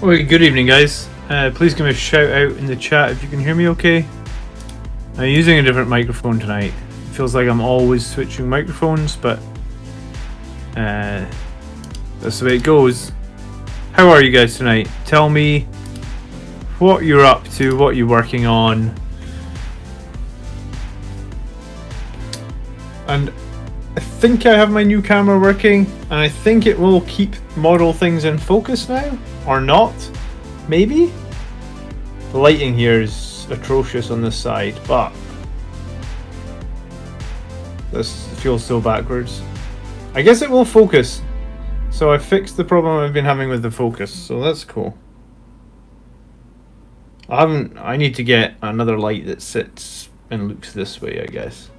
Okay, good evening, guys. Please give me a shout out in the chat if you can hear me okay. I'm using a different microphone tonight. It feels like I'm always switching microphones, but that's the way it goes. How are you guys tonight? Tell me what you're up to, what you're working on. And I think I have my new camera working, and I think it will keep model things in focus now, or not, maybe? The lighting here is atrocious on this side, but this feels so backwards. I guess it will focus, so I fixed the problem I've been having with the focus, so that's cool. I need to get another light that sits and looks this way, I guess.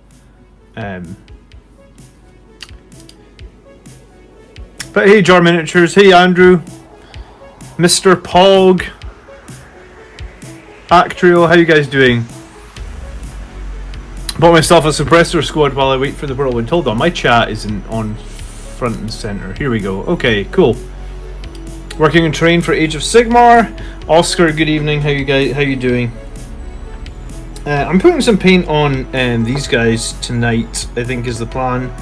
But hey, Jar Miniatures, hey Andrew, Mr. Pog, Actrio, how you guys doing? Bought myself a suppressor squad while I wait for the whirlwind. Hold on, my chat isn't on front and center. Here we go. Okay, cool. Working in terrain for Age of Sigmar. Oscar, good evening. How you guys? How you doing? I'm putting some paint on these guys tonight, I think is the plan.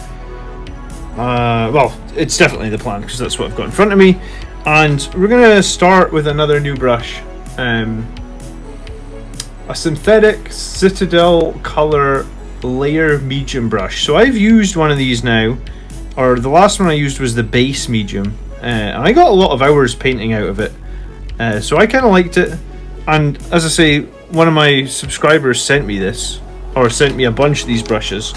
Well, it's definitely the plan because that's what I've got in front of me. And we're going to start with another new brush. A synthetic Citadel color layer medium brush. So I've used one of these now, or the last one I used was the base medium. And I got a lot of hours painting out of it. So I kind of liked it. And as I say, one of my subscribers sent me this, or sent me a bunch of these brushes.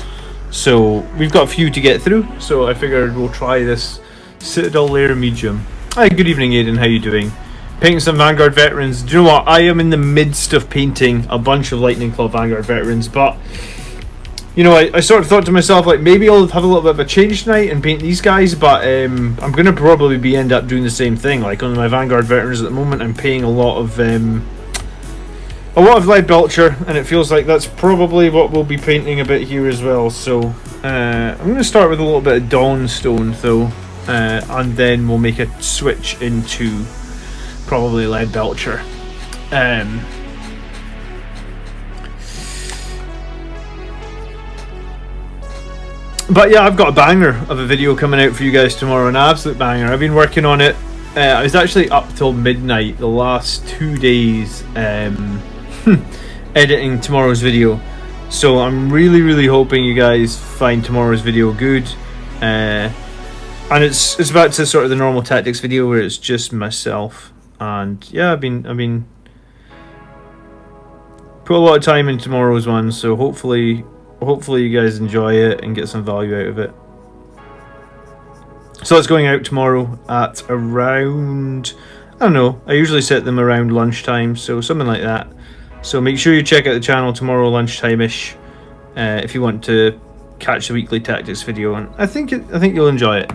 So we've got a few to get through, so I figured we'll try this Citadel layer medium. Hi, good evening Aiden, how you doing? Painting some Vanguard veterans. Do you know what, I am in the midst of painting a bunch of Lightning Claw Vanguard veterans, but you know, I sort of thought to myself, like, maybe I'll have a little bit of a change tonight and paint these guys, but I'm going to probably end up doing the same thing. Like on my Vanguard veterans at the moment, I'm painting a lot of Lead Belcher, and it feels like that's probably what we'll be painting a bit here as well. So I'm going to start with a little bit of Dawnstone though, and then we'll make a switch into probably Lead Belcher. But yeah, I've got a banger of a video coming out for you guys tomorrow, an absolute banger. I've been working on it. I was actually up till midnight the last 2 days editing tomorrow's video, so I'm really hoping you guys find tomorrow's video good. And it's back to sort of the normal tactics video where it's just myself, and yeah, I've been put a lot of time in tomorrow's one, so hopefully you guys enjoy it and get some value out of it. So it's going out tomorrow at around, I don't know, I usually set them around lunchtime, so something like that. So make sure you check out the channel tomorrow lunchtime-ish if you want to catch the weekly tactics video, and I think you'll enjoy it.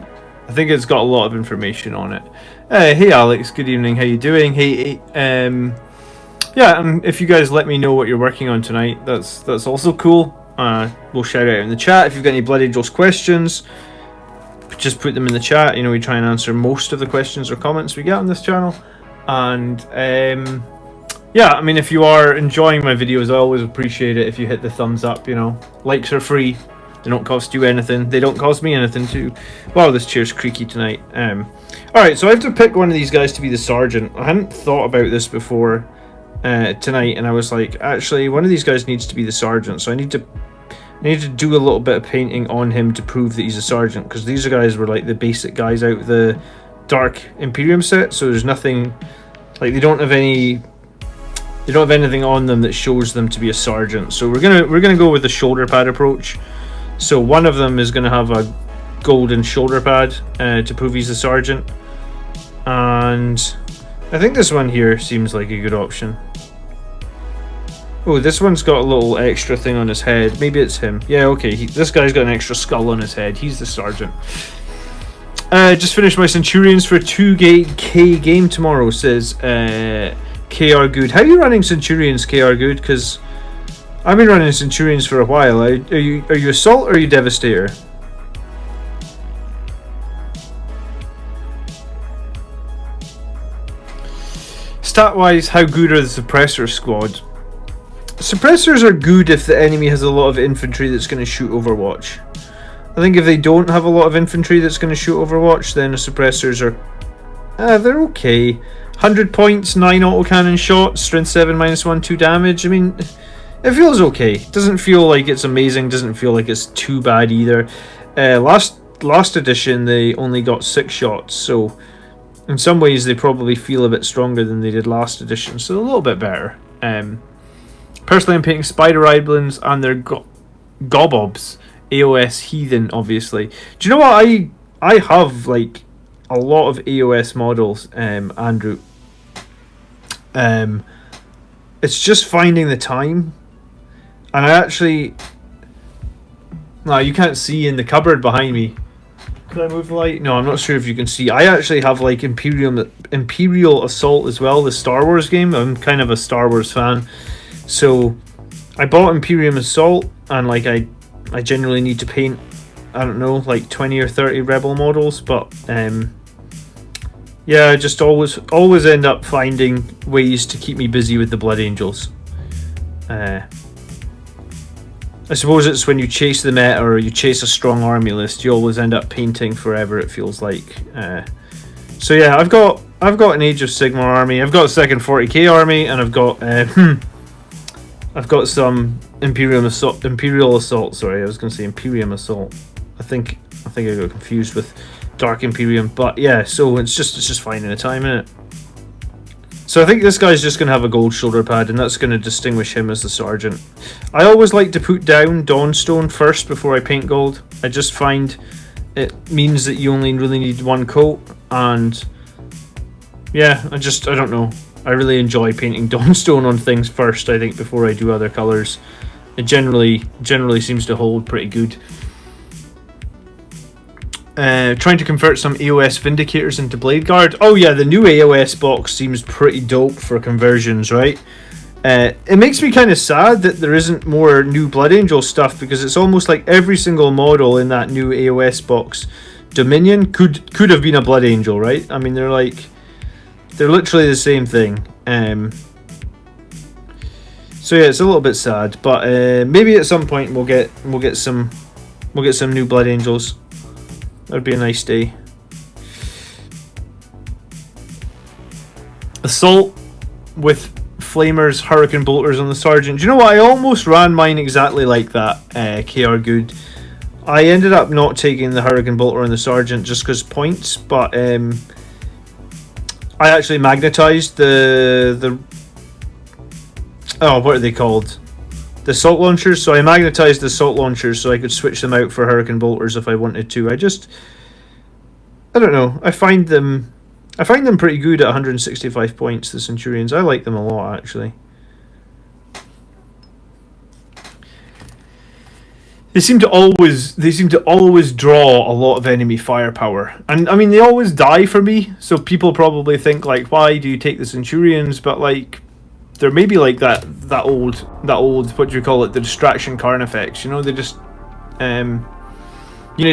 I think it's got a lot of information on it. Hey Alex, good evening, how you doing? Hey, yeah, if you guys let me know what you're working on tonight, that's also cool. We'll shout out in the chat. If you've got any Blood Angels questions, just put them in the chat. You know, we try and answer most of the questions or comments we get on this channel. And yeah, I mean, if you are enjoying my videos, I always appreciate it if you hit the thumbs up. You know, likes are free. They don't cost you anything. They don't cost me anything too. Wow, this chair's creaky tonight. Alright, so I have to pick one of these guys to be the sergeant. I hadn't thought about this before tonight, and I was like, actually, one of these guys needs to be the sergeant, so I need to do a little bit of painting on him to prove that he's a sergeant, because these guys were like the basic guys out of the Dark Imperium set, so there's nothing, like, they don't have anything on them that shows them to be a sergeant. So we're gonna go with the shoulder pad approach. So one of them is gonna have a golden shoulder pad to prove he's a sergeant, and I think this one here seems like a good option. Oh, this one's got a little extra thing on his head. Maybe it's him. Yeah, okay. This guy's got an extra skull on his head. He's the sergeant. Just finished my Centurions for 2K game tomorrow, says KR Good. How are you running Centurions, KR Good? Because I've been running Centurions for a while. Are you Assault or are you Devastator? stat-wise, how good are the suppressor squad? Suppressors are good if the enemy has a lot of infantry that's going to shoot Overwatch. I think if they don't have a lot of infantry that's going to shoot Overwatch, then the suppressors are... they're okay. 100 points, 9 autocannon shots, strength 7, -1, 2 damage. I mean, it feels okay. Doesn't feel like it's amazing, doesn't feel like it's too bad either. Last edition, they only got 6 shots, so in some ways they probably feel a bit stronger than they did last edition, so a little bit better. Personally, I'm painting Spider Iblins and their Gobobs. AOS Heathen, obviously. Do you know what? I have, like, a lot of AOS models, Andrew. It's just finding the time. And I actually... No, you can't see in the cupboard behind me. Can I move the light? No, I'm not sure if you can see. I actually have, like, Imperial Assault as well, the Star Wars game. I'm kind of a Star Wars fan. So, I bought Imperium Assault, and, like, I generally need to paint, I don't know, like 20 or 30 Rebel models, but, yeah, I just always end up finding ways to keep me busy with the Blood Angels. I suppose it's when you chase the meta or you chase a strong army list, you always end up painting forever, it feels like. So yeah, I've got an Age of Sigmar army, I've got a second 40k army, and I've got some Imperial Assault. Sorry, I was going to say Imperium Assault. I think I got confused with Dark Imperium, but yeah. So it's just finding the time, innit? So I think this guy's just going to have a gold shoulder pad, and that's going to distinguish him as the sergeant. I always like to put down Dawnstone first before I paint gold. I just find it means that you only really need one coat, and yeah, I don't know. I really enjoy painting Dawnstone on things first, I think, before I do other colours. It generally seems to hold pretty good. Trying to convert some AOS Vindicators into Blade Guard. Oh yeah, the new AOS box seems pretty dope for conversions, right? It makes me kind of sad that there isn't more new Blood Angel stuff, because it's almost like every single model in that new AOS box, Dominion, could have been a Blood Angel, right? I mean, they're literally the same thing. So yeah, it's a little bit sad, but maybe at some point we'll get some new Blood Angels. That'd be a nice day. Assault with Flamers, Hurricane Bolters on the Sergeant. Do you know what? I almost ran mine exactly like that, KR Good. I ended up not taking the Hurricane Bolter on the Sergeant just because points, but I actually magnetized the what are they called? The assault launchers. So I magnetized the assault launchers so I could switch them out for Hurricane Bolters if I wanted to. I don't know. I find them pretty good at 165 points, the Centurions. I like them a lot, actually. They seem to always draw a lot of enemy firepower, and I mean they always die for me. So people probably think like, why do you take the Centurions? But like, they're maybe like that old what do you call it? The distraction Carnifex. You know, they just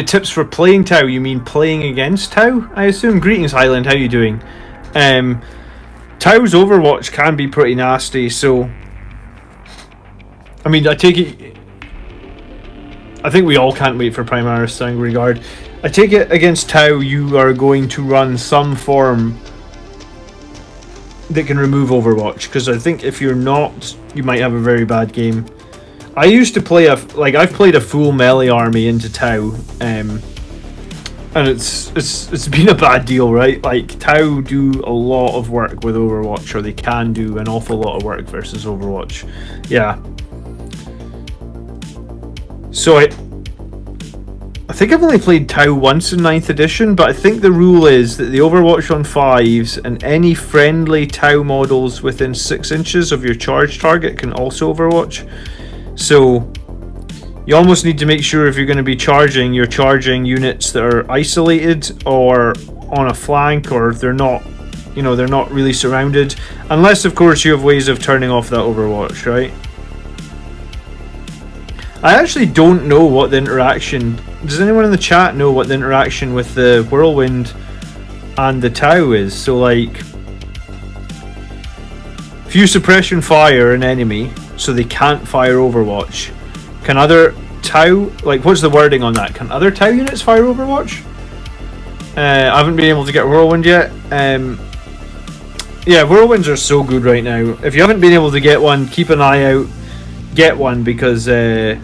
tips for playing Tau. You mean playing against Tau? I assume. Greetings, Highland. How you doing? Tau's Overwatch can be pretty nasty. So, I mean, I take it. I think we all can't wait for Primaris Sanguinary Guard. I take it against Tau you are going to run some form that can remove Overwatch, because I think if you're not, you might have a very bad game. I used to play I've played a full melee army into Tau, and it's been a bad deal, right? Like, Tau do a lot of work with Overwatch, or they can do an awful lot of work versus Overwatch. Yeah. So I think I've only played Tau once in 9th edition, but I think the rule is that the Overwatch on 5s and any friendly Tau models within 6 inches of your charge target can also Overwatch. So you almost need to make sure if you're going to be charging, you're charging units that are isolated or on a flank, or they're not really surrounded, unless of course you have ways of turning off that Overwatch, right? I actually don't know what the interaction... Does anyone in the chat know what the interaction with the Whirlwind and the Tau is? So, like... if you suppression fire an enemy so they can't fire Overwatch, can other Tau, like, what's the wording on that? Can other Tau units fire Overwatch? I haven't been able to get Whirlwind yet. Yeah, Whirlwinds are so good right now. If you haven't been able to get one, keep an eye out. Get one, because I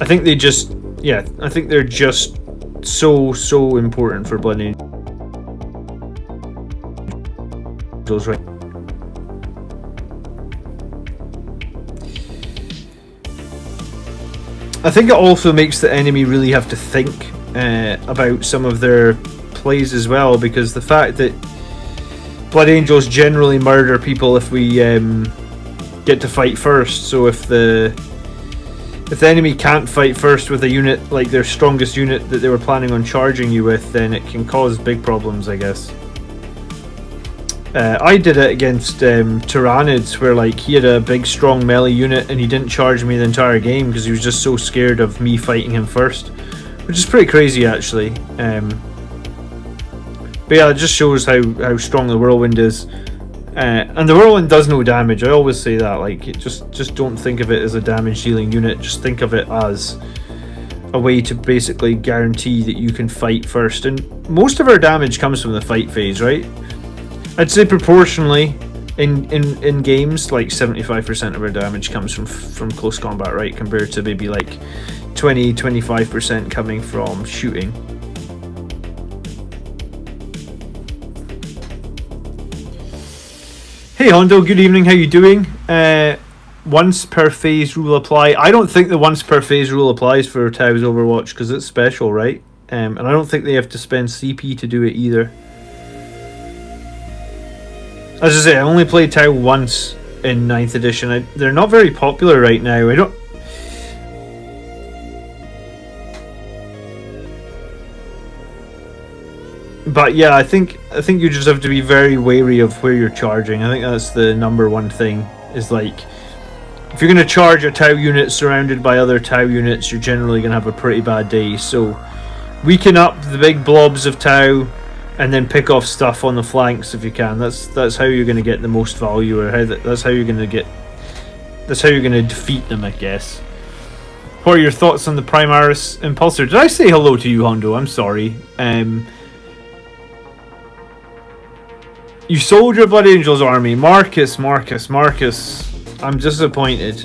think they just, yeah, I think they're just so important for Blood Angels, right? I think it also makes the enemy really have to think about some of their plays as well, because the fact that Blood Angels generally murder people if we get to fight first. So if the enemy can't fight first with a unit like their strongest unit that they were planning on charging you with, then it can cause big problems, I guess. I did it against Tyranids, where like he had a big strong melee unit and he didn't charge me the entire game because he was just so scared of me fighting him first, which is pretty crazy actually. But yeah, it just shows how strong the Whirlwind is. And the Whirlwind does no damage. I always say that. Like, just don't think of it as a damage dealing unit. Just think of it as a way to basically guarantee that you can fight first. And most of our damage comes from the fight phase, right? I'd say proportionally in games, like 75% of our damage comes from close combat, right? Compared to maybe like 20-25% coming from shooting. Hey Hondo, good evening, how you doing? Once per phase rule apply. I don't think the once per phase rule applies for Tau's Overwatch because it's special, right? And I don't think they have to spend CP to do it either. As I say, I only played Tau once in 9th edition. They're not very popular right now. I don't... But yeah, I think you just have to be very wary of where you're charging. I think that's the number one thing. Is like, if you're going to charge a Tau unit surrounded by other Tau units, you're generally going to have a pretty bad day. So weaken up the big blobs of Tau, and then pick off stuff on the flanks if you can. That's how you're going to get the most value, or that's how you're going to defeat them, I guess. What are your thoughts on the Primaris Impulsor? Did I say hello to you, Hondo? I'm sorry. You sold your Blood Angels army. Marcus. I'm disappointed.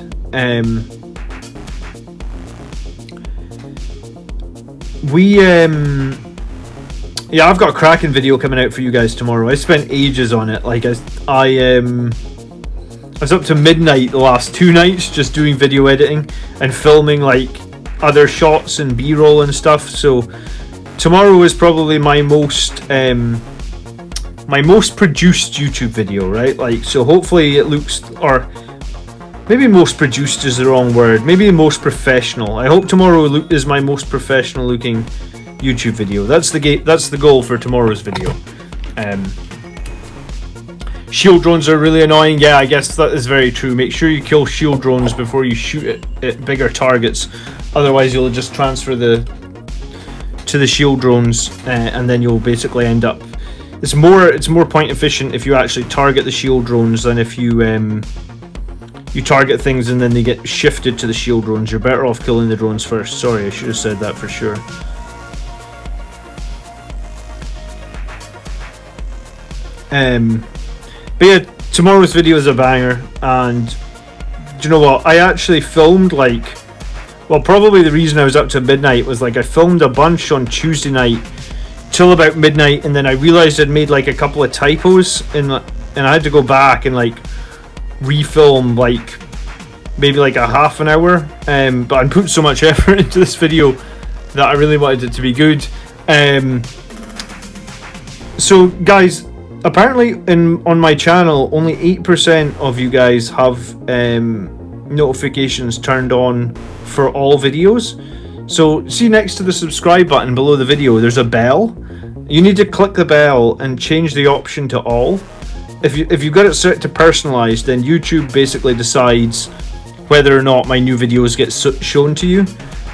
Yeah, I've got a cracking video coming out for you guys tomorrow. I spent ages on it. Like, I was up to midnight the last 2 nights just doing video editing and filming like other shots and B-roll and stuff. So tomorrow is probably my most produced YouTube video, right? Like, so hopefully it looks, or maybe most produced is the wrong word. Maybe most professional. I hope tomorrow is my most professional looking YouTube video. That's the goal for tomorrow's video. Shield drones are really annoying. Yeah, I guess that is very true. Make sure you kill shield drones before you shoot at bigger targets. Otherwise, you'll just transfer to the shield drones, and then you'll basically end up. It's more point efficient if you actually target the shield drones than if you target things and then they get shifted to the shield drones. You're better off killing the drones first. Sorry, I should have said that for sure. But yeah, tomorrow's video is a banger, and do you know what? I actually filmed probably the reason I was up to midnight was like I filmed a bunch on Tuesday night till about midnight, and then I realized I'd made like a couple of typos and I had to go back and like refilm like maybe like a half an hour. But I put so much effort into this video that I really wanted it to be good. So guys, apparently on my channel only 8% of you guys have notifications turned on for all videos. So see next to the subscribe button below the video there's a bell. You need to click the bell and change the option to all. If you've got it set to personalized, then YouTube basically decides whether or not my new videos get shown to you.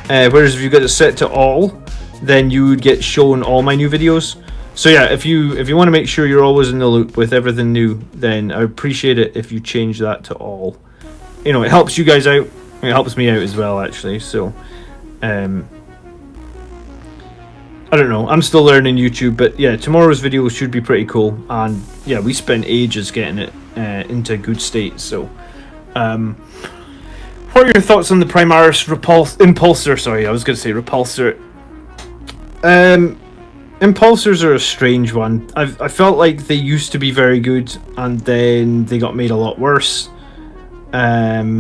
Whereas if you got it set to all, then you would get shown all my new videos. So yeah, if you want to make sure you're always in the loop with everything new, then I appreciate it if you change that to all. You know, it helps you guys out. It helps me out as well, actually. So, I don't know. I'm still learning YouTube, but yeah, tomorrow's video should be pretty cool. And yeah, we spent ages getting it into a good state. So, what are your thoughts on the Primaris Impulsor? Sorry, I was going to say Repulsor. Impulsors are a strange one. I felt like they used to be very good, and then they got made a lot worse. I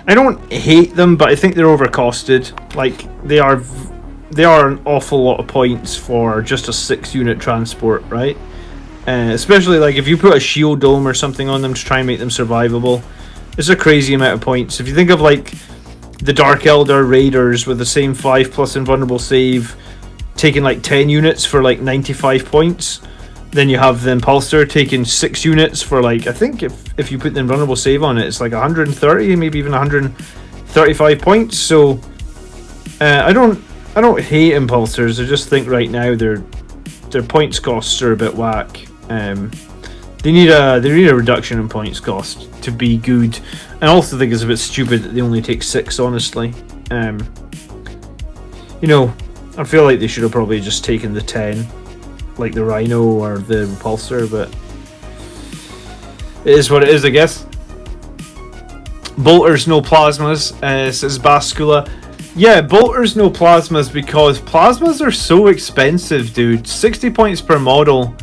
don't hate them, but I think they're overcosted. Like they are an awful lot of points for just a 6-unit transport, right? Especially like if you put a shield dome or something on them to try and make them survivable, it's a crazy amount of points. If you think of like the Dark Elder Raiders with the same 5+ invulnerable save, taking like 10 units for like 95 points. Then you have the Impulsor taking 6 units for like, I think if you put the invulnerable save on it, it's like 130, maybe even 135 points. So I don't hate Impulsors. I just think right now their points costs are a bit whack. They need a reduction in points cost to be good. And I also think it's a bit stupid that they only take 6, honestly. You know, I feel like they should have probably just taken the 10, like the Rhino or the Repulsor, but it is what it is, I guess. Bolters, no plasmas, says Bascula. Yeah, bolters, no plasmas, because plasmas are so expensive, dude. 60 points per model.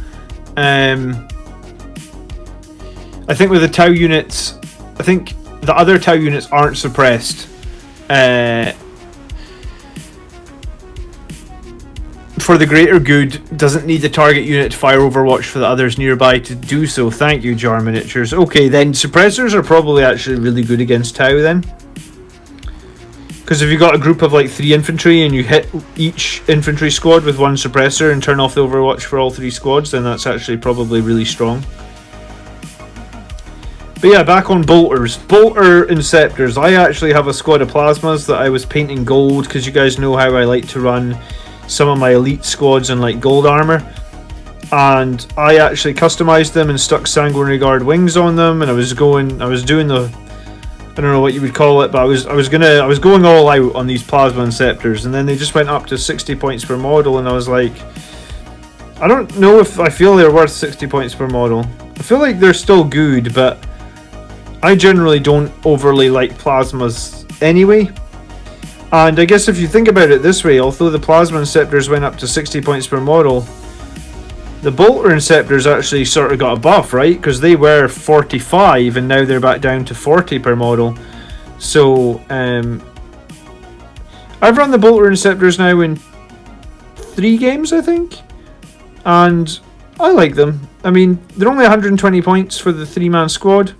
I think with the Tau units, I think the other Tau units aren't suppressed. For the greater good, doesn't need the target unit to fire Overwatch for the others nearby to do so. Thank you, Jar Miniatures. Okay, then suppressors are probably actually really good against Tau then. Because if you got a group of like 3 infantry and you hit each infantry squad with 1 suppressor and turn off the Overwatch for all 3 squads, then that's actually probably really strong. But yeah, back on bolters. Bolter Inceptors. I actually have a squad of plasmas that I was painting gold, because you guys know how I like to run some of my elite squads in like gold armor, and I actually customized them and stuck Sanguinary Guard wings on them, and I was doing the, I don't know what you would call it, but I was going all out on these plasma Inceptors, and then they just went up to 60 points per model, and I was like, I don't know if I feel they're worth 60 points per model. I feel like they're still good, but I generally don't overly like plasmas anyway. And I guess if you think about it this way, although the Plasma Inceptors went up to 60 points per model, the Bolter Inceptors actually sort of got a buff, right? Because they were 45 and now they're back down to 40 per model. So, I've run the Bolter Inceptors now in 3 games, I think. And I like them. I mean, they're only 120 points for the 3-man squad,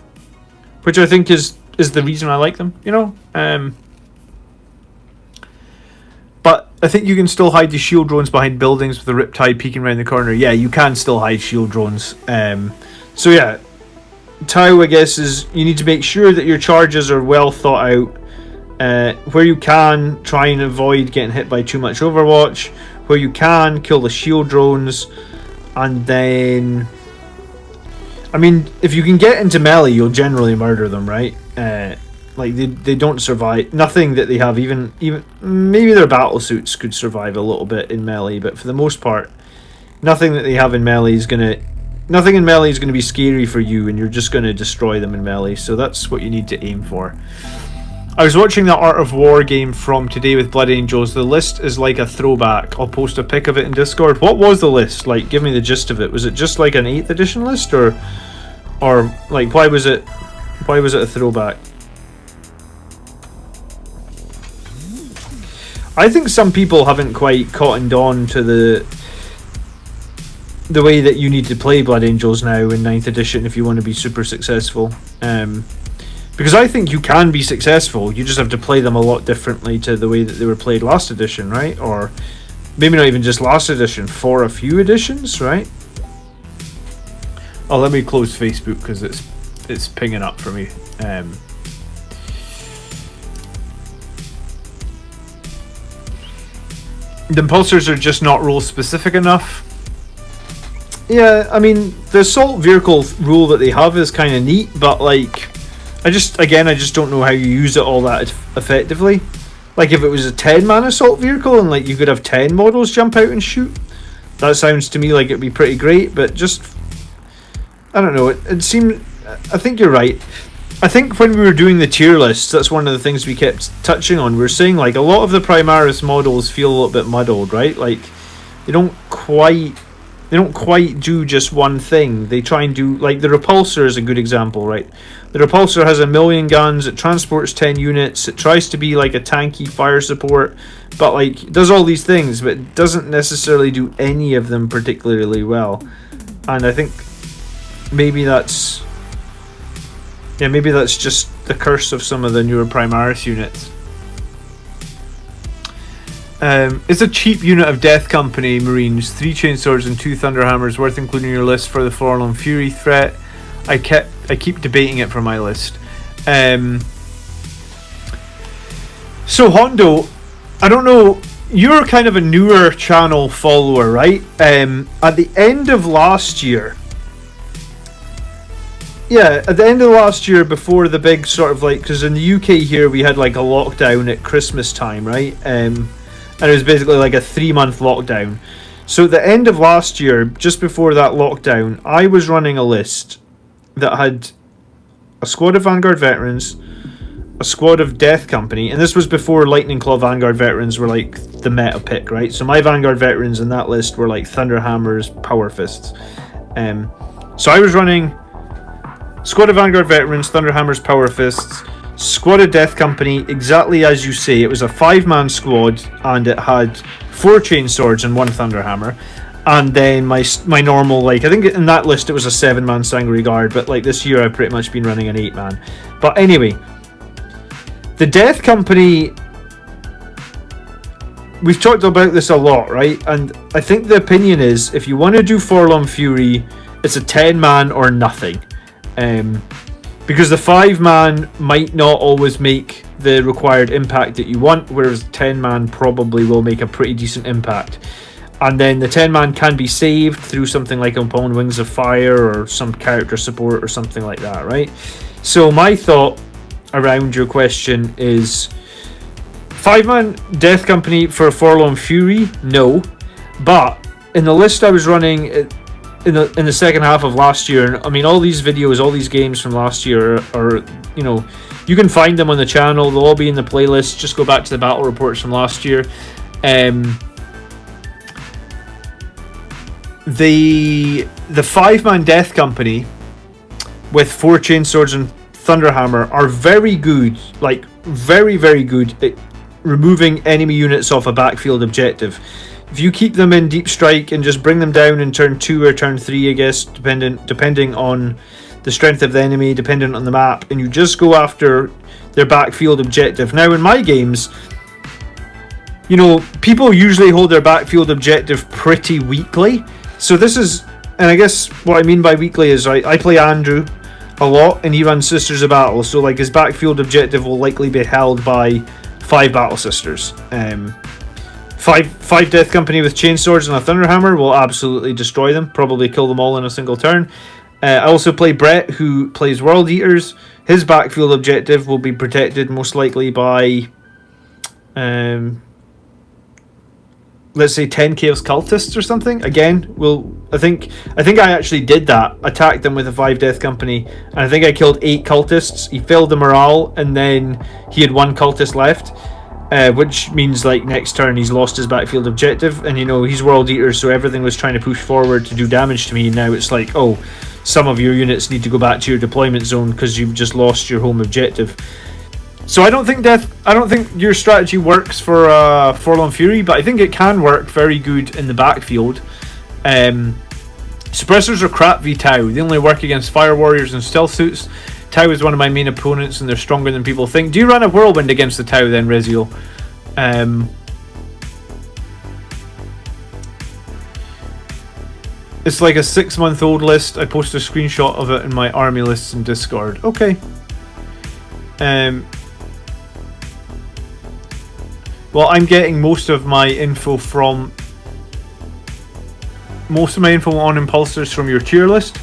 which I think is the reason I like them, you know? But I think you can still hide the shield drones behind buildings with the Riptide peeking around the corner. Yeah, you can still hide shield drones. So yeah, Tau, I guess, is you need to make sure that your charges are well thought out. Where you can, try and avoid getting hit by too much Overwatch. Where you can, kill the shield drones. And then, I mean, if you can get into melee, you'll generally murder them, right? Like they don't survive. Nothing that they have, even maybe their battle suits could survive a little bit in melee, but for the most part, nothing that they have in melee is gonna be scary for you, and you're just gonna destroy them in melee. So that's what you need to aim for. I was watching the Art of War game from today with Blood Angels. The list is like a throwback. I'll post a pic of it in Discord. What was the list like? Give me the gist of it. Was it just like an 8th edition list, or like why was it a throwback? I think some people haven't quite cottoned on to the way that you need to play Blood Angels now in 9th edition if you want to be super successful. Because I think you can be successful, you just have to play them a lot differently to the way that they were played last edition, right? Or maybe not even just last edition, for a few editions, right? Oh, let me close Facebook because it's pinging up for me. The impulsors are just not role specific enough. Yeah, I mean, the assault vehicle rule that they have is kind of neat, but like, I just don't know how you use it all that effectively. Like, if it was a 10-man assault vehicle and like you could have 10 models jump out and shoot, that sounds to me like it'd be pretty great. But just, I don't know. It seemed. I think you're right. I think when we were doing the tier lists, that's one of the things we kept touching on. We were saying like a lot of the Primaris models feel a little bit muddled, right? Like they don't quite do just one thing. They try and do, like, the Repulsor is a good example, right? The Repulsor has 1,000,000 guns, it transports 10 units, it tries to be like a tanky fire support, but like it does all these things, but it doesn't necessarily do any of them particularly well. And I think maybe that's just the curse of some of the newer Primaris units. It's a cheap unit of Death Company Marines, 3 chainswords and 2 thunderhammers, worth including in your list for the Forlorn Fury threat. I keep debating it for my list. So Hondo, I don't know, you're kind of a newer channel follower, right? At the end of last year, before the big sort of like, because in the UK here we had like a lockdown at Christmas time, right? And it was basically like a 3-month lockdown. So at the end of last year, just before that lockdown, I was running a list that had a squad of Vanguard veterans, a squad of Death Company, and this was before Lightning Claw Vanguard veterans were like the meta pick, right? So my Vanguard veterans in that list were like Thunderhammers, Power Fists. So I was running squad of Vanguard veterans, Thunderhammers, Power Fists, squad of Death Company, exactly as you say. It was a 5-man squad, and it had 4 chainswords and 1 Thunderhammer. And then my normal, like, I think in that list it was a 7-man Sangre Guard, but like this year I've pretty much been running an 8-man. But anyway, the Death Company, we've talked about this a lot, right? And I think the opinion is, if you want to do Forlorn Fury, it's a 10-man or nothing. Because the 5-man might not always make the required impact that you want, whereas 10-man probably will make a pretty decent impact. And then the 10-man can be saved through something like Upon Wings of Fire or some character support or something like that, right? So my thought around your question is, 5-man Death Company for Forlorn Fury? No. But in the list I was running in the second half of last year, I mean, all these videos, all these games from last year are, you know, you can find them on the channel. They'll all be in the playlist. Just go back to the battle reports from last year. The 5-man Death Company with 4 chainswords and Thunderhammer are very good, like very, very good at removing enemy units off a backfield objective. If you keep them in deep strike and just bring them down in turn 2 or turn 3, I guess, depending on the strength of the enemy, depending on the map, and you just go after their backfield objective. Now, in my games, you know, people usually hold their backfield objective pretty weakly. So this is, and I guess what I mean by weakly is I play Andrew a lot, and he runs Sisters of Battle, so like his backfield objective will likely be held by 5 Battle Sisters. Five Death Company with chainswords and a Thunderhammer will absolutely destroy them, probably kill them all in a single turn. I also play Brett, who plays World Eaters. His backfield objective will be protected most likely by, let's say 10 Chaos Cultists or something. Again, I think I actually did that. Attacked them with a 5 Death Company, and I think I killed 8 cultists. He failed the morale, and then he had 1 cultist left. Which means like next turn he's lost his backfield objective, and you know he's World Eater, so everything was trying to push forward to do damage to me. Now it's like, oh, some of your units need to go back to your deployment zone because you've just lost your home objective. So I don't think your strategy works for Forlorn Fury, but I think it can work very good in the backfield. Suppressors are crap v Tau. They only work against Fire Warriors and Stealth Suits. Tau is one of my main opponents, and they're stronger than people think. Do you run a Whirlwind against the Tau then, Reziel? It's like a 6-month-old list. I post a screenshot of it in my army lists in Discord. Okay. Well, I'm getting most of my info from most of my info on impulsors from your tier list.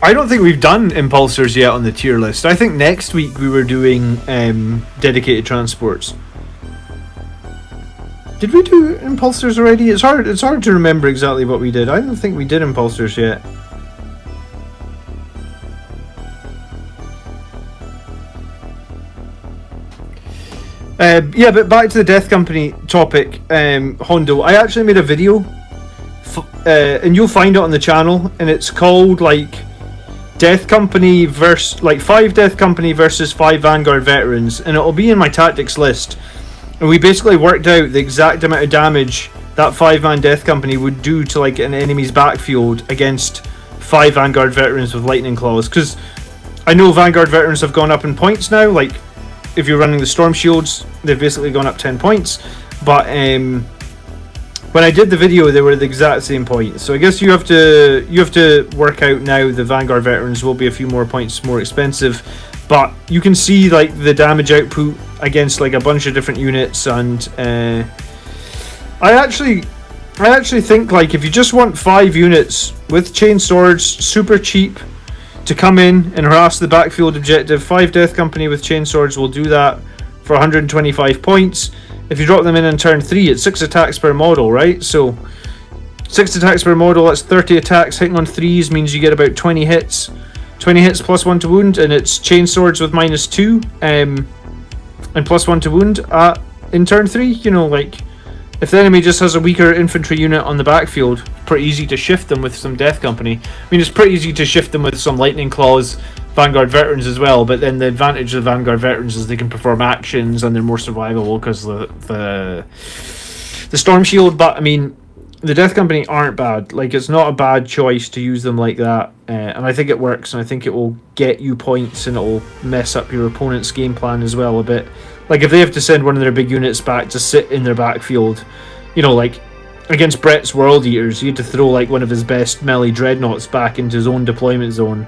I don't think we've done impulsors yet on the tier list. I think next week we were doing dedicated transports. Did we do impulsors already? It's hard to remember exactly what we did. I don't think we did impulsors yet. Yeah, but back to the Death Company topic, Hondo. I actually made a video, and you'll find it on the channel, and it's called like Death Company versus 5 Death Company versus 5 Vanguard veterans, and it'll be in my tactics list. And we basically worked out the exact amount of damage that 5-man Death Company would do to like an enemy's backfield against 5 Vanguard veterans with lightning claws. Because I know Vanguard veterans have gone up in points now. Like if you're running the Storm Shields, they've basically gone up 10 points. But when I did the video, they were the exact same points. So I guess you have to work out now. The Vanguard veterans will be a few more points more expensive, but you can see like the damage output against like a bunch of different units. And I actually think like if you just want 5 units with chain swords, super cheap, to come in and harass the backfield objective, 5 Death Company with chain swords will do that for 125 points. If you drop them in turn 3, it's 6 attacks per model, right? So 6 attacks per model, that's 30 attacks. Hitting on 3s means you get about 20 hits. 20 hits plus 1 to wound, and it's chain swords with -2 and plus 1 to wound in turn 3. You know, like if the enemy just has a weaker infantry unit on the backfield, pretty easy to shift them with some Death Company. I mean, it's pretty easy to shift them with some Lightning Claws Vanguard veterans as well, but then the advantage of Vanguard veterans is they can perform actions and they're more survivable because the Storm Shield. But I mean, the Death Company aren't bad. Like, it's not a bad choice to use them like that, and I think it works, and I think it will get you points, and it will mess up your opponent's game plan as well a bit. Like if they have to send one of their big units back to sit in their backfield, you know, like against Brett's World Eaters, he had to throw like one of his best melee dreadnoughts back into his own deployment zone.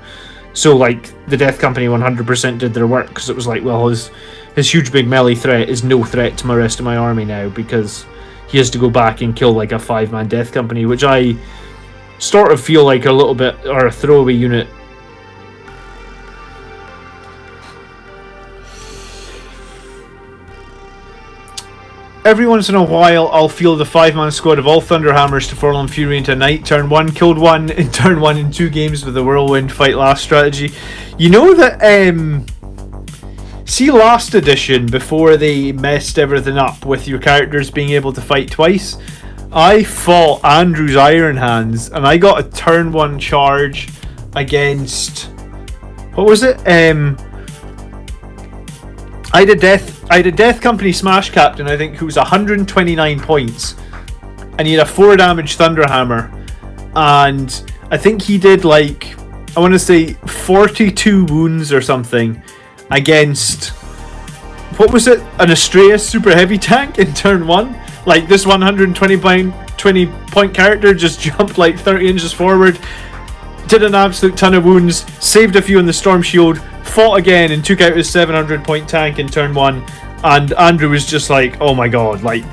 So like the Death Company 100% did their work, because it was like, well, his huge big melee threat is no threat to my rest of my army now, because he has to go back and kill like a 5-man Death Company, which I sort of feel like a little bit, or a throwaway unit. Every once in a while, I'll field the 5-man squad of all Thunderhammers to Forlorn Fury into Night. Turn 1, killed 1 in turn 1 in 2 games with the Whirlwind Fight Last strategy. You know that, see last edition, before they messed everything up with your characters being able to fight twice? I fought Andrew's Iron Hands, and I got a turn 1 charge against... what was it? I had a Death Company Smash Captain, I think, who was 129 points, and he had a 4 damage Thunderhammer, and I think he did like, I want to say 42 wounds or something against, what was it, an Astrea super heavy tank in turn 1. Like, this 120 point character just jumped like 30 inches forward, did an absolute ton of wounds, saved a few in the Storm Shield, fought again and took out his 700 point tank in turn 1, and Andrew was just like, oh my god, like,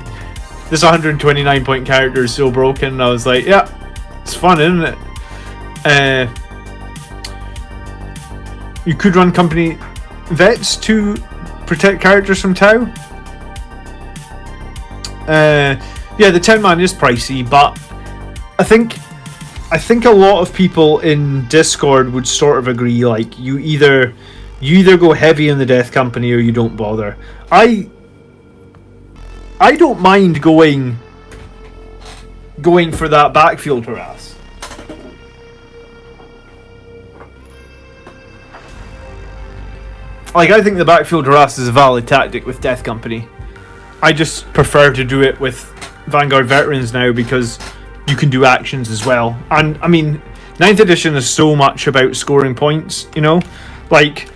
this 129 point character is so broken. And I was like, yeah, it's fun, isn't it? You could run company vets to protect characters from Tau. Yeah, the 10-man is pricey, but I think a lot of people in Discord would sort of agree, like, you either go heavy in the Death Company or you don't bother. I don't mind going for that backfield harass. Like, I think the backfield harass is a valid tactic with Death Company. I just prefer to do it with Vanguard Veterans now, because you can do actions as well. And I mean, 9th edition is so much about scoring points, you know? Like,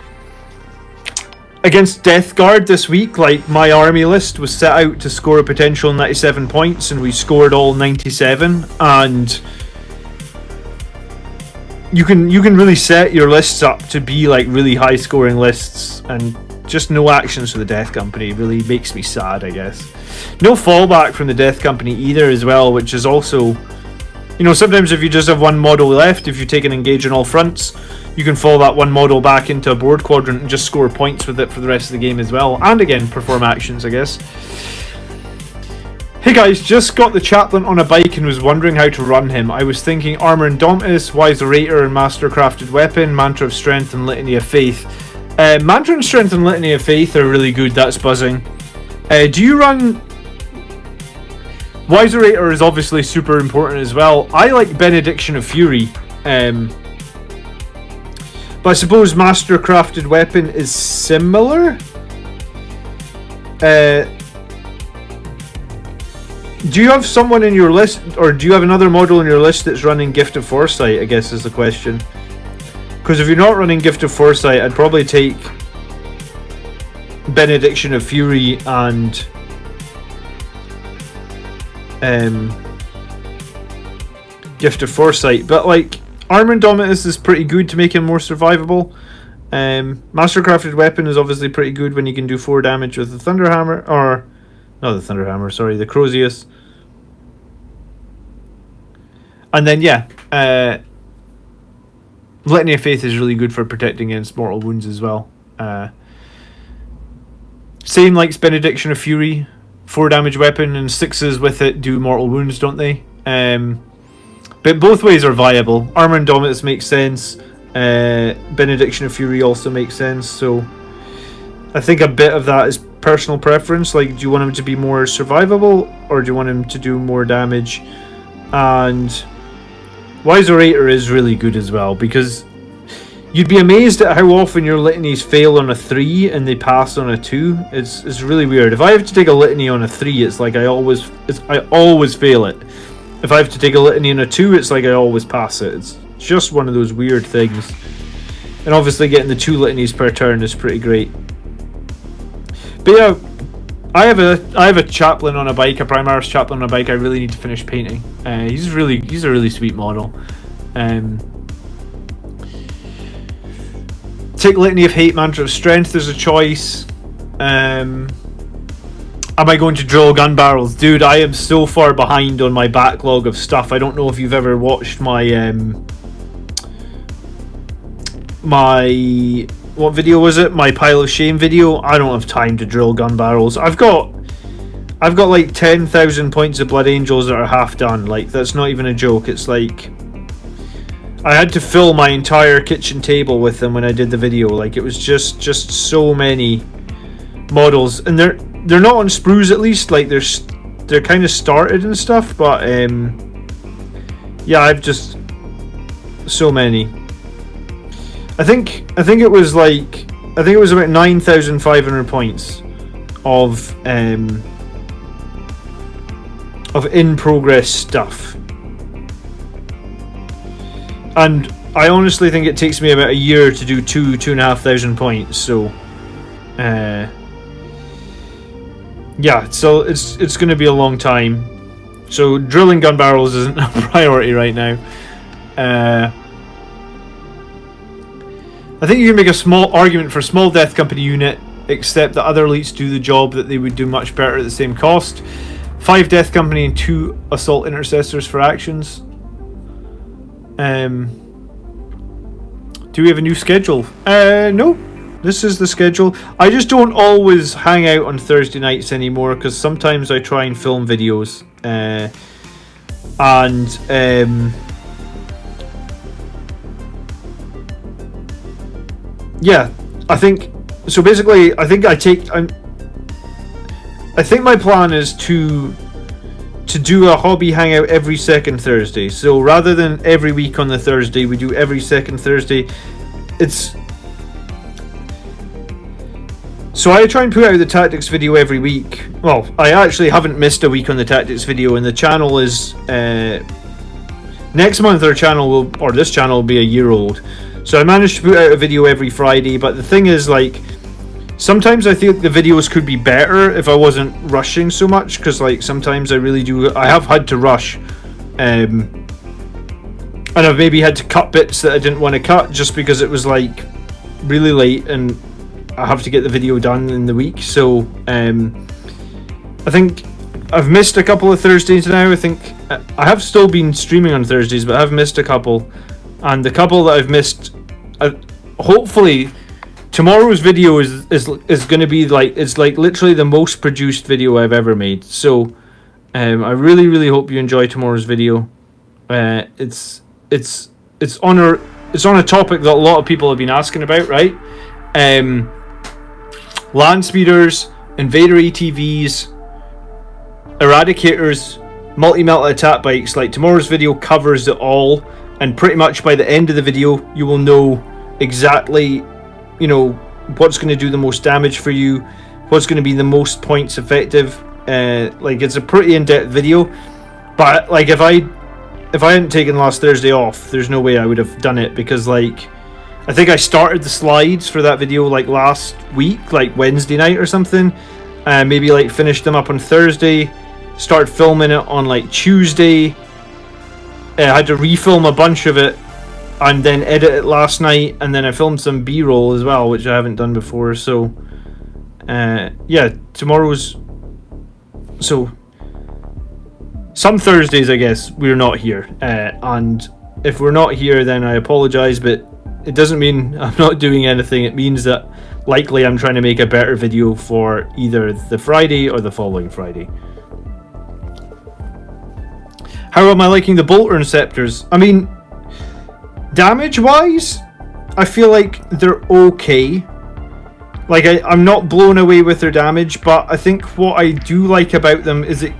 against Death Guard this week, like, my army list was set out to score a potential 97 points, and we scored all 97. And you can really set your lists up to be like really high scoring lists, and just no actions for the Death Company really makes me sad, I guess. No fallback from the Death Company either as well, which is also, you know, sometimes if you just have one model left, if you take an engage on all fronts, you can fall that one model back into a board quadrant and just score points with it for the rest of the game as well, and again perform actions, I guess. Hey guys, just got the chaplain on a bike and was wondering how to run him. I was thinking Armor Indomitus, Wise Orator and Master Crafted Weapon, Mantra of Strength and Litany of Faith. Mantra and Strength and Litany of Faith are really good, that's buzzing. Do you run... Wise Orator is obviously super important as well. I like Benediction of Fury. But I suppose Master Crafted Weapon is similar? Do you have someone in your list, or do you have another model in your list that's running Gift of Foresight, I guess is the question. Because if you're not running Gift of Foresight, I'd probably take Benediction of Fury and Gift of Foresight. But like, Armor Indomitus is pretty good to make him more survivable. Master Crafted Weapon is obviously pretty good when you can do 4 damage with the Thunderhammer, or not the Thunderhammer, sorry, the Crozius. And then yeah, Litany of Faith is really good for protecting against mortal wounds as well. Same like Benediction of Fury, 4 damage weapon and 6s with it do mortal wounds, don't they? But both ways are viable. Armor Indomitus makes sense. Benediction of Fury also makes sense. So I think a bit of that is personal preference. Like, do you want him to be more survivable, or do you want him to do more damage? And Wise Orator is really good as well, because you'd be amazed at how often your litanies fail on a 3 and they pass on a 2. It's really weird. If I have to take a litany on a 3, it's like I always fail it. If I have to take a litany on a 2, it's like I always pass it. It's just one of those weird things. And obviously getting the 2 litanies per turn is pretty great. But yeah, I have a chaplain on a bike, a Primaris chaplain on a bike. I really need to finish painting. He's a really sweet model. Take Litany of Hate, Mantra of Strength. There's a choice. Am I going to drill gun barrels? Dude, I am so far behind on my backlog of stuff. I don't know if you've ever watched my what video was it? My Pile of Shame video. I don't have time to drill gun barrels. I've got like 10,000 points of Blood Angels that are half done. Like, that's not even a joke. It's like I had to fill my entire kitchen table with them when I did the video. Like, it was just so many models, and they're not on sprues, at least. Like, they're kind of started and stuff, but yeah, I've just so many. I think it was about 9,500 points of in progress stuff, and I honestly think it takes me about a year to do 2,500 points. So yeah, so it's going to be a long time. So drilling gun barrels isn't a priority right now. I think you can make a small argument for a small Death Company unit, except that other elites do the job that they would do much better at the same cost. 5 Death Company and 2 Assault Intercessors for actions. Do we have a new schedule? No. This is the schedule. I just don't always hang out on Thursday nights anymore, because sometimes I try and film videos. Yeah, I think so. Basically, I think my plan is to do a hobby hangout every second Thursday. So rather than every week on the Thursday, we do every second Thursday. So I try and put out the tactics video every week. Well, I actually haven't missed a week on the tactics video, and the channel is next month. This channel will be a year old. So I managed to put out a video every Friday, but the thing is, like, sometimes I think the videos could be better if I wasn't rushing so much, because like sometimes I have had to rush, and I've maybe had to cut bits that I didn't want to cut just because it was like really late, and I have to get the video done in the week. So I think I've missed a couple of Thursdays now. I think I have still been streaming on Thursdays, but I've missed a couple, and the couple that I've missed, hopefully tomorrow's video is going to be like, it's like literally the most produced video I've ever made. So I really hope you enjoy tomorrow's video. It's on a topic that a lot of people have been asking about, right? Land speeders, invader ATVs, eradicators, multi-melta attack bikes. Like, tomorrow's video covers it all, and pretty much by the end of the video you will know exactly, you know, what's going to do the most damage for you, what's going to be the most points effective. Like, it's a pretty in-depth video, but like, if I hadn't taken last Thursday off, there's no way I would have done it, because like, I think I started the slides for that video like last week, like Wednesday night or something, maybe like finished them up on Thursday, started filming it on like Tuesday. I had to refilm a bunch of it and then edit it last night, and then I filmed some B-roll as well, which I haven't done before. So yeah, tomorrow's, so some Thursdays, I guess, we're not here, and if we're not here, then I apologize, but it doesn't mean I'm not doing anything. It means that likely I'm trying to make a better video for either the Friday or the following Friday. How am I liking the bolt interceptors? I mean, damage wise, I feel like they're okay. Like, I'm not blown away with their damage, but I think what I do like about them is it.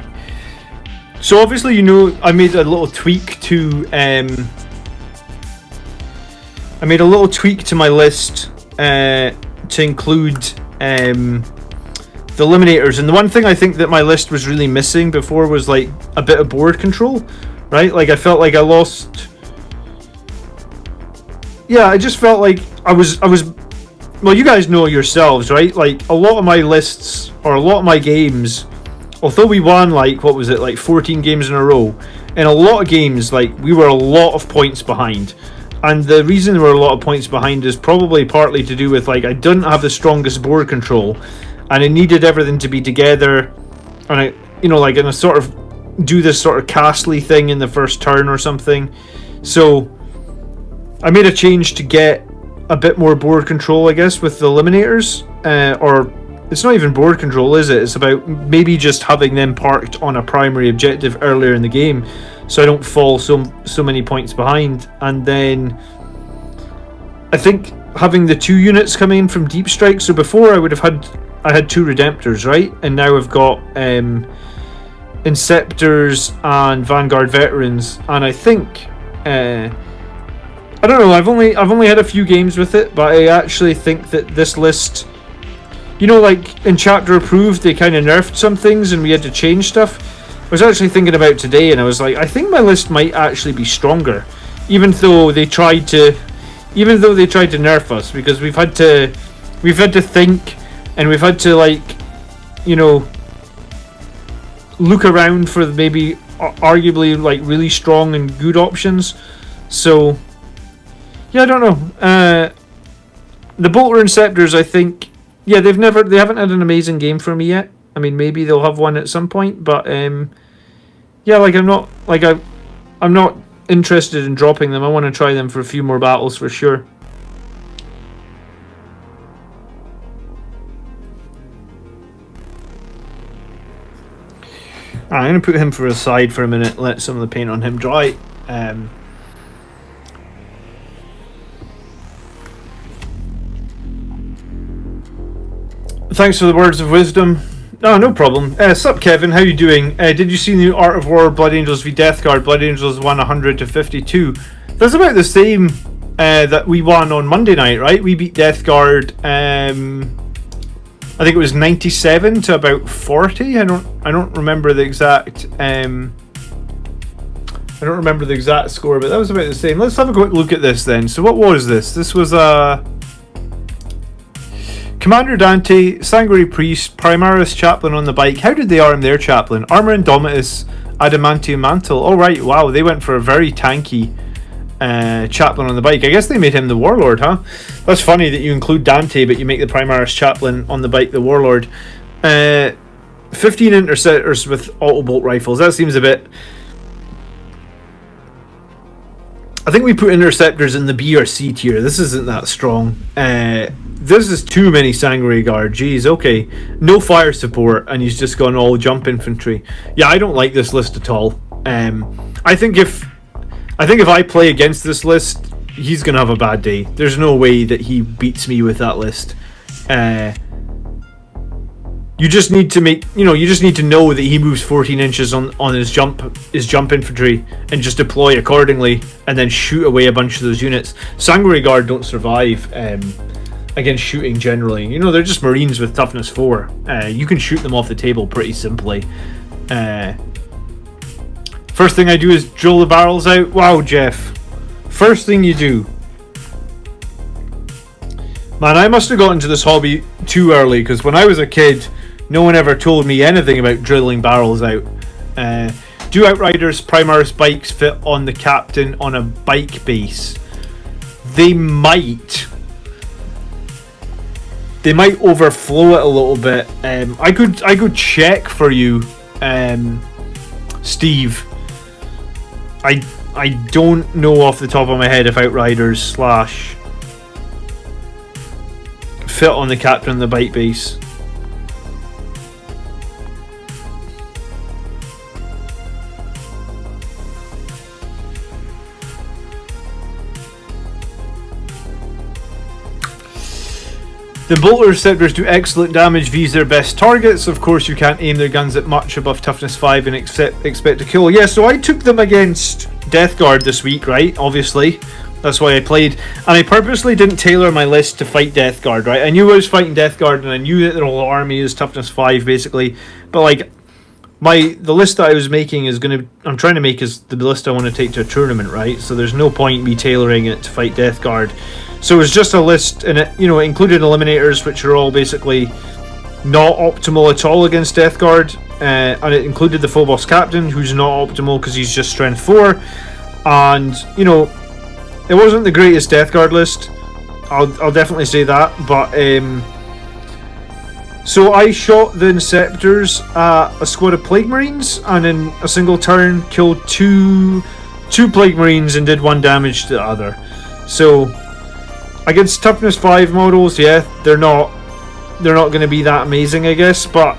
So obviously, you know, I made a little tweak to my list to include the eliminators, and the one thing I think that my list was really missing before was like a bit of board control, right? Like, I felt like I lost. Yeah, I just felt like I was. Well, you guys know yourselves, right? Like, a lot of my lists or a lot of my games, although we won like, what was it, like 14 games in a row, in a lot of games, like, we were a lot of points behind. And the reason we were a lot of points behind is probably partly to do with, like, I didn't have the strongest board control, and I needed everything to be together, and I, you know, like, in a sort of do this sort of castly thing in the first turn or something. So I made a change to get a bit more board control, I guess, with the eliminators, or it's not even board control, is it? It's about maybe just having them parked on a primary objective earlier in the game, so I don't fall so many points behind. And then I think having the 2 units coming in from Deep Strike. So before I had 2 Redemptors, right? And now I've got Inceptors and Vanguard Veterans. And I think I don't know. I've only had a few games with it, but I actually think that this list, you know, like in Chapter Approved, they kind of nerfed some things and we had to change stuff. I was actually thinking about today, and I was like, I think my list might actually be stronger, even though they tried to nerf us, because we've had to think, and we've had to, like, you know, look around for maybe arguably like really strong and good options. So yeah, I don't know. The Bolter Inceptors, I think, yeah, they haven't had an amazing game for me yet. I mean, maybe they'll have one at some point, but yeah, like, I'm not interested in dropping them. I want to try them for a few more battles for sure. I'm going to put him for a side for a minute, let some of the paint on him dry. Thanks for the words of wisdom. Oh, no problem. Sup, Kevin? How you doing? Did you see the new Art of War Blood Angels v Death Guard? Blood Angels won 100 to 52. That's about the same that we won on Monday night, right? We beat Death Guard. I think it was 97 to about 40. I don't remember the exact. I don't remember the exact score, but that was about the same. Let's have a quick look at this then. So what was this? This was Commander Dante, Sanguinary Priest, Primaris Chaplain on the bike. How did they arm their Chaplain? Armor Indomitus, Adamantium Mantle. Alright, wow, they went for a very tanky chaplain on the bike. I guess they made him the warlord, huh? That's funny that you include Dante, but you make the Primaris chaplain on the bike the warlord. 15 interceptors with auto bolt rifles. That seems a bit. I think we put interceptors in the B or C tier. This isn't that strong. This is too many Sanguinary Guard. Jeez, okay. No fire support, and he's just gone all jump infantry. Yeah, I don't like this list at all. I think if I play against this list, he's gonna have a bad day. There's no way that he beats me with that list. You just need to know that he moves 14 inches on his jump infantry and just deploy accordingly and then shoot away a bunch of those units. Sanguinary Guard don't survive against shooting generally. You know, they're just Marines with toughness 4. You can shoot them off the table pretty simply. First thing I do is drill the barrels out. Wow, Jeff. First thing you do. Man, I must have got into this hobby too early, because when I was a kid, no one ever told me anything about drilling barrels out. Do Outriders Primaris bikes fit on the captain on a bike base? They might overflow it a little bit. I could check for you, Steve. I don't know off the top of my head if Outriders / fit on the captain on the bike base. The bolt receptors do excellent damage vs their best targets. Of course, you can't aim their guns at much above toughness 5 and expect to kill. Yeah, so I took them against Death Guard this week, right? Obviously. That's why I played. And I purposely didn't tailor my list to fight Death Guard, right? I knew I was fighting Death Guard and I knew that their whole army is toughness 5, basically. But, like, the list that I was making I'm trying to make is the list I want to take to a tournament, right? So there's no point me tailoring it to fight Death Guard. So it was just a list, and it included eliminators, which are all basically not optimal at all against Death Guard, and it included the Phobos Captain, who's not optimal because he's just strength 4, and it wasn't the greatest Death Guard list. I'll definitely say that, but so I shot the Inceptors at a squad of Plague Marines, and in a single turn killed two Plague Marines and did 1 damage to the other. So against toughness 5 models, yeah, they're not going to be that amazing, I guess. But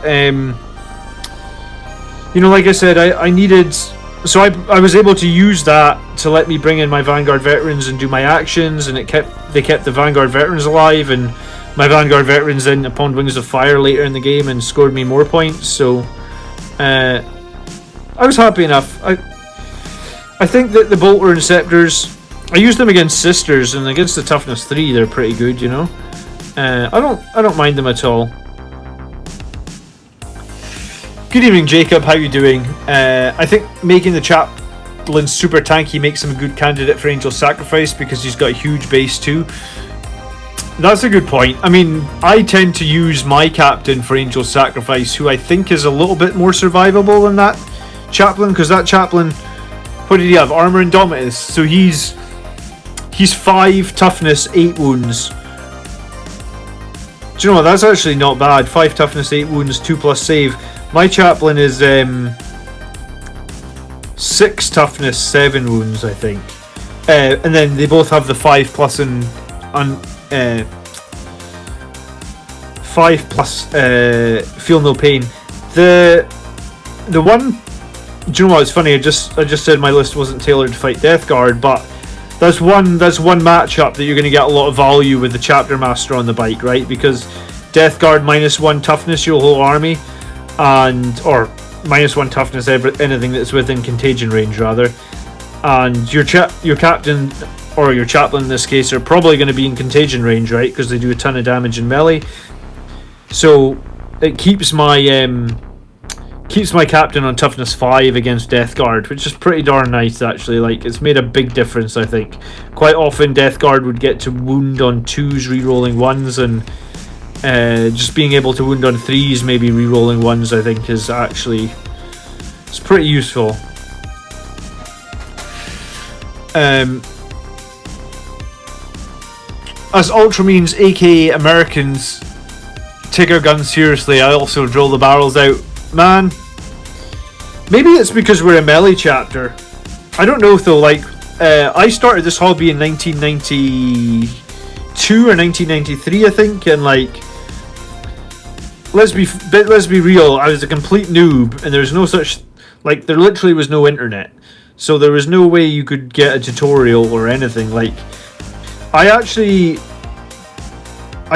like I said, I needed. So I was able to use that to let me bring in my Vanguard veterans and do my actions, and they kept the Vanguard veterans alive, and my Vanguard veterans then upon Wings of Fire later in the game and scored me more points. So I was happy enough. I think that the Bolter Inceptors, I used them against Sisters, and against the toughness 3 they're pretty good, you know. I don't mind them at all. Good evening, Jacob, how you doing? I think making the chaplain super tanky makes him a good candidate for Angel Sacrifice because he's got a huge base too. That's a good point. I mean, I tend to use my captain for Angel Sacrifice, who I think is a little bit more survivable than that chaplain, because that chaplain, what did he have? Armor Indomitus, so he's 5 toughness, 8 wounds. Do you know what? That's actually not bad. 5 toughness, 8 wounds, 2+ save. My chaplain is 6 toughness, 7 wounds, I think. And then they both have the 5+ and 5+ feel no pain. The one. Do you know what? It's funny. I just said my list wasn't tailored to fight Death Guard, but That's one matchup that you're going to get a lot of value with the Chapter Master on the bike, right? Because Death Guard -1 toughness your whole army, or -1 toughness anything that's within contagion range rather, and your captain or your chaplain in this case are probably going to be in contagion range, right? Because they do a ton of damage in melee. So it keeps my captain on toughness 5 against Death Guard, which is pretty darn nice actually. Like, it's made a big difference, I think. Quite often Death Guard would get to wound on 2s rerolling 1s, and just being able to wound on 3s maybe rerolling 1s I think is actually, it's pretty useful. as Ultramarines, aka Americans, take our guns seriously, I also drill the barrels out. Man, maybe it's because we're a melee chapter. I don't know though, like, I started this hobby in 1992 or 1993, I think, and like, let's be real, I was a complete noob, and there's no such, like, there literally was no internet. So there was no way you could get a tutorial or anything. Like, I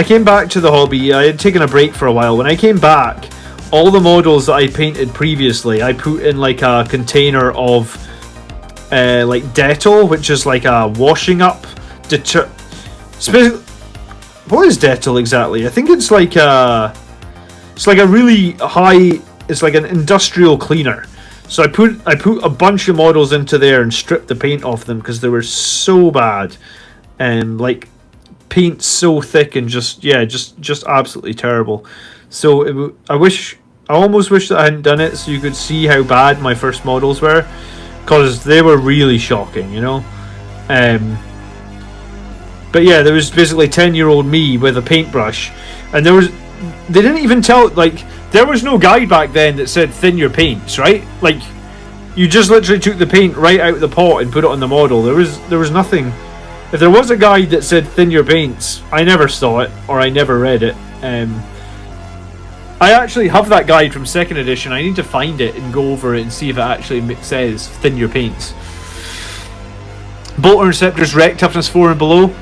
came back to the hobby. I had taken a break for a while. When I came back, all the models that I painted previously, I put in like a container of like Dettol, which is like a washing up what is Dettol exactly? I think it's like a really high, it's like an industrial cleaner. So I put a bunch of models into there and stripped the paint off them because they were so bad, and like paint so thick and just absolutely terrible. So I almost wish that I hadn't done it, so you could see how bad my first models were, because they were really shocking, you know. But yeah, there was basically 10-year-old me with a paintbrush, and they didn't even tell, like, there was no guide back then that said thin your paints, right? Like, you just literally took the paint right out of the pot and put it on the model. There was nothing. If there was a guide that said thin your paints, I never saw it, or I never read it. I actually have that guide from 2nd edition. I need to find it and go over it and see if it actually says thin your paints. Bolter Interceptors, Wreck Toughness 4 and below.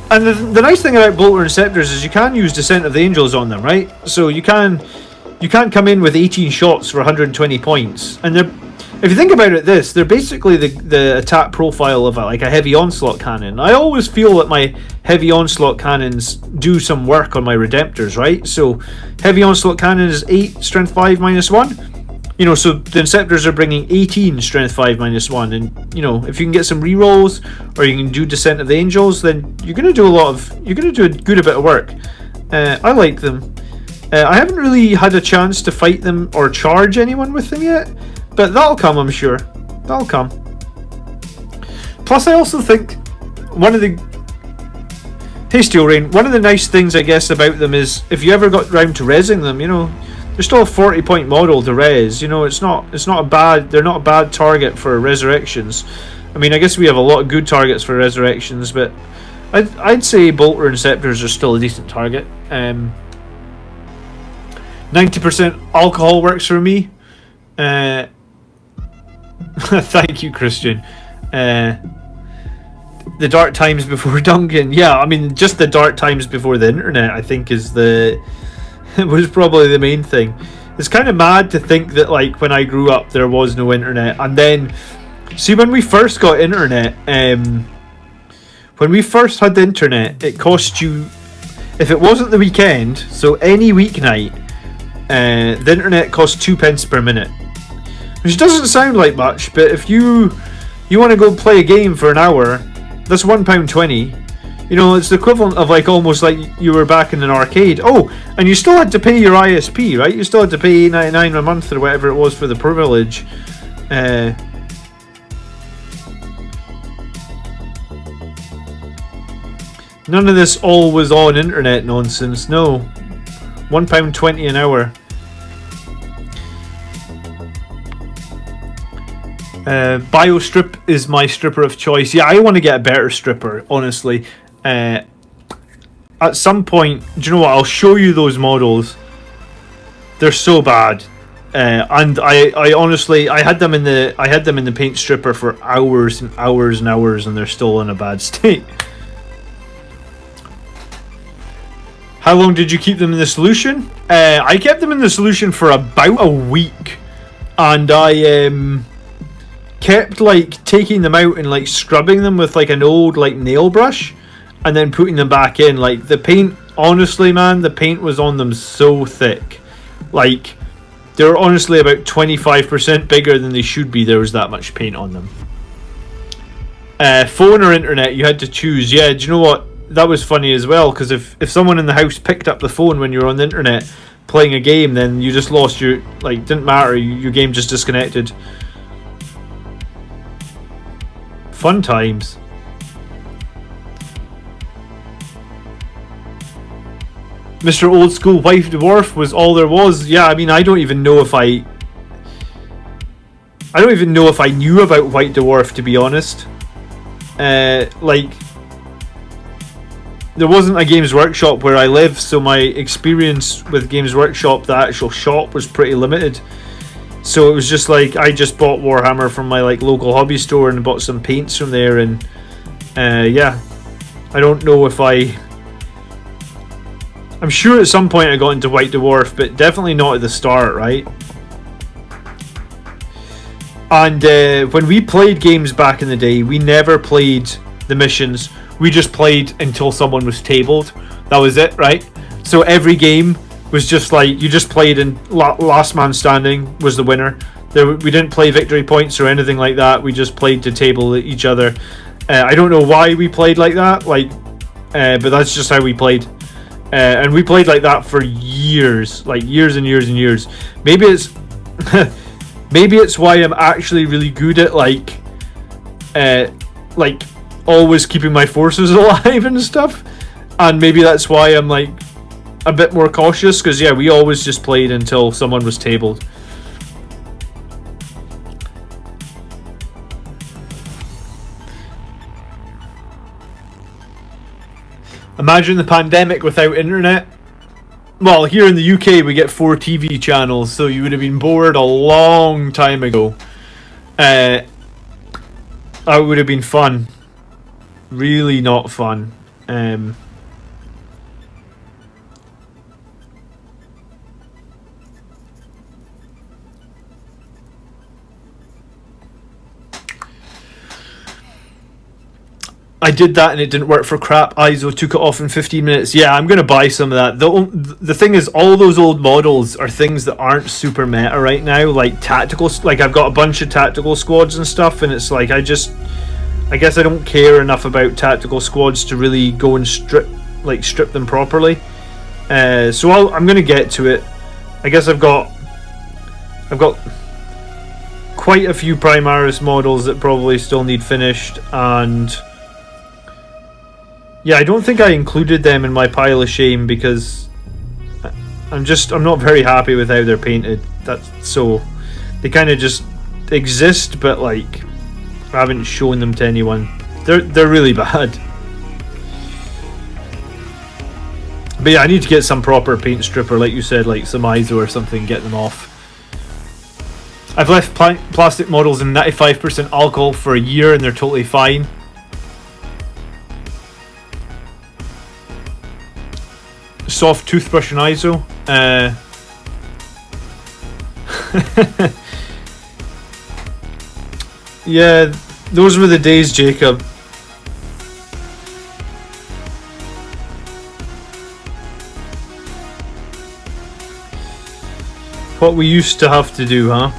And the nice thing about Bolter Interceptors is you can use Descent of the Angels on them, right? So you can come in with 18 shots for 120 points, and if you think about it, they're basically the attack profile of a heavy onslaught cannon. I always feel that my heavy onslaught cannons do some work on my Redemptors, right? So heavy onslaught cannon is 8 strength 5 -1. You know, so the Inceptors are bringing 18 strength 5 -1, and you know, if you can get some rerolls or you can do Descent of the Angels, then you're gonna do a good bit of work. I like them. I haven't really had a chance to fight them or charge anyone with them yet, but that'll come, I'm sure. That'll come. Plus, I also think Hey Steel Rain, one of the nice things I guess about them is if you ever got round to rezzing them, you know, they're still a 40-point model to res. You know, they're not a bad target for resurrections. I mean, I guess we have a lot of good targets for resurrections, but I'd say Bolter Inceptors are still a decent target. 90% alcohol works for me. Thank you, Christian. The dark times before Duncan. Yeah, I mean, just the dark times before the internet, I think, was probably the main thing. It's kind of mad to think that, like, when I grew up, there was no internet, and then see when we first got internet. When we first had the internet, it cost you, if it wasn't the weekend, so any weeknight, the internet cost 2 pence per minute, which doesn't sound like much, but if you want to go play a game for an hour, that's £1.20. You know, it's the equivalent of like almost like you were back in an arcade. Oh, and you still had to pay your ISP, right? You still had to pay $8.99 a month or whatever it was for the privilege. None of this always on internet nonsense. No, £1.20 an hour. Biostrip is my stripper of choice. Yeah, I want to get a better stripper, honestly. At some point, do you know what? I'll show you those models. They're so bad, and I honestly had them in the paint stripper for hours and hours and hours, and they're still in a bad state. How long did you keep them in the solution? I kept them in the solution for about a week, and I kept like taking them out and like scrubbing them with like an old like nail brush, and then putting them back in. Like the paint, honestly, man, the paint was on them so thick. Like they were honestly about 25% bigger than they should be. There was that much paint on them. Phone or internet, you had to choose. Yeah, do you know what? That was funny as well, because if someone in the house picked up the phone when you were on the internet playing a game, then you just lost your, like, didn't matter, your game just disconnected. Fun times. Mr. Old School White Dwarf was all there was. Yeah, I mean, I don't even know if I knew about White Dwarf, to be honest. Like, there wasn't a Games Workshop where I live, so my experience with Games Workshop, the actual shop, was pretty limited. So it was just like, I just bought Warhammer from my like local hobby store and bought some paints from there, and yeah, I don't know if I'm sure at some point I got into White Dwarf, but definitely not at the start, right? And when we played games back in the day, we never played the missions. We just played until someone was tabled. That was it, right? So every game was just like, you just played and last man standing was the winner. We didn't play victory points or anything like that. We just played to table each other. I don't know why we played like that, but that's just how we played. And we played like that for years, like years and years and years. Maybe it's maybe it's why I'm actually really good at like always keeping my forces alive and stuff. And maybe that's why I'm like a bit more cautious, because yeah, we always just played until someone was tabled. Imagine the pandemic without internet. Well, here in the UK we get 4 TV channels, so you would have been bored a long time ago. That would have been fun. Really not fun. I did that and it didn't work for crap. ISO took it off in 15 minutes. Yeah, I'm going to buy some of that. The thing is, all those old models are things that aren't super meta right now. Like tactical, like I've got a bunch of tactical squads and stuff, and it's like I guess I don't care enough about tactical squads to really go and strip them properly. So I'm going to get to it. I guess I've got quite a few Primaris models that probably still need finished, and yeah, I don't think I included them in my pile of shame because I'm not very happy with how they're painted. So they kind of just exist, but like I haven't shown them to anyone. They're really bad. But yeah, I need to get some proper paint stripper, like you said, like some ISO or something, get them off. I've left plastic models in 95% alcohol for a year and they're totally fine. Soft toothbrush and ISO. Yeah, those were the days, Jacob. What we used to have to do, huh?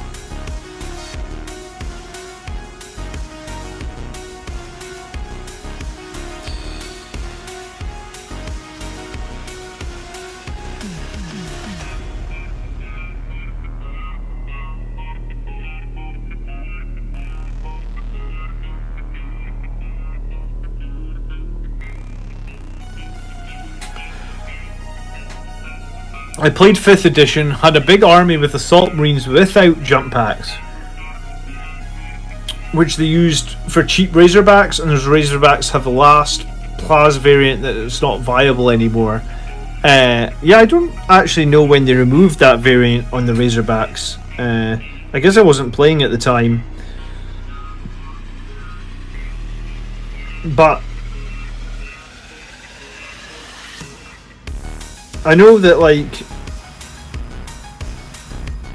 I played 5th edition, had a big army with assault marines without jump packs, which they used for cheap Razorbacks, and those Razorbacks have the last Plaz variant that is not viable anymore. Yeah, I don't actually know when they removed that variant on the Razorbacks. I guess I wasn't playing at the time. But I know that like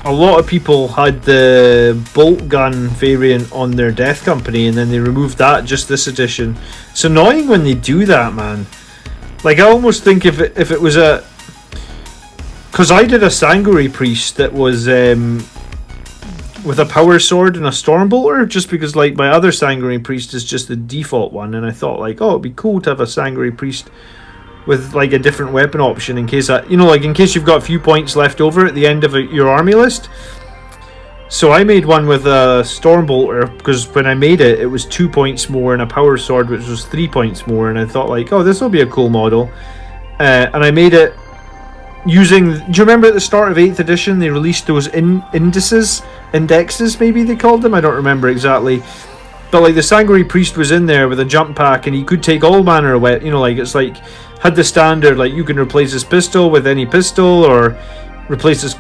a lot of people had the bolt gun variant on their Death Company, and then they removed that just this edition. It's annoying when they do that, man. Like I almost think if it was a, because I did a Sangori priest that was with a power sword and a stormbolter, just because like my other Sangori priest is just the default one, and I thought like, oh, it'd be cool to have a Sangori priest with like a different weapon option in case in case you've got a few points left over at the end of your army list. So I made one with a stormbolter because when I made it, it was 2 points more, and a power sword which was 3 points more, and I thought like, oh, this will be a cool model, and I made it using. Do you remember at the start of 8th edition they released those indexes maybe they called them? I don't remember exactly. But like the Sanguinary Priest was in there with a jump pack, and he could take all manner of like it's like had the standard like you can replace his pistol with any pistol or replace his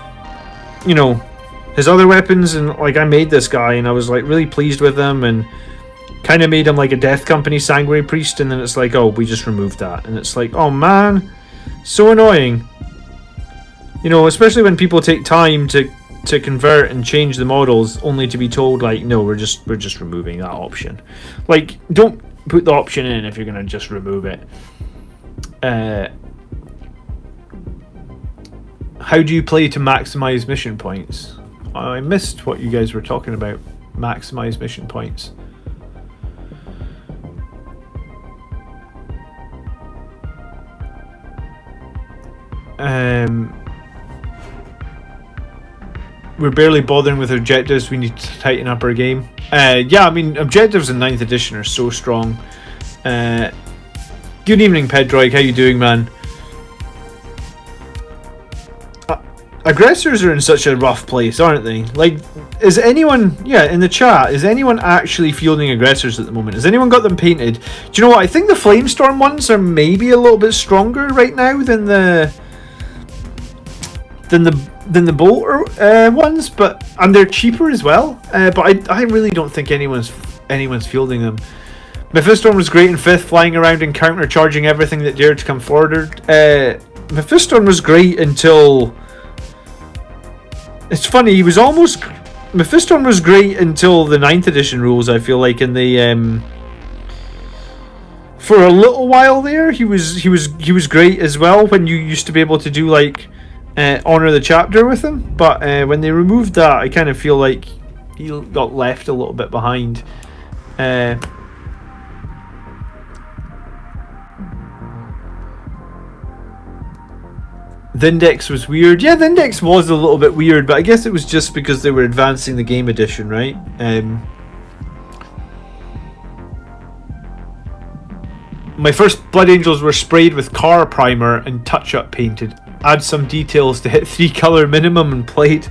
his other weapons, and like I made this guy and I was like really pleased with him and kind of made him like a Death Company Sanguinary Priest, and then it's like, oh, we just removed that, and it's like, oh man, so annoying. Especially when people take time to convert and change the models only to be told like, no, we're just removing that option. Like, don't put the option in if you're gonna just remove it. How do you play to maximize mission points? I missed what you guys were talking about. Maximize mission points. We're barely bothering with objectives. We need to tighten up our game. Yeah, I mean, objectives in 9th edition are so strong. Good evening, Pedroid. How you doing, man? Aggressors are in such a rough place, aren't they? Like, is anyone, in the chat, is anyone actually fielding aggressors at the moment? Has anyone got them painted? Do you know what? I think the Flamestorm ones are maybe a little bit stronger right now than the bolter ones, and they're cheaper as well. But I really don't think anyone's fielding them. Mephistorm was great in 5th, flying around and counter-charging everything that dared to come forward. Mephistorm was great until... It's funny, Mephistorm was great until the 9th edition rules, I feel like, in the... For a little while there, he was great as well, when you used to be able to do, like... honor the chapter with him, but when they removed that, I kind of feel like he got left a little bit behind. The index was weird. Yeah, the index was a little bit weird, but I guess it was just because they were advancing the game edition, right? My first Blood Angels were sprayed with car primer and touch-up painted. Add some details to hit 3 color minimum and played.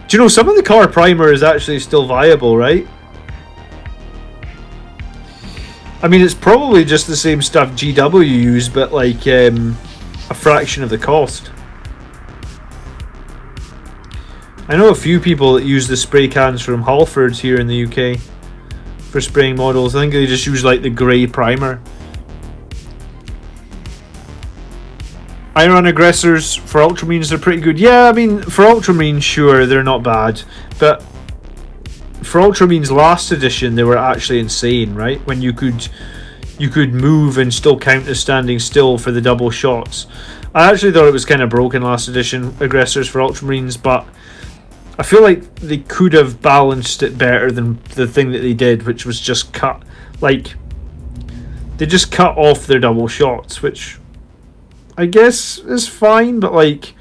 Do you know, some of the car primer is actually still viable, right? I mean, it's probably just the same stuff GW use, but like a fraction of the cost. I know a few people that use the spray cans from Halfords here in the UK for spraying models. I think they just use like the grey primer. Iron aggressors for Ultramarines are pretty good. Yeah, I mean, for Ultramarines, sure, they're not bad. But for Ultramarines last edition, they were actually insane, right? When you could move and still count as standing still for the double shots. I actually thought it was kind of broken last edition, aggressors for Ultramarines, but I feel like they could have balanced it better than the thing that they did, which was just cut. Like, they just cut off their double shots, which I guess is fine, but like,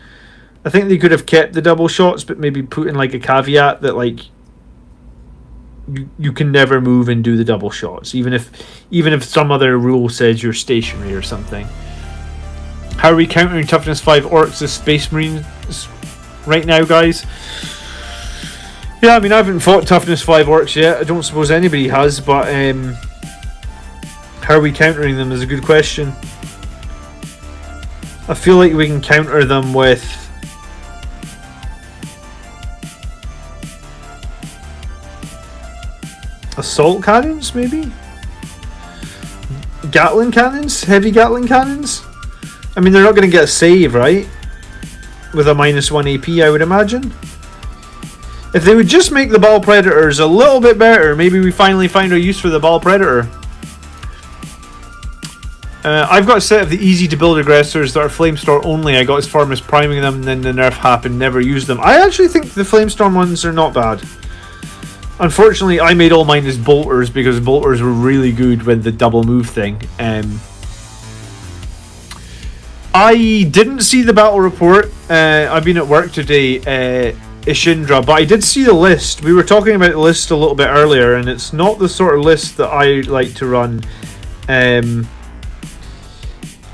I think they could have kept the double shots, but maybe put in like a caveat that like you can never move and do the double shots, even if some other rule says you're stationary or something. How are we countering toughness 5 orcs as Space Marines right now, guys? Yeah, I mean, I haven't fought toughness 5 orcs yet. I don't suppose anybody has, but how are we countering them is a good question. I feel like we can counter them with assault cannons, maybe? Gatling cannons? Heavy Gatling cannons? I mean, they're not going to get a save, right? With a -1 AP, I would imagine. If they would just make the Ball Predators a little bit better, maybe we finally find a use for the Ball Predator. I've got a set of the easy to build aggressors that are Flamestorm only. I got as far as priming them, and then the nerf happened, never used them. I actually think the Flamestorm ones are not bad. Unfortunately, I made all mine as bolters because bolters were really good with the double move thing. I didn't see the battle report. I've been at work today, Ishindra, but I did see the list. We were talking about the list a little bit earlier, and it's not the sort of list that I like to run.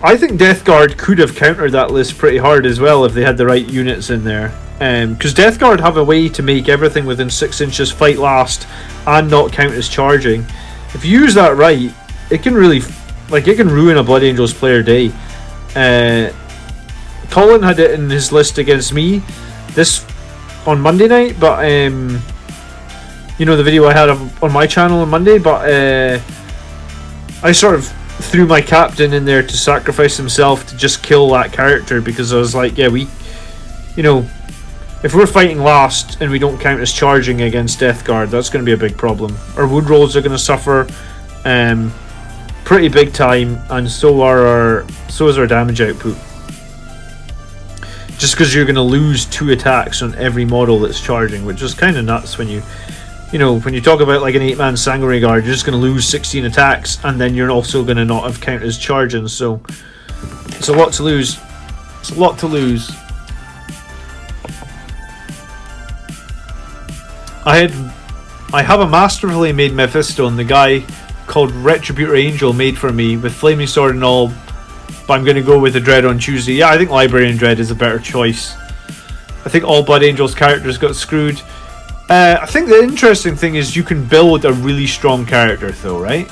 I think Death Guard could have countered that list pretty hard as well if they had the right units in there. Because Death Guard have a way to make everything within 6 inches fight last and not count as charging. If you use that right, it can really, like, it can ruin a Blood Angels player day. Colin had it in his list against me this on Monday night, but you know, the video I had on my channel on Monday, but I sort of threw my captain in there to sacrifice himself to just kill that character, because I was like, yeah, we, you know, if we're fighting last and we don't count as charging against Death Guard, that's going to be a big problem. Our wood rolls are going to suffer pretty big time, and so is our damage output. Just because you're going to lose 2 attacks on every model that's charging, which is kind of nuts when you know, when you talk about like an 8-man Sangre Guard, you're just going to lose 16 attacks, and then you're also going to not have count as charging. So it's a lot to lose. It's a lot to lose. I have a masterfully made Mephisto, and the guy called Retributor Angel made for me with Flaming Sword and all, but I'm going to go with the Dread on Tuesday. Yeah, I think Librarian Dread is a better choice. I think all Blood Angels characters got screwed. I think the interesting thing is you can build a really strong character though, right?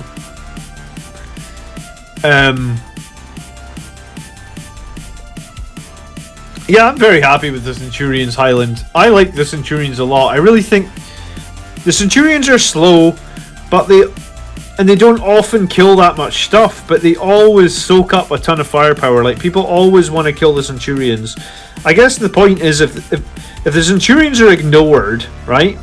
Yeah, I'm very happy with the Centurions Highland. I like the Centurions a lot. I really think the Centurions are slow, but they don't often kill that much stuff, but they always soak up a ton of firepower. Like, people always want to kill the Centurions. I guess the point is, if the Centurions are ignored, right?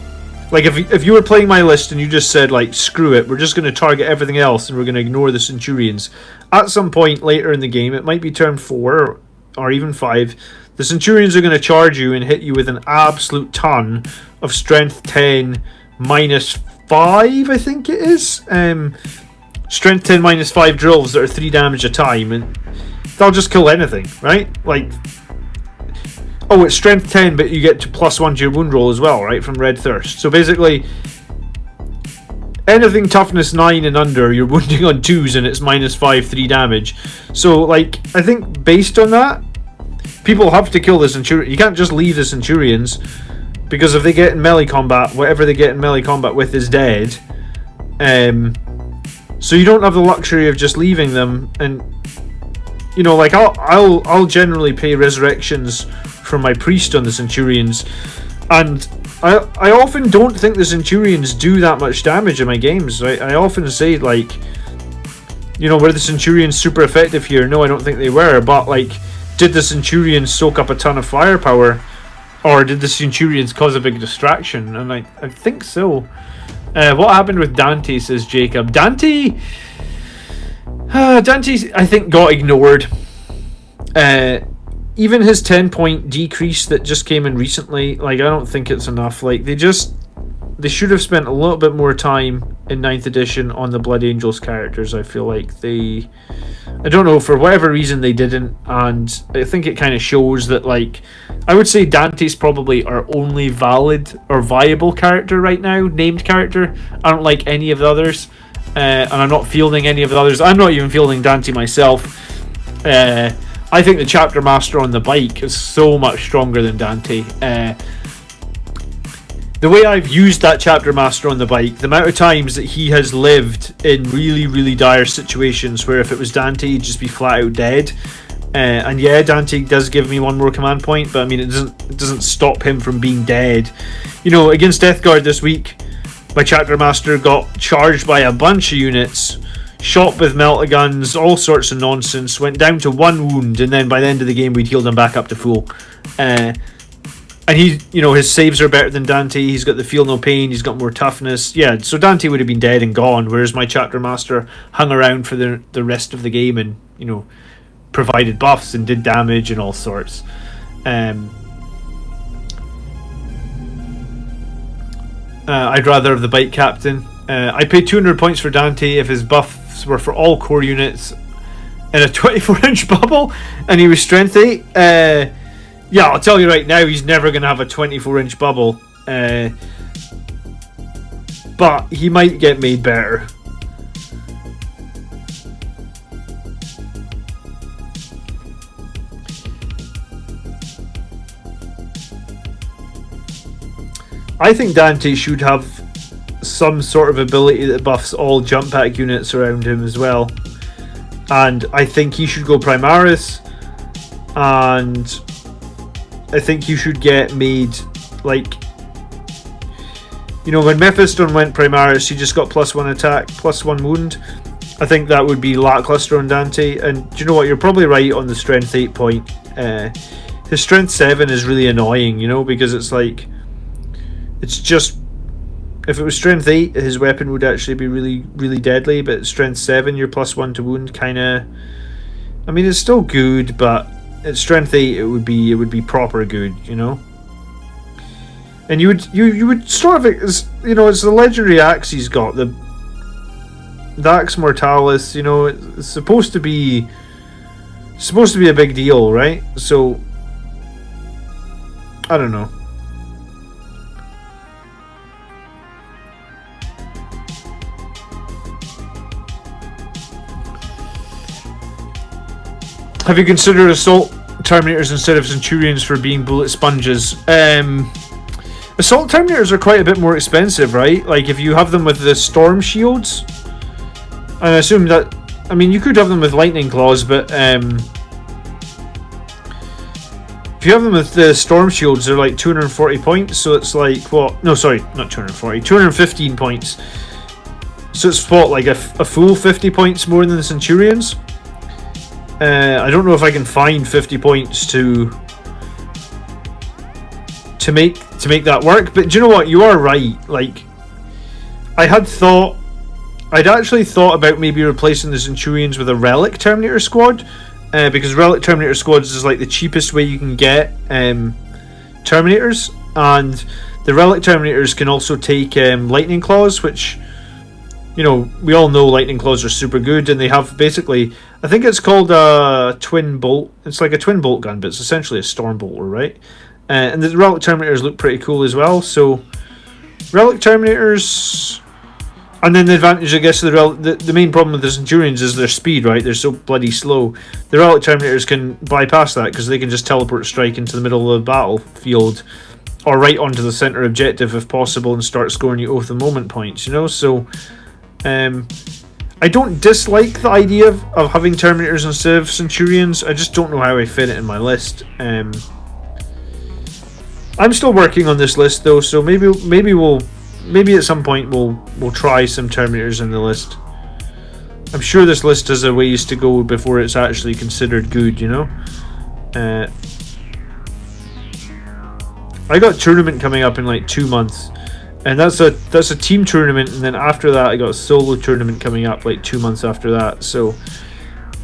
Like, if you were playing my list and you just said, like, screw it, we're just going to target everything else and we're going to ignore the Centurions. At some point later in the game, it might be turn 4 or even 5, the Centurions are going to charge you and hit you with an absolute ton of strength 10 minus 5, I think it is. Strength 10 minus 5 drills that are 3 damage a time, and they'll just kill anything, right? Like, oh, it's strength 10, but you get to +1 to your wound roll as well, right, from Red Thirst. So basically, anything toughness 9 and under, you're wounding on 2s and it's -5, 3 damage. So, like, I think based on that, people have to kill the Centurions. You can't just leave the Centurions, because if they get in melee combat, whatever they get in melee combat with is dead. So you don't have the luxury of just leaving them. And, you know, like, I'll generally pay resurrections from my priest on the Centurions, and I often don't think the Centurions do that much damage in my games. I often say, like, you know, were the Centurions super effective here? No, I don't think they were, but, like, did the Centurions soak up a ton of firepower, or did the Centurions cause a big distraction? And I think so. What happened with Dante, says Jacob. Dante, I think, got ignored. Even his 10-point decrease that just came in recently, like, I don't think it's enough. Like, they should have spent a little bit more time in 9th edition on the Blood Angels characters. I feel like I don't know, for whatever reason they didn't, and I think it kind of shows that, like, I would say Dante's probably our only valid or viable character right now, named character. I don't like any of the others, and I'm not fielding any of the others. I'm not even fielding Dante myself. I think the Chapter Master on the bike is so much stronger than Dante. The way I've used that Chapter Master on the bike, the amount of times that he has lived in really, really dire situations where if it was Dante, he'd just be flat out dead. And yeah, Dante does give me 1 more command point, but I mean, it doesn't stop him from being dead. You know, against Death Guard this week, my Chapter Master got charged by a bunch of units, shot with melta-guns, all sorts of nonsense, went down to 1 wound, and then by the end of the game we'd healed him back up to full. And he, you know, his saves are better than Dante. He's got the feel no pain. He's got more toughness. Yeah, so Dante would have been dead and gone, whereas my Chapter Master hung around for the rest of the game and, you know, provided buffs and did damage and all sorts. I'd rather have the bike captain. I paid 200 points for Dante if his buffs were for all core units in a 24-inch bubble and he was strength 8. Yeah, I'll tell you right now, he's never going to have a 24-inch bubble. But he might get made better. I think Dante should have some sort of ability that buffs all jump pack units around him as well. And I think he should go Primaris. And I think he should get made like... You know, when Mephiston went Primaris, he just got +1 attack, +1 wound. I think that would be lackluster on Dante. And do you know what? You're probably right on the strength 8 point. His strength 7 is really annoying, you know, because it's like... It's just... If it was strength 8, his weapon would actually be really, really deadly. But strength 7, you're +1 to wound, kind of... I mean, it's still good, but at strength 8, it would be proper good, you know? And you would sort of, you know, it's the legendary axe he's got, the Axe Mortalis, you know, it's supposed to be a big deal, right? So I don't know. Have you considered Assault Terminators instead of Centurions for being bullet sponges? Assault Terminators are quite a bit more expensive, right? Like, if you have them with the Storm Shields, I assume that... I mean, you could have them with Lightning Claws, but... if you have them with the Storm Shields, they're like 240 points, so it's like, what? No, sorry, not 240, 215 points. So it's, what, like a full 50 points more than the Centurions? I don't know if I can find 50 points to make that work, but do you know what? You are right. Like, I'd actually thought about maybe replacing the Centurions with a Relic Terminator squad, because Relic Terminator squads is like the cheapest way you can get Terminators, and the Relic Terminators can also take Lightning Claws, which, you know, we all know Lightning Claws are super good, and they have basically, I think it's called a twin bolt. It's like a twin bolt gun, but it's essentially a storm bolter, right? And the Relic Terminators look pretty cool as well. So Relic Terminators, and then the advantage, I guess, of the main problem with the Centurions is their speed, right? They're so bloody slow. The Relic Terminators can bypass that because they can just teleport strike into the middle of the battlefield, or right onto the center objective if possible, and start scoring you oath the moment points, you know? So I don't dislike the idea of having Terminators instead of Centurions. I just don't know how I fit it in my list. I'm still working on this list though, so maybe at some point we'll try some Terminators in the list. I'm sure this list has a ways to go before it's actually considered good, you know. I got a tournament coming up in like 2 months, and that's a team tournament, and then after that I got a solo tournament coming up like 2 months after that. So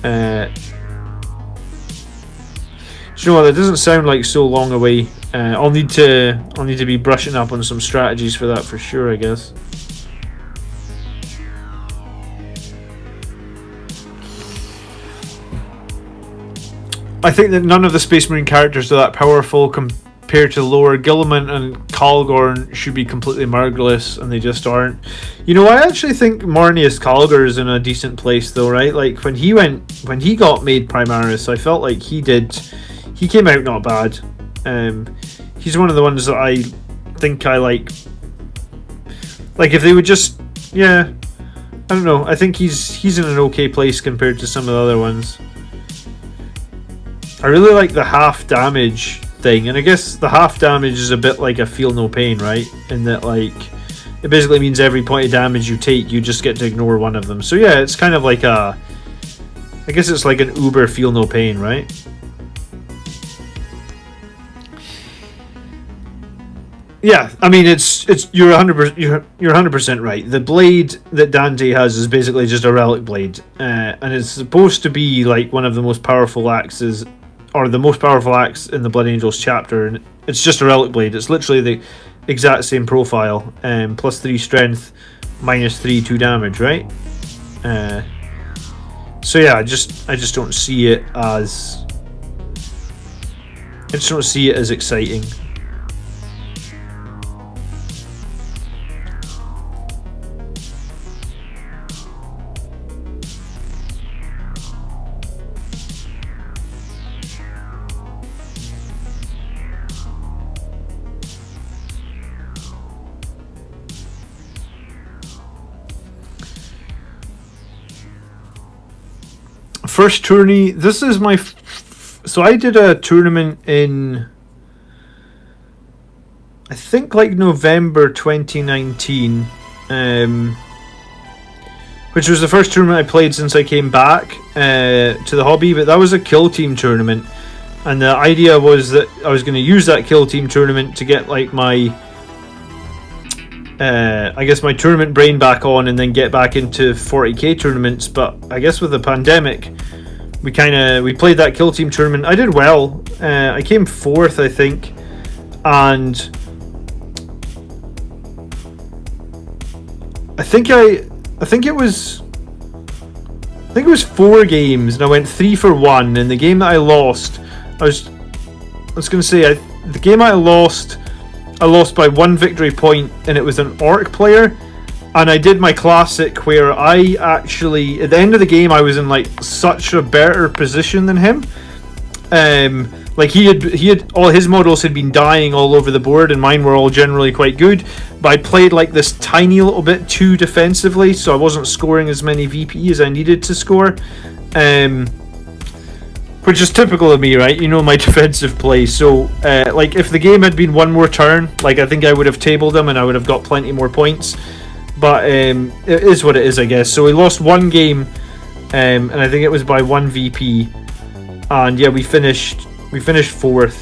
do you know what, that doesn't sound like so long away. I'll need to be brushing up on some strategies for that for sure, I guess. I think that none of the Space Marine characters are that powerful compared to lower. Guilliman and Calgorn should be completely margless, and they just aren't. You know, I actually think Marnius Calgar is in a decent place though, right? Like when he got made Primaris, I felt like he came out not bad. He's one of the ones that I think I like. Like if they would just, yeah, I don't know. I think he's in an okay place compared to some of the other ones. I really like the half damage thing, and I guess the half damage is a bit like a feel no pain, right? In that, like, it basically means every point of damage you take, you just get to ignore one of them. So yeah, it's kind of like I guess it's like an uber feel no pain, right? Yeah, I mean it's you're 100% right. The blade that Dante has is basically just a relic blade, and it's supposed to be like one of the most powerful axes, or the most powerful axe in the Blood Angels chapter, and it's just a relic blade. It's literally the exact same profile, +3 strength, -3 2 damage, right? So yeah, I just don't see it as exciting. first tourney. This is my... So I did a tournament in... I think like November 2019. Which was the first tournament I played since I came back to the hobby. But that was a kill team tournament. And the idea was that I was going to use that kill team tournament to get like my... I guess my tournament brain back on, and then get back into 40k tournaments. But I guess with the pandemic, we played that kill team tournament. I did well. I came 4th, I think, and I think it was 4 games, and I went 3 for 1. And the game that I lost, I was going to say the game I lost by 1 victory point, and it was an orc player. And I did my classic where I actually, at the end of the game, I was in like such a better position than him. Like he had all his models had been dying all over the board, and mine were all generally quite good. But I played like this tiny little bit too defensively, so I wasn't scoring as many VP as I needed to score. Which is typical of me, right? You know my defensive play. So, like, if the game had been one more turn, like, I think I would have tabled them and I would have got plenty more points. But it is what it is, I guess. So we lost 1 game, and I think it was by 1 VP. And yeah, we finished 4th.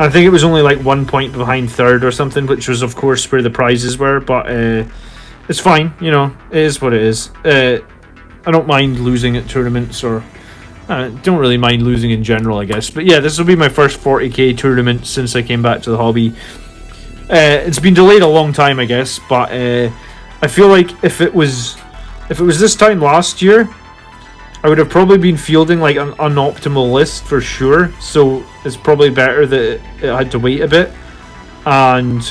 I think it was only like 1 point behind 3rd or something, which was, of course, where the prizes were. But it's fine, you know. It is what it is. I don't mind losing at tournaments, or... I don't really mind losing in general, I guess. But yeah, this will be my first 40k tournament since I came back to the hobby. It's been delayed a long time, I guess, but I feel like if it was this time last year, I would have probably been fielding like an unoptimal list for sure. So it's probably better that it had to wait a bit. And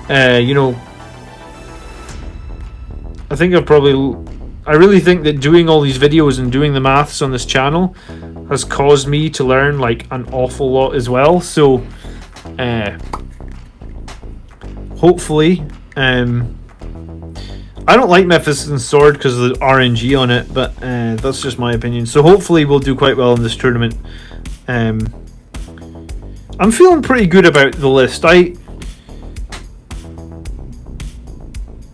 you know, I really think that doing all these videos and doing the maths on this channel has caused me to learn like an awful lot as well. So hopefully, I don't like Mephiston's sword because of the RNG on it, but that's just my opinion. So hopefully we'll do quite well in this tournament. I'm feeling pretty good about the list.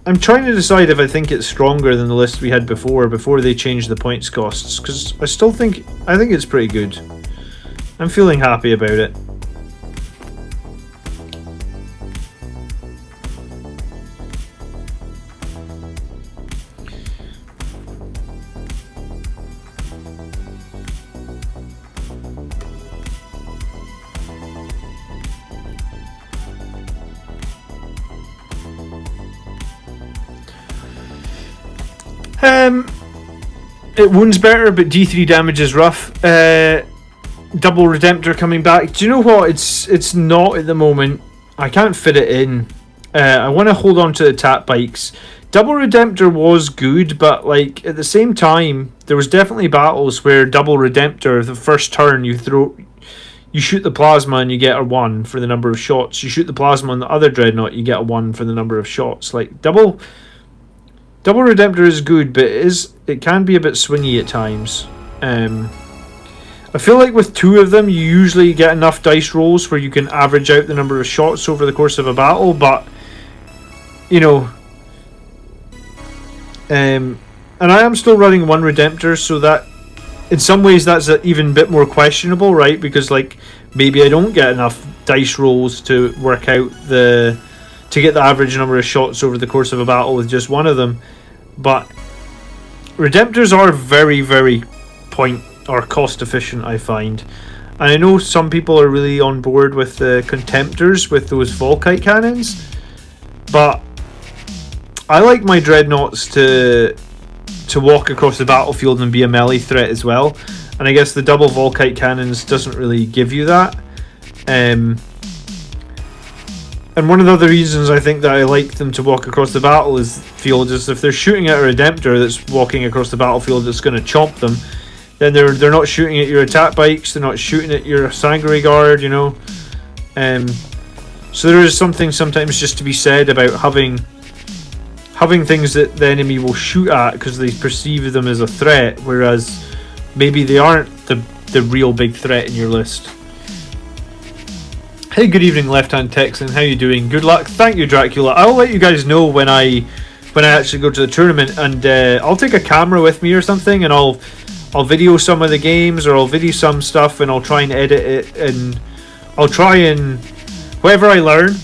I'm trying to decide if I think it's stronger than the list we had before they changed the points costs, because I think it's pretty good. I'm feeling happy about it. It wounds better, but D3 damage is rough. Double Redemptor coming back. Do you know what? It's not at the moment. I can't fit it in. I want to hold on to the tap bikes. Double Redemptor was good, but like at the same time, there was definitely battles where Double Redemptor, the first turn you shoot the plasma and you get a 1 for the number of shots. You shoot the plasma on the other Dreadnought, you get a 1 for the number of shots. Like Double Redemptor is good, but it can be a bit swingy at times. I feel like with 2 of them, you usually get enough dice rolls where you can average out the number of shots over the course of a battle, but, you know... and I am still running 1 Redemptor, so that... In some ways, that's an even bit more questionable, right? Because, like, maybe I don't get enough dice rolls to work out to get the average number of shots over the course of a battle with just 1 of them. But Redemptors are very, very point or cost efficient, I find. And I know some people are really on board with the Contemptors with those Volkite cannons, but I like my Dreadnoughts to walk across the battlefield and be a melee threat as well. And I guess the double Volkite cannons doesn't really give you that. And one of the other reasons I think that I like them to walk across the battlefield is if they're shooting at a Redemptor that's walking across the battlefield that's going to chomp them, then they're not shooting at your attack bikes, they're not shooting at your Sangre Guard, you know. So there is something sometimes just to be said about having having things that the enemy will shoot at because they perceive them as a threat, whereas maybe they aren't the real big threat in your list. Hey, good evening, Left Hand Texan. How you doing? Good luck. Thank you, Dracula. I'll let you guys know when I actually go to the tournament, and I'll take a camera with me or something, and I'll video some of the games, or I'll video some stuff, and I'll try and edit it, and I'll try and whatever I learn,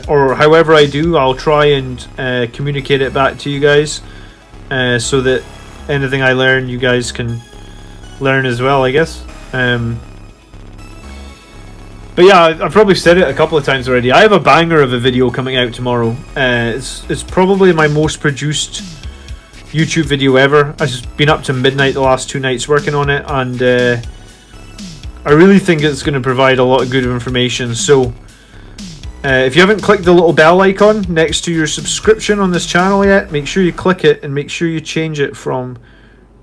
or however I do, I'll try and communicate it back to you guys, so that anything I learn, you guys can learn as well, I guess. But yeah, I've probably said it a couple of times already. I have a banger of a video coming out tomorrow. It's probably my most produced YouTube video ever. I've just been up to midnight the last 2 nights working on it, and I really think it's going to provide a lot of good information. So if you haven't clicked the little bell icon next to your subscription on this channel yet, make sure you click it, and make sure you change it from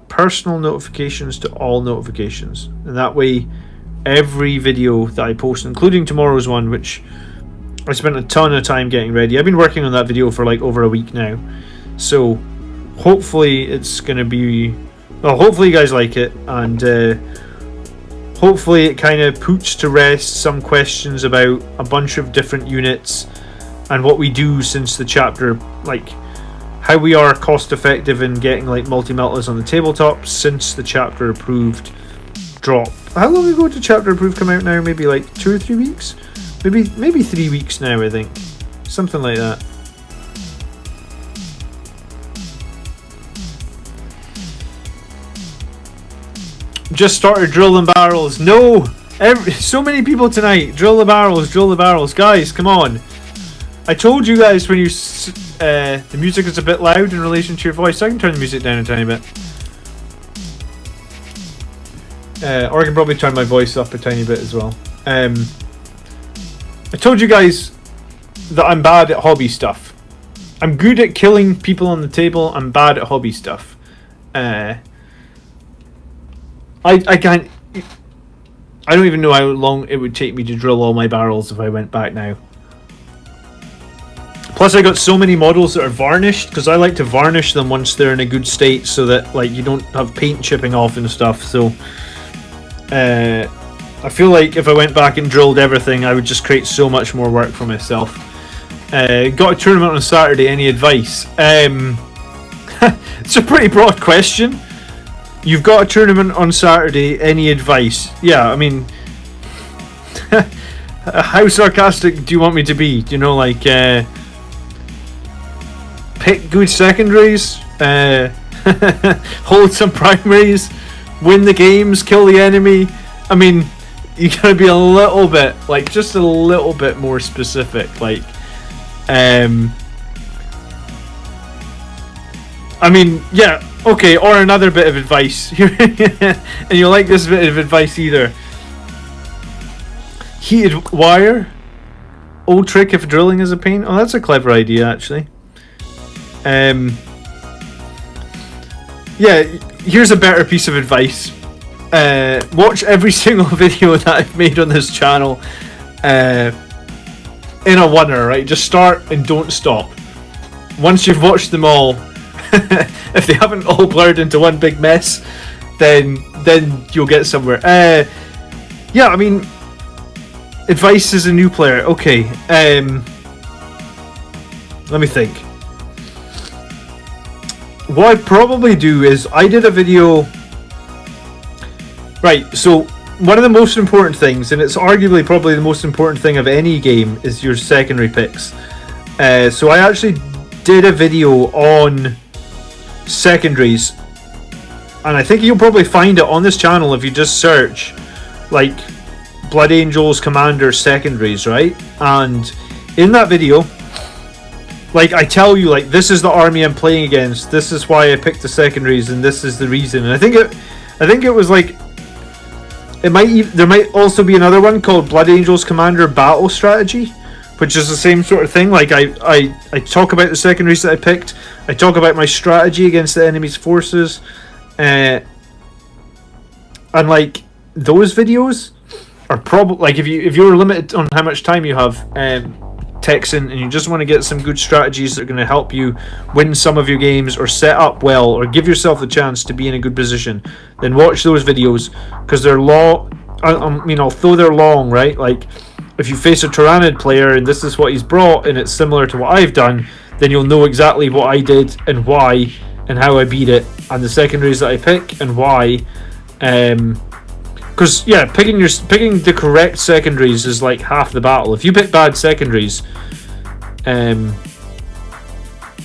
personal notifications to all notifications, and that way every video that I post, including tomorrow's one, which I spent a ton of time getting ready. I've been working on that video for like over a week now, so hopefully it's gonna be, well, hopefully you guys like it, and hopefully it kind of puts to rest some questions about a bunch of different units and what we do since the chapter, like how we are cost effective in getting like multi-meltas on the tabletop since the chapter approved drop. How long ago did chapter approved come out now? Maybe like 2 or 3 weeks? Maybe 3 weeks now, I think. Something like that. Just started Drill and Barrels. No! So many people tonight. Drill the barrels, drill the barrels. Guys, come on. I told you guys when you... the music is a bit loud in relation to your voice. So I can turn the music down a tiny bit. Or I can probably turn my voice up a tiny bit as well. I told you guys that I'm bad at hobby stuff. I'm good at killing people on the table. I'm bad at hobby stuff. I can't... I don't even know how long it would take me to drill all my barrels if I went back now. Plus I got so many models that are varnished, because I like to varnish them once they're in a good state so that like you don't have paint chipping off and stuff. So I feel like if I went back and drilled everything, I would just create so much more work for myself. Got a tournament on Saturday, any advice? It's a pretty broad question. You've got a tournament on Saturday, any advice? Yeah, I mean, how sarcastic do you want me to be? Do you know, like, pick good secondaries, hold some primaries, win the games, kill the enemy? I mean, you gotta be a little bit, like, just a little bit more specific, like, I mean, yeah, okay, or another bit of advice, and you'll like this bit of advice either. Heated wire, old trick if drilling is a pain. Oh, that's a clever idea, actually. Yeah, here's a better piece of advice. Watch every single video that I've made on this channel in a oneer, right? Just start and don't stop. Once you've watched them all, if they haven't all blurred into one big mess, then you'll get somewhere. Yeah, I mean, advice as a new player. Okay, let me think. What I'd probably do is, I did a video... Right, so one of the most important things, and it's arguably probably the most important thing of any game, is your secondary picks. So I actually did a video on secondaries, and I think you'll probably find it on this channel if you just search like Blood Angels Commander secondaries, right? And in that video, like, I tell you, like, this is the army I'm playing against, this is why I picked the secondaries, and this is the reason. And I think it was like, there might also be another one called Blood Angels Commander Battle Strategy, which is the same sort of thing. Like, I talk about the secondaries that I picked, I talk about my strategy against the enemy's forces, and like, those videos are probably, like, if you're limited on how much time you have, Texan and you just want to get some good strategies that are going to help you win some of your games or set up well or give yourself the chance to be in a good position, then watch those videos, because they're long. I mean, although they're long, right? Like, if you face a Tyrannid player and this is what he's brought and it's similar to what I've done, then you'll know exactly what I did and why and how I beat it and the secondaries that I pick and why. Because yeah, picking the correct secondaries is like half the battle. If you pick bad secondaries, you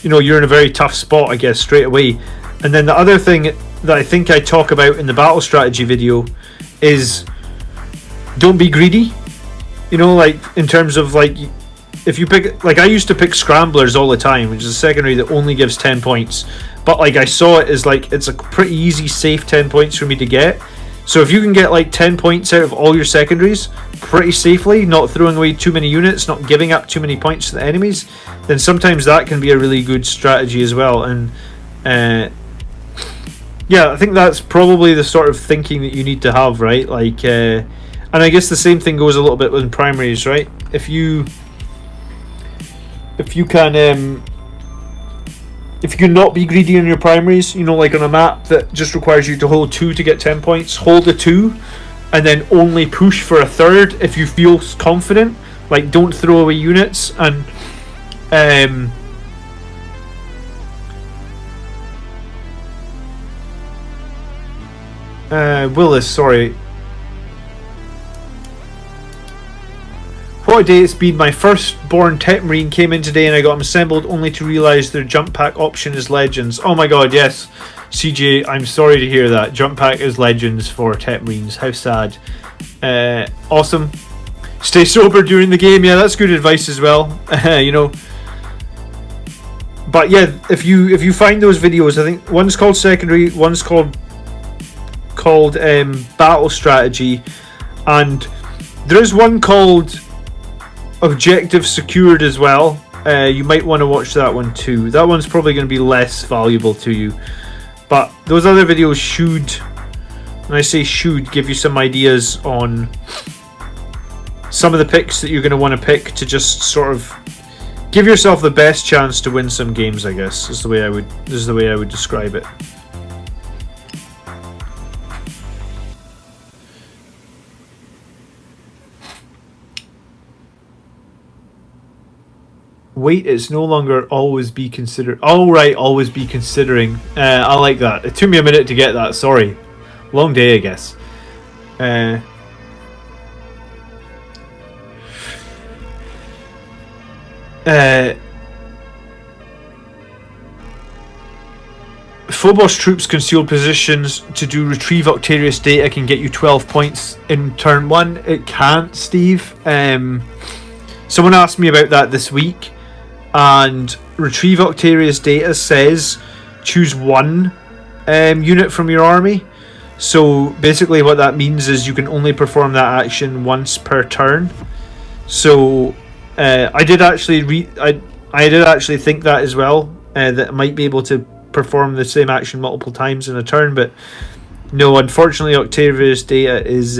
know, you're in a very tough spot, I guess, straight away. And then the other thing that I think I talk about in the battle strategy video is don't be greedy. You know, like in terms of like, if you pick, like I used to pick scramblers all the time, which is a secondary that only gives 10 points. But like I saw it as like it's a pretty easy, safe 10 points for me to get. So if you can get like 10 points out of all your secondaries pretty safely, not throwing away too many units, not giving up too many points to the enemies, then sometimes that can be a really good strategy as well. And yeah, I think that's probably the sort of thinking that you need to have, right? Like, and I guess the same thing goes a little bit with primaries, right? If you can not be greedy on your primaries, you know, like on a map that just requires you to hold 2 to get 10 points, hold a 2 and then only push for a third if you feel confident. Like, don't throw away units. And Willis, sorry. What a day it's been. My firstborn Tech Marine came in today and I got him assembled only to realise their jump pack option is Legends. Oh my god, yes. CJ, I'm sorry to hear that. Jump pack is Legends for Tech Marines. How sad. Awesome. Stay sober during the game. Yeah, that's good advice as well. You know. But yeah, if you find those videos, I think one's called Secondary, one's called Battle Strategy, and there is one called Objective Secured as well. You might want to watch that one too. That one's probably going to be less valuable to you, but those other videos should, and I say should, give you some ideas on some of the picks that you're going to want to pick to just sort of give yourself the best chance to win some games, I guess. This is the way I would describe it. Wait, it's no longer always be considered. Oh, right, always be considering. I like that. It took me a minute to get that. Sorry. Long day, I guess. Phobos troops concealed positions to do retrieve Octarius data can get you 12 points in turn 1. It can't, Steve. Someone asked me about that this week. And retrieve Octarius data says choose 1 unit from your army. So basically what that means is you can only perform that action once per turn. So I did actually think that as well, that it might be able to perform the same action multiple times in a turn, but no, unfortunately Octarius data is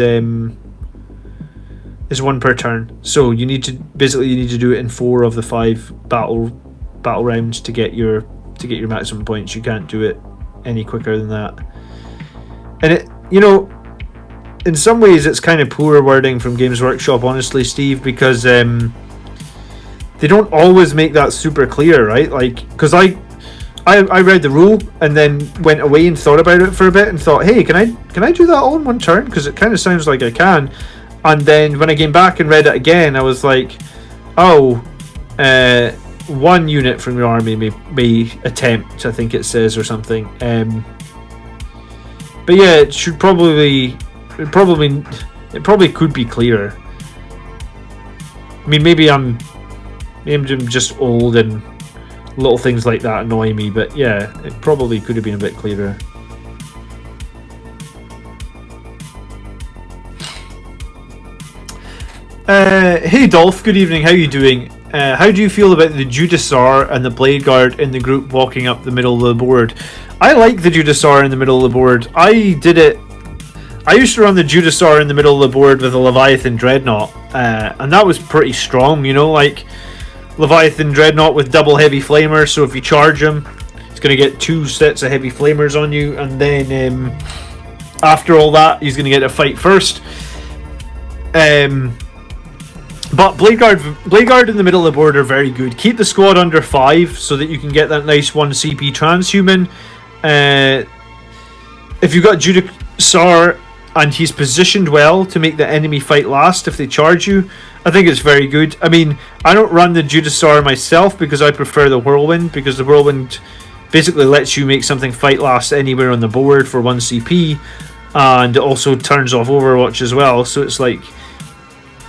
1 per turn. So you need to do it in 4 of the 5 battle rounds to get your maximum points. You can't do it any quicker than that. And it, you know, in some ways it's kind of poor wording from Games Workshop, honestly, Steve, because they don't always make that super clear, right? Like, because I read the rule and then went away and thought about it for a bit and thought, hey, can I do that all in 1 turn? Because it kind of sounds like I can. And then when I came back and read it again, I was like, oh, 1 unit from your army may attempt, I think it says, or something. But yeah, it probably could be clearer. I mean, maybe I'm just old and little things like that annoy me, but yeah, it probably could have been a bit clearer. Hey Dolph, good evening, how are you doing? How do you feel about the Judasar and the Blade Guard in the group walking up the middle of the board? I like the Judasar in the middle of the board. I used to run the Judasar in the middle of the board with a Leviathan Dreadnought, and that was pretty strong, you know, like, Leviathan Dreadnought with double heavy flamer, so if you charge him, he's going to get 2 sets of heavy flamers on you, and then after all that, he's going to get a fight first. But Blade Guard in the middle of the board are very good. Keep the squad under 5 so that you can get that nice 1 CP transhuman. If you've got Judasar and he's positioned well to make the enemy fight last if they charge you, I think it's very good. I mean, I don't run the Judasar myself because I prefer the Whirlwind, because the Whirlwind basically lets you make something fight last anywhere on the board for 1 CP, and it also turns off Overwatch as well, so it's like,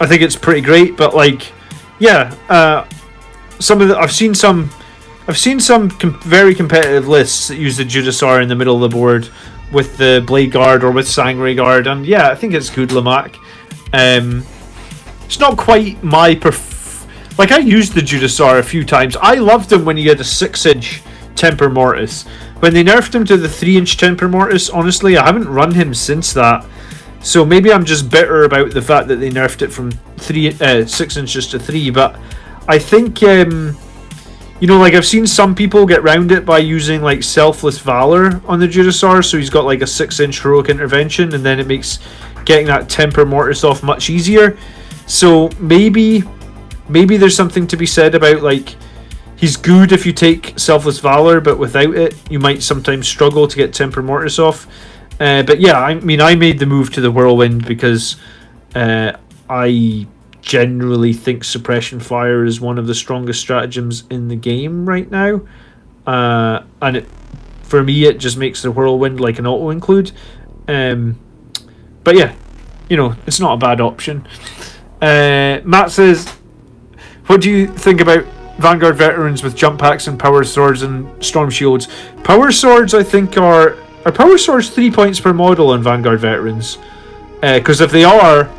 I think it's pretty great. But like, yeah, some of the I've seen some very competitive lists that use the Judasar in the middle of the board with the Blade Guard or with Sangre Guard, and yeah, I think it's good, Lamac. It's not quite my like, I used the Judasar a few times. I loved him when he had a 6-inch Temper Mortis. When they nerfed him to the 3-inch Temper Mortis, honestly, I haven't run him since that. So maybe I'm just bitter about the fact that they nerfed it from 6 inches to 3. But I think, you know, like, I've seen some people get around it by using like Selfless Valor on the Judasar. So he's got like a 6-inch heroic intervention, and then it makes getting that Temper Mortis off much easier. So maybe there's something to be said about, like, he's good if you take Selfless Valor, but without it, you might sometimes struggle to get Temper Mortis off. But yeah, I mean, I made the move to the Whirlwind because I generally think Suppression Fire is one of the strongest stratagems in the game right now. And for me, it just makes the Whirlwind like an auto-include. But yeah, you know, it's not a bad option. Matt says, what do you think about Vanguard Veterans with jump packs and power swords and storm shields? Power swords, I think, are power swords 3 points per model on Vanguard Veterans? Because if they are,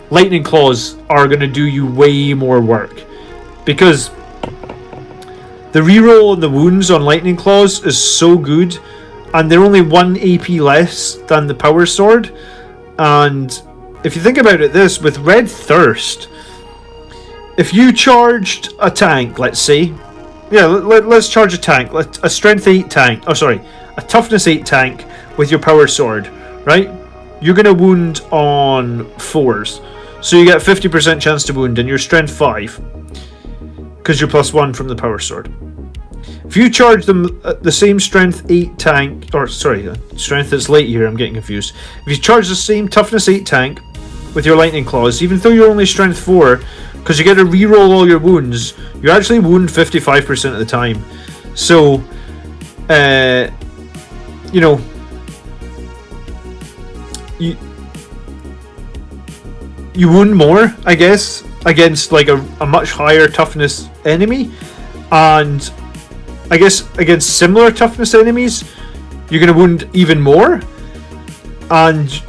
Lightning Claws are going to do you way more work. Because the reroll on the wounds on Lightning Claws is so good, and they're only 1 AP less than the power sword. And if you think about it, with Red Thirst, if you charged a tank, let's say, yeah, let's charge a tank, a strength 8 tank, a toughness 8 tank with your power sword, right? You're going to wound on 4s. So you get 50% chance to wound, and you're strength 5. Because you're +1 from the power sword. If you charge them the same strength 8 tank, strength that's late here, I'm getting confused. If you charge the same toughness 8 tank with your Lightning Claws, even though you're only strength 4, because you get to reroll all your wounds, you actually wound 55% of the time. So, you know, you wound more, I guess, against like a much higher toughness enemy, and I guess against similar toughness enemies, you're going to wound even more. And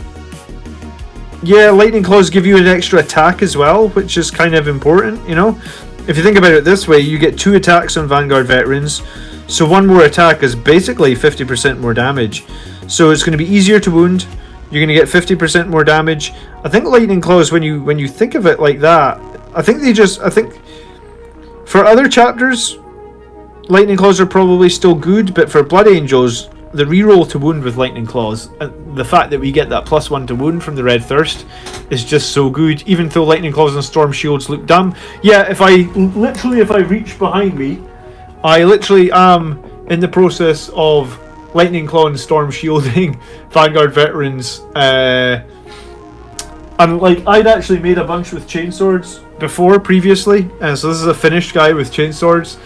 yeah, Lightning Claws give you an extra attack as well, which is kind of important, you know? If you think about it this way, you get 2 attacks on Vanguard Veterans, so 1 more attack is basically 50% more damage. So it's going to be easier to wound, you're going to get 50% more damage. I think Lightning Claws, when you think of it like that, I think for other chapters, Lightning Claws are probably still good, but for Blood Angels, the reroll to wound with Lightning Claws, the fact that we get that +1 to wound from the Red Thirst is just so good, even though Lightning Claws and Storm Shields look dumb. Yeah, if I reach behind me, I literally am in the process of Lightning Claw and Storm Shielding Vanguard Veterans. And like, I'd actually made a bunch with chainswords before previously, so this is a finished guy with chainswords.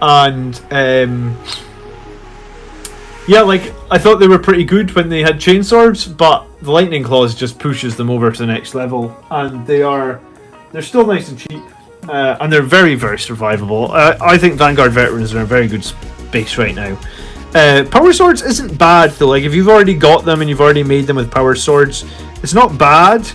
And yeah, like, I thought they were pretty good when they had chainswords, but the Lightning Claws just pushes them over to the next level, and they're still nice and cheap, and they're very, very survivable. I think Vanguard Veterans are in a very good space right now. Power swords isn't bad though. Like, if you've already got them and you've already made them with power swords, it's not bad.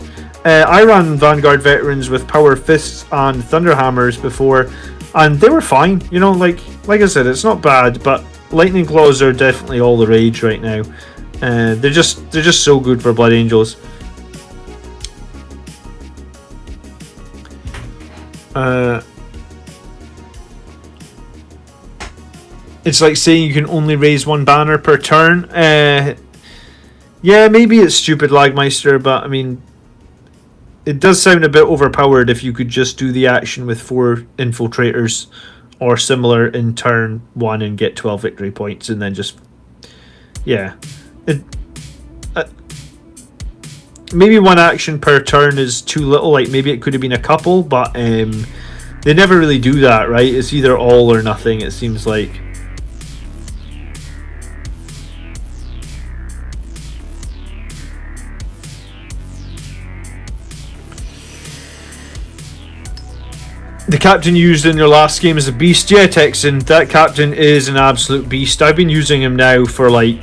I ran Vanguard Veterans with power fists and thunderhammers before, and they were fine. You know, like I said, it's not bad, but Lightning Claws are definitely all the rage right now. They're just so good for Blood Angels. it's like saying you can only raise one banner per turn. Yeah, maybe it's stupid, Lagmeister, but I mean, it does sound a bit overpowered if you could just do the action with 4 infiltrators or similar in turn 1 and get 12 victory points, and then just, yeah. Maybe one action per turn is too little. Like, maybe it could have been a couple, but they never really do that, right? It's either all or nothing, it seems like. The captain used in your last game is a beast. Yeah, Texan, that captain is an absolute beast. I've been using him now for like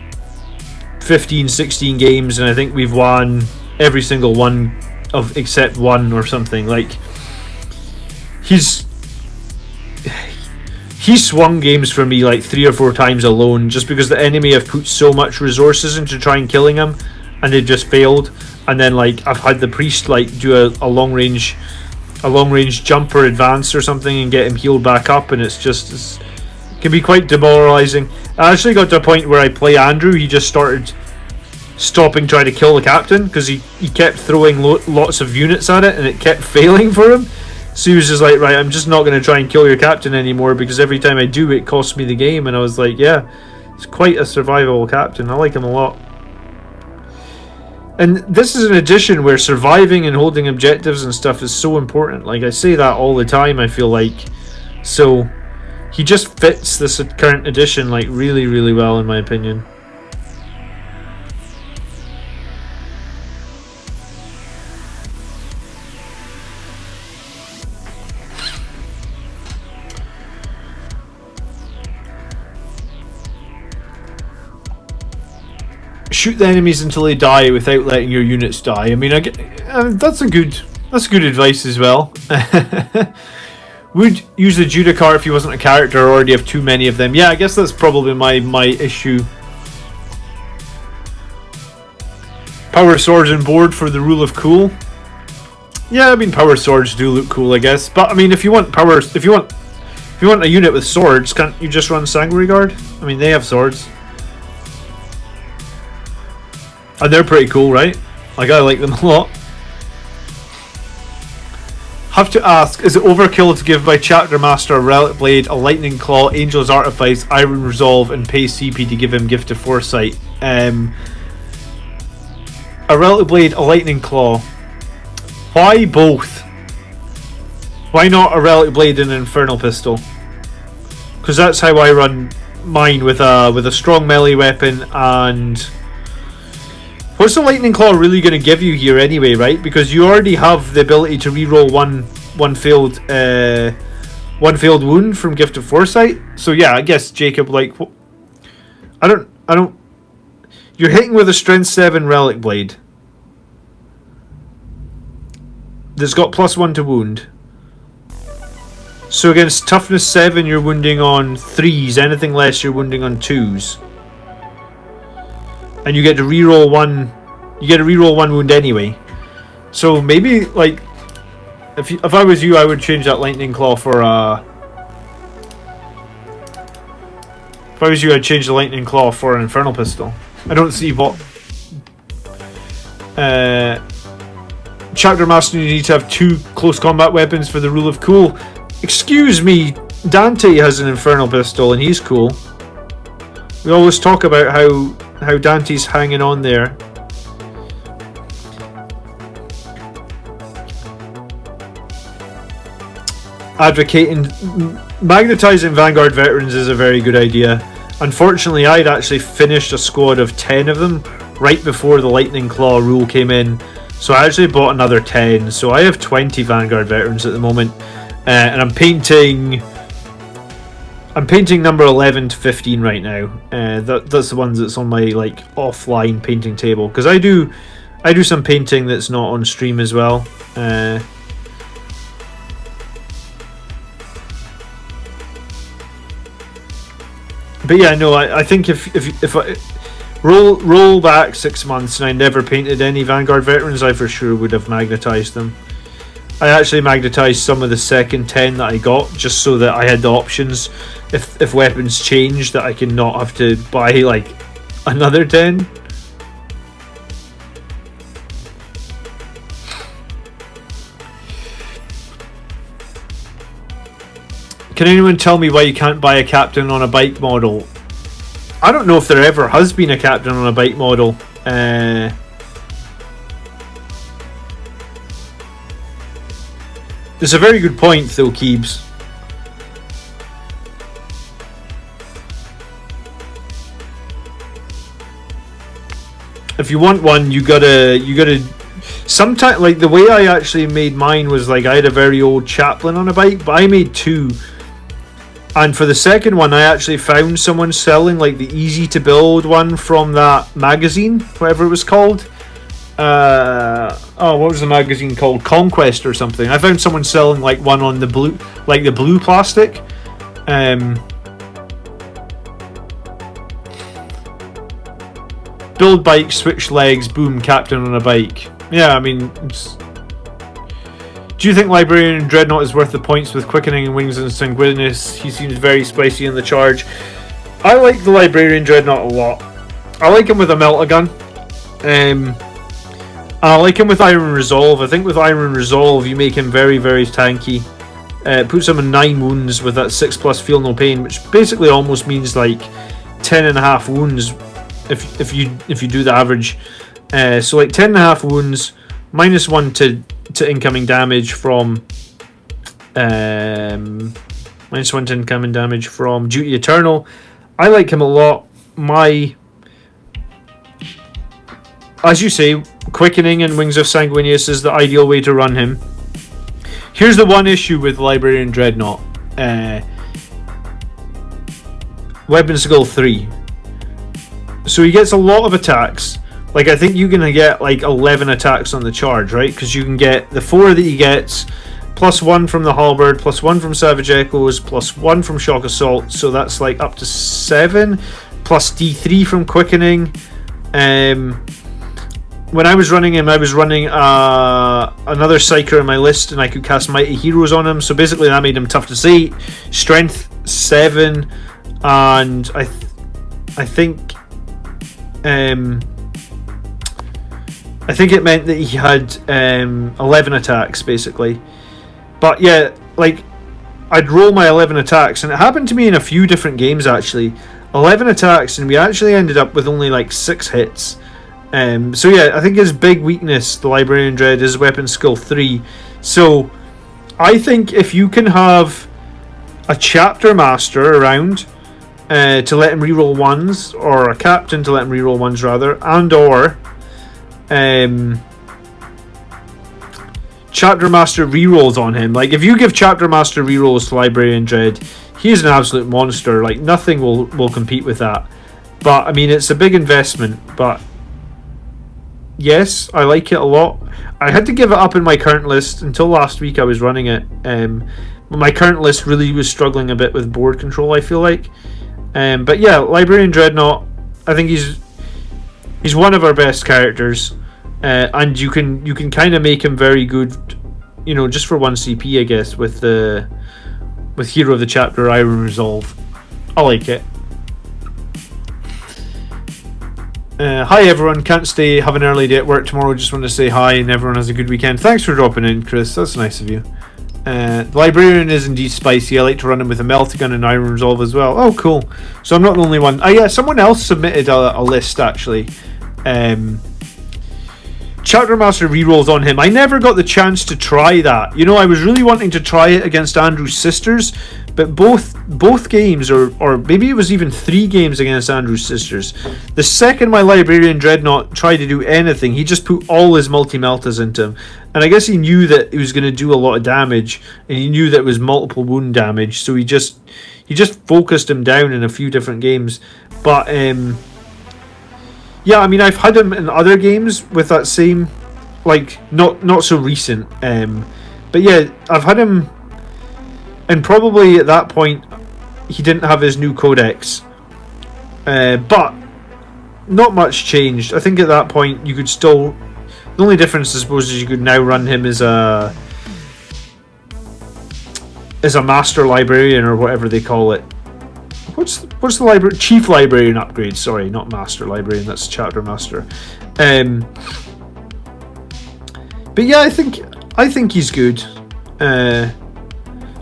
15, 16 games, and I think we've won every single one of except one or something. Like, he's swung games for me like 3 or 4 times alone, just because the enemy have put so much resources into trying killing him, and they've just failed. And then like I've had the priest like do a long range jump or advance or something and get him healed back up, and it can be quite demoralizing. I actually got to a point where I play Andrew, he just started stopping trying to kill the captain because he kept throwing lots of units at it and it kept failing for him. So he was just like, right, I'm just not going to try and kill your captain anymore, because every time I do it costs me the game. And I was like, yeah, it's quite a survivable captain. I like him a lot. And this is an edition where surviving and holding objectives and stuff is so important. Like, I say that all the time, I feel like. So he just fits this current edition like really, really well, in my opinion. Shoot the enemies until they die without letting your units die. I mean, that's good advice as well. Would use the Judicar if he wasn't a character or already have too many of them. Yeah, I guess that's probably my issue. Power swords on board for the rule of cool. Yeah, I mean, power swords do look cool, I guess. But I mean, if you want a unit with swords, can't you just run Sanguinary Guard? I mean, they have swords. And they're pretty cool, right? Like, I like them a lot. Have to ask, is it overkill to give my Chapter Master a Relic Blade, a Lightning Claw, Angel's Artifice, Iron Resolve, and pay CP to give him Gift of Foresight? A Relic Blade, a Lightning Claw. Why both? Why not a Relic Blade and an Infernal Pistol? Because that's how I run mine, with a strong melee weapon. And what's the Lightning Claw really going to give you here anyway, right? Because you already have the ability to reroll one failed wound from Gift of Foresight. So yeah, I guess Jacob, like, I don't. You're hitting with a Strength 7 Relic Blade that's got +1 to wound. So against Toughness 7, you're wounding on 3s. Anything less, you're wounding on 2s. And you get to reroll one. You get to reroll 1 wound anyway. So maybe, like, if I was you, I would change that Lightning Claw for If I was you, I'd change the Lightning Claw for an Infernal Pistol. I don't see what. Chapter Master, you need to have 2 close combat weapons for the rule of cool. Excuse me, Dante has an Infernal Pistol and he's cool. We always talk about how Dante's hanging on there. Advocating magnetizing Vanguard veterans is a very good idea. Unfortunately, I'd actually finished a squad of 10 of them right before the Lightning Claw rule came in, so I actually bought another 10. So I have 20 Vanguard veterans at the moment, and I'm painting number 11 to 15 right now. That's the ones that's on my like offline painting table, because I do some painting that's not on stream as well. But yeah, no, I think if I roll back 6 months and I never painted any Vanguard veterans, I for sure would have magnetized them. I actually magnetized some of the second 10 that I got just so that I had the options if weapons change, that I can not have to buy like another 10. Can anyone tell me why you can't buy a captain on a bike model? I don't know if there ever has been a captain on a bike model. It's a very good point though, Keebs. If you want one, you gotta. Sometimes, like the way I actually made mine was like I had a very old chaplain on a bike, but I made 2. And for the second one, I actually found someone selling like the easy to build one from that magazine, whatever it was called. What was the magazine called? Conquest or something. I found someone selling like one on the blue, like the blue plastic. Build bike, switch legs, boom, captain on a bike. Yeah, I mean, do you think Librarian Dreadnought is worth the points with quickening and wings and sanguineous? He seems very spicy in the charge. I like the Librarian Dreadnought a lot. I like him with a melta-gun. I like him with Iron Resolve. I think with Iron Resolve you make him very, very tanky. Puts him in 9 wounds with that 6+ feel no pain, which basically almost means like 10.5 wounds if you do the average. So like 10.5 wounds, -1 to incoming damage from -1 to incoming damage from Duty Eternal. I like him a lot. As you say, quickening and Wings of Sanguinius is the ideal way to run him. Here's the one issue with Librarian Dreadnought. Weapon Skill 3. So he gets a lot of attacks. Like, I think you're going to get like 11 attacks on the charge, right? Because you can get the 4 that he gets, +1 from the Halberd, +1 from Savage Echoes, +1 from Shock Assault. So that's like up to 7, plus D3 from Quickening. When I was running him, I was running another Psyker in my list, and I could cast Mighty Heroes on him. So basically that made him Toughness 8, Strength 7, and I think it meant that he had 11 attacks, basically. But yeah, like, I'd roll my 11 attacks, and it happened to me in a few different games, actually. 11 attacks, and we actually ended up with only like 6 hits. So yeah, I think his big weakness, the Librarian Dread, is Weapon Skill 3. So I think if you can have a Chapter Master around to let him reroll 1s, or a Captain to let him reroll 1s rather, and or Chapter Master rerolls on him. Like, if you give Chapter Master rerolls to Librarian Dread, he's an absolute monster. Like, nothing will compete with that. But I mean, it's a big investment, but yes, I like it a lot. I had to give it up in my current list. Until last week I was running it. My current list really was struggling a bit with board control, I feel like. But yeah, Librarian Dreadnought, I think he's one of our best characters. And you can kind of make him very good, you know, just for 1 CP, I guess, with Hero of the Chapter, Iron Resolve. I like it. Hi everyone, can't stay, have an early day at work tomorrow, just want to say hi and everyone has a good weekend. Thanks for dropping in, Chris, that's nice of you. The Librarian is indeed spicy. I like to run him with a Meltagun and Iron Resolve as well. Oh cool, so I'm not the only one. Yeah, someone else submitted a list actually. Chapter Master rerolls on him. I never got the chance to try that. You know, I was really wanting to try it against Andrew's sisters, but both games, or maybe it was even 3 games against Andrew's sisters, the second my Librarian Dreadnought tried to do anything, he just put all his multi-meltas into him. And I guess he knew that he was going to do a lot of damage, and he knew that it was multiple wound damage, so he just focused him down in a few different games. But yeah, I mean, I've had him in other games with that same, like, not so recent. But yeah, I've had him, and probably at that point, he didn't have his new codex. But not much changed. I think at that point, you could still... The only difference, I suppose, is you could now run him as a Master Librarian, or whatever they call it. what's the library chief librarian upgrade? Sorry, not master librarian. That's chapter master. But yeah, I think he's good. I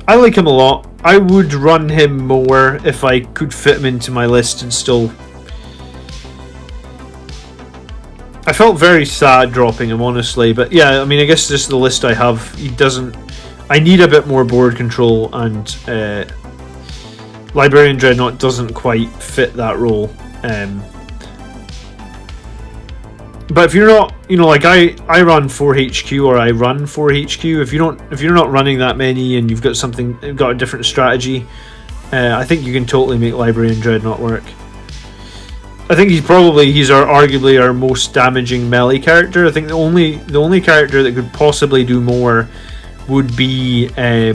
like him a lot. I would run him more if I could fit him into my list and still. I felt very sad dropping him, honestly, but yeah, I mean, I guess just the list I have, he doesn't. I need a bit more board control, and Librarian Dreadnought doesn't quite fit that role. But if you're not, like I run 4HQ, or I run 4HQ. If you're not running that many and you've got a different strategy, I think you can totally make Librarian Dreadnought work. I think he's arguably our most damaging melee character. I think the only character that could possibly do more would be the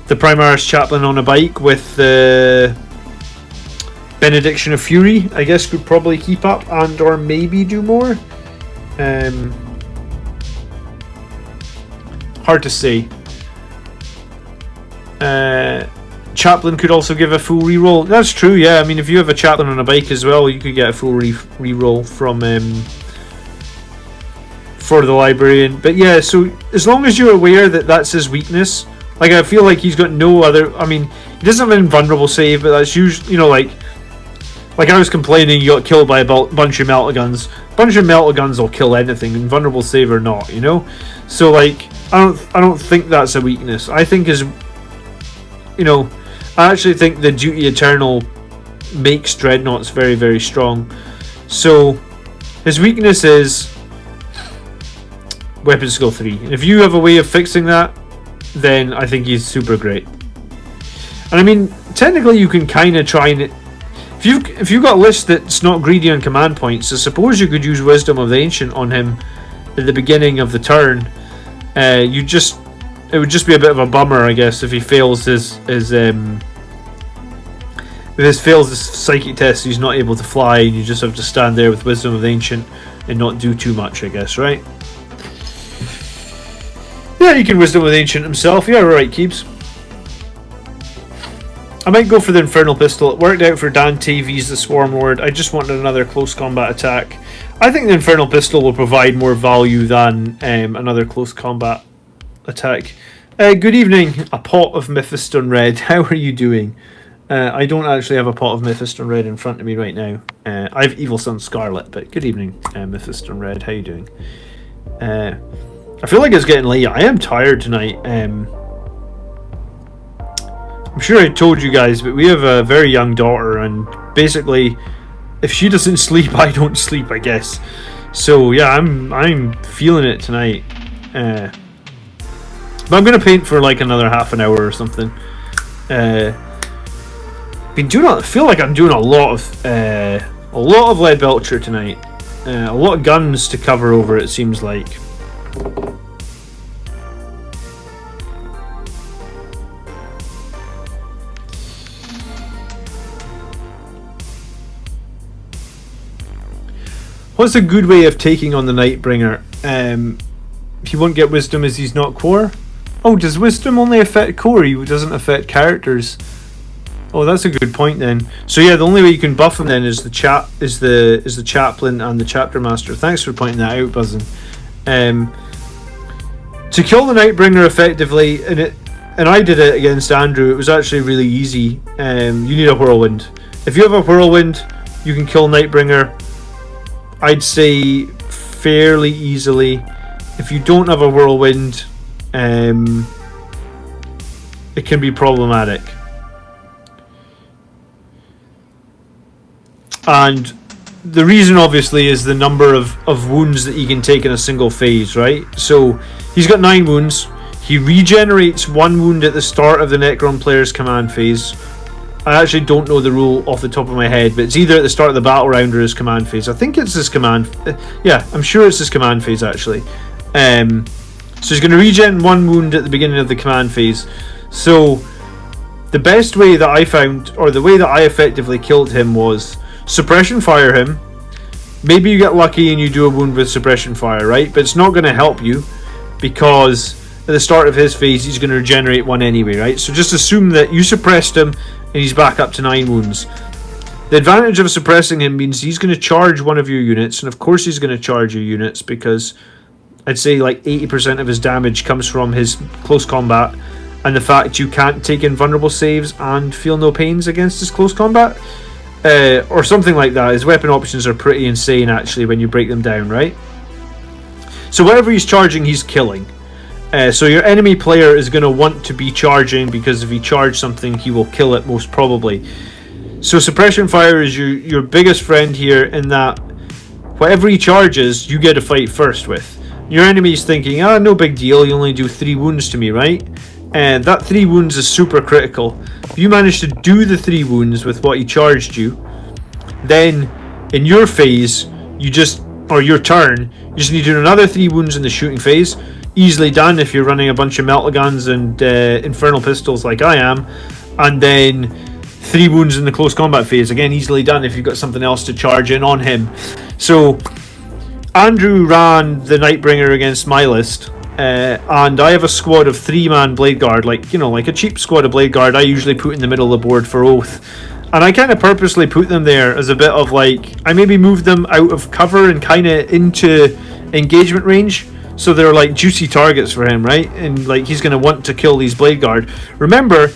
Primaris Chaplain on a bike with the Benediction of Fury. I guess could probably keep up and or maybe do more. Hard to say. Chaplain could also give a full reroll. That's true, yeah. I mean, if you have a Chaplain on a bike as well, you could get a full reroll from for the Librarian. But yeah, so as long as you're aware that that's his weakness, like I feel like he's got no other. I mean, he doesn't have an invulnerable save, but that's usually like I was complaining, you got killed by a bunch of melta guns. A bunch of melta guns will kill anything, invulnerable save or not, So like, I don't think that's a weakness. I think I actually think the Duty Eternal makes Dreadnoughts very, very strong. So his weakness is Weapon Skill 3. And if you have a way of fixing that, then I think he's super great. And I mean, technically you can kind of try and... If you've got a list that's not greedy on command points, I suppose you could use Wisdom of the Ancient on him at the beginning of the turn. It would just be a bit of a bummer, I guess, if he fails his psychic test. He's not able to fly, and you just have to stand there with Wisdom of the Ancient and not do too much, I guess, right? Yeah, you can Wisdom of the Ancient himself. Yeah, right, Keebs. I might go for the Infernal Pistol. It worked out for Dante v's the Swarm Lord. I just wanted another close combat attack. I think the Infernal Pistol will provide more value than another close combat attack. Good evening, a pot of Mephiston Red. How are you doing? I don't actually have a pot of Mephiston Red in front of me right now. I have Evil Sun Scarlet, but good evening, Mephiston Red. How you doing? I feel like it's getting late. I am tired tonight. I'm sure I told you guys, but we have a very young daughter, and basically, if she doesn't sleep, I don't sleep, I guess. So yeah, I'm feeling it tonight. But I'm gonna paint for like another half an hour or something. I feel like I'm doing a lot of Lead Belcher tonight. A lot of guns to cover over, it seems like. What's a good way of taking on the Nightbringer? He won't get Wisdom as he's not core. Oh, does Wisdom only affect core? It doesn't affect characters. Oh, that's a good point then. So yeah, the only way you can buff him then is the Chaplain and the Chapter Master. Thanks for pointing that out, Buzzin. To kill the Nightbringer effectively, and I did it against Andrew. It was actually really easy. You need a Whirlwind. If you have a Whirlwind, you can kill Nightbringer, I'd say, fairly easily. If you don't have a Whirlwind, it can be problematic. And the reason, obviously, is the number of wounds that he can take in a single phase, right? So he's got 9 wounds. He regenerates 1 wound at the start of the Necron player's command phase. I actually don't know the rule off the top of my head, but it's either at the start of the battle round or his command phase. I think it's his command. Yeah, I'm sure it's his command phase, actually. So he's going to regen 1 wound at the beginning of the command phase. So the best way that I found, or the way that I effectively killed him, was suppression fire him. Maybe you get lucky and you do a wound with suppression fire, right? But it's not going to help you, because at the start of his phase, he's going to regenerate 1 anyway, right? So just assume that you suppressed him and he's back up to 9 wounds. The advantage of suppressing him means he's going to charge one of your units, and of course he's going to charge your units because I'd say like 80% of his damage comes from his close combat and the fact you can't take invulnerable saves and feel no pains against his close combat. Or something like that. His weapon options are pretty insane actually when you break them down, right? So whatever he's charging, he's killing. So your enemy player is going to want to be charging because if he charges something, he will kill it most probably. So suppression fire is your biggest friend here in that whatever he charges, you get to fight first with. Your enemy's thinking, no big deal, you only do 3 wounds to me, right? And that 3 wounds is super critical. If you manage to do the 3 wounds with what he charged you, then in your phase, or your turn, you just need to do another 3 wounds in the shooting phase. Easily done if you're running a bunch of melta guns and infernal pistols like I am. And then 3 wounds in the close combat phase. Again, easily done if you've got something else to charge in on him. So, Andrew ran the Nightbringer against my list. And I have a squad of 3-man Blade Guard, like a cheap squad of Blade Guard I usually put in the middle of the board for Oath. And I kind of purposely put them there as a bit of like, I maybe moved them out of cover and kind of into engagement range. So they're like juicy targets for him, right? And like he's going to want to kill these Blade Guard. Remember,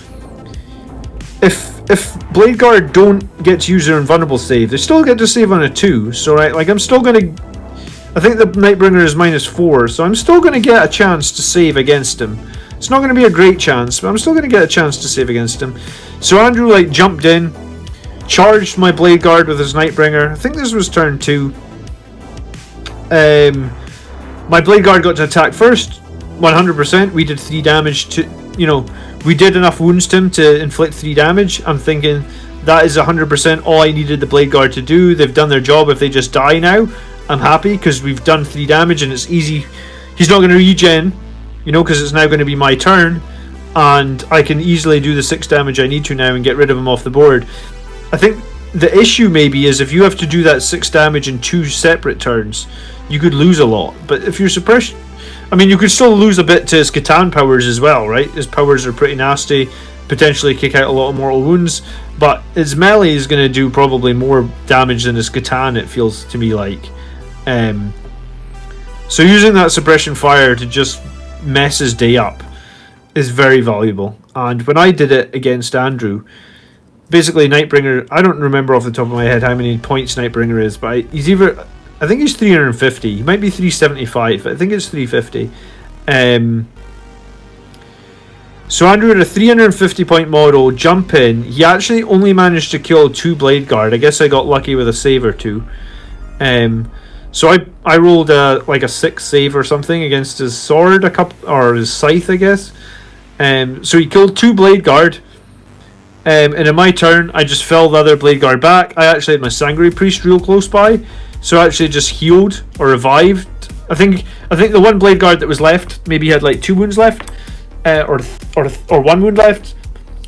if Blade Guard don't get to use their invulnerable save, they still get to save on a 2. So right, like I'm still going to... I think the Nightbringer is -4, so I'm still going to get a chance to save against him. It's not going to be a great chance, but I'm still going to get a chance to save against him. So Andrew like jumped in, charged my Blade Guard with his Nightbringer. I think this was turn 2. My Blade Guard got to attack first, 100%. We did 3 damage to, we did enough wounds to him to inflict 3 damage. I'm thinking that is 100% all I needed the Blade Guard to do. They've done their job. If they just die now, I'm happy because we've done 3 damage and it's easy. He's not going to regen, because it's now going to be my turn, and I can easily do the 6 damage I need to now and get rid of him off the board. I think the issue maybe is if you have to do that 6 damage in 2 separate turns, you could lose a lot. But if you're suppressed, you could still lose a bit to his Catan powers as well, right? His powers are pretty nasty, potentially kick out a lot of mortal wounds, but his melee is going to do probably more damage than his Catan, it feels to me like. So using that suppression fire to just mess his day up is very valuable. And when I did it against Andrew, basically Nightbringer, I don't remember off the top of my head how many points Nightbringer is, but I think he's 350. He might be 375, but I think it's 350. So Andrew had a 350 point model, jump in. He actually only managed to kill 2 Blade Guard. I guess I got lucky with a save or 2. So I rolled a 6 save or something against his sword, or his scythe, I guess. So he killed 2 Blade Guard. And in my turn, I just fell the other Blade Guard back. I actually had my Sanguinary Priest real close by, so I actually just healed or revived. I think the 1 Blade Guard that was left maybe had like 2 wounds left, or 1 wound left.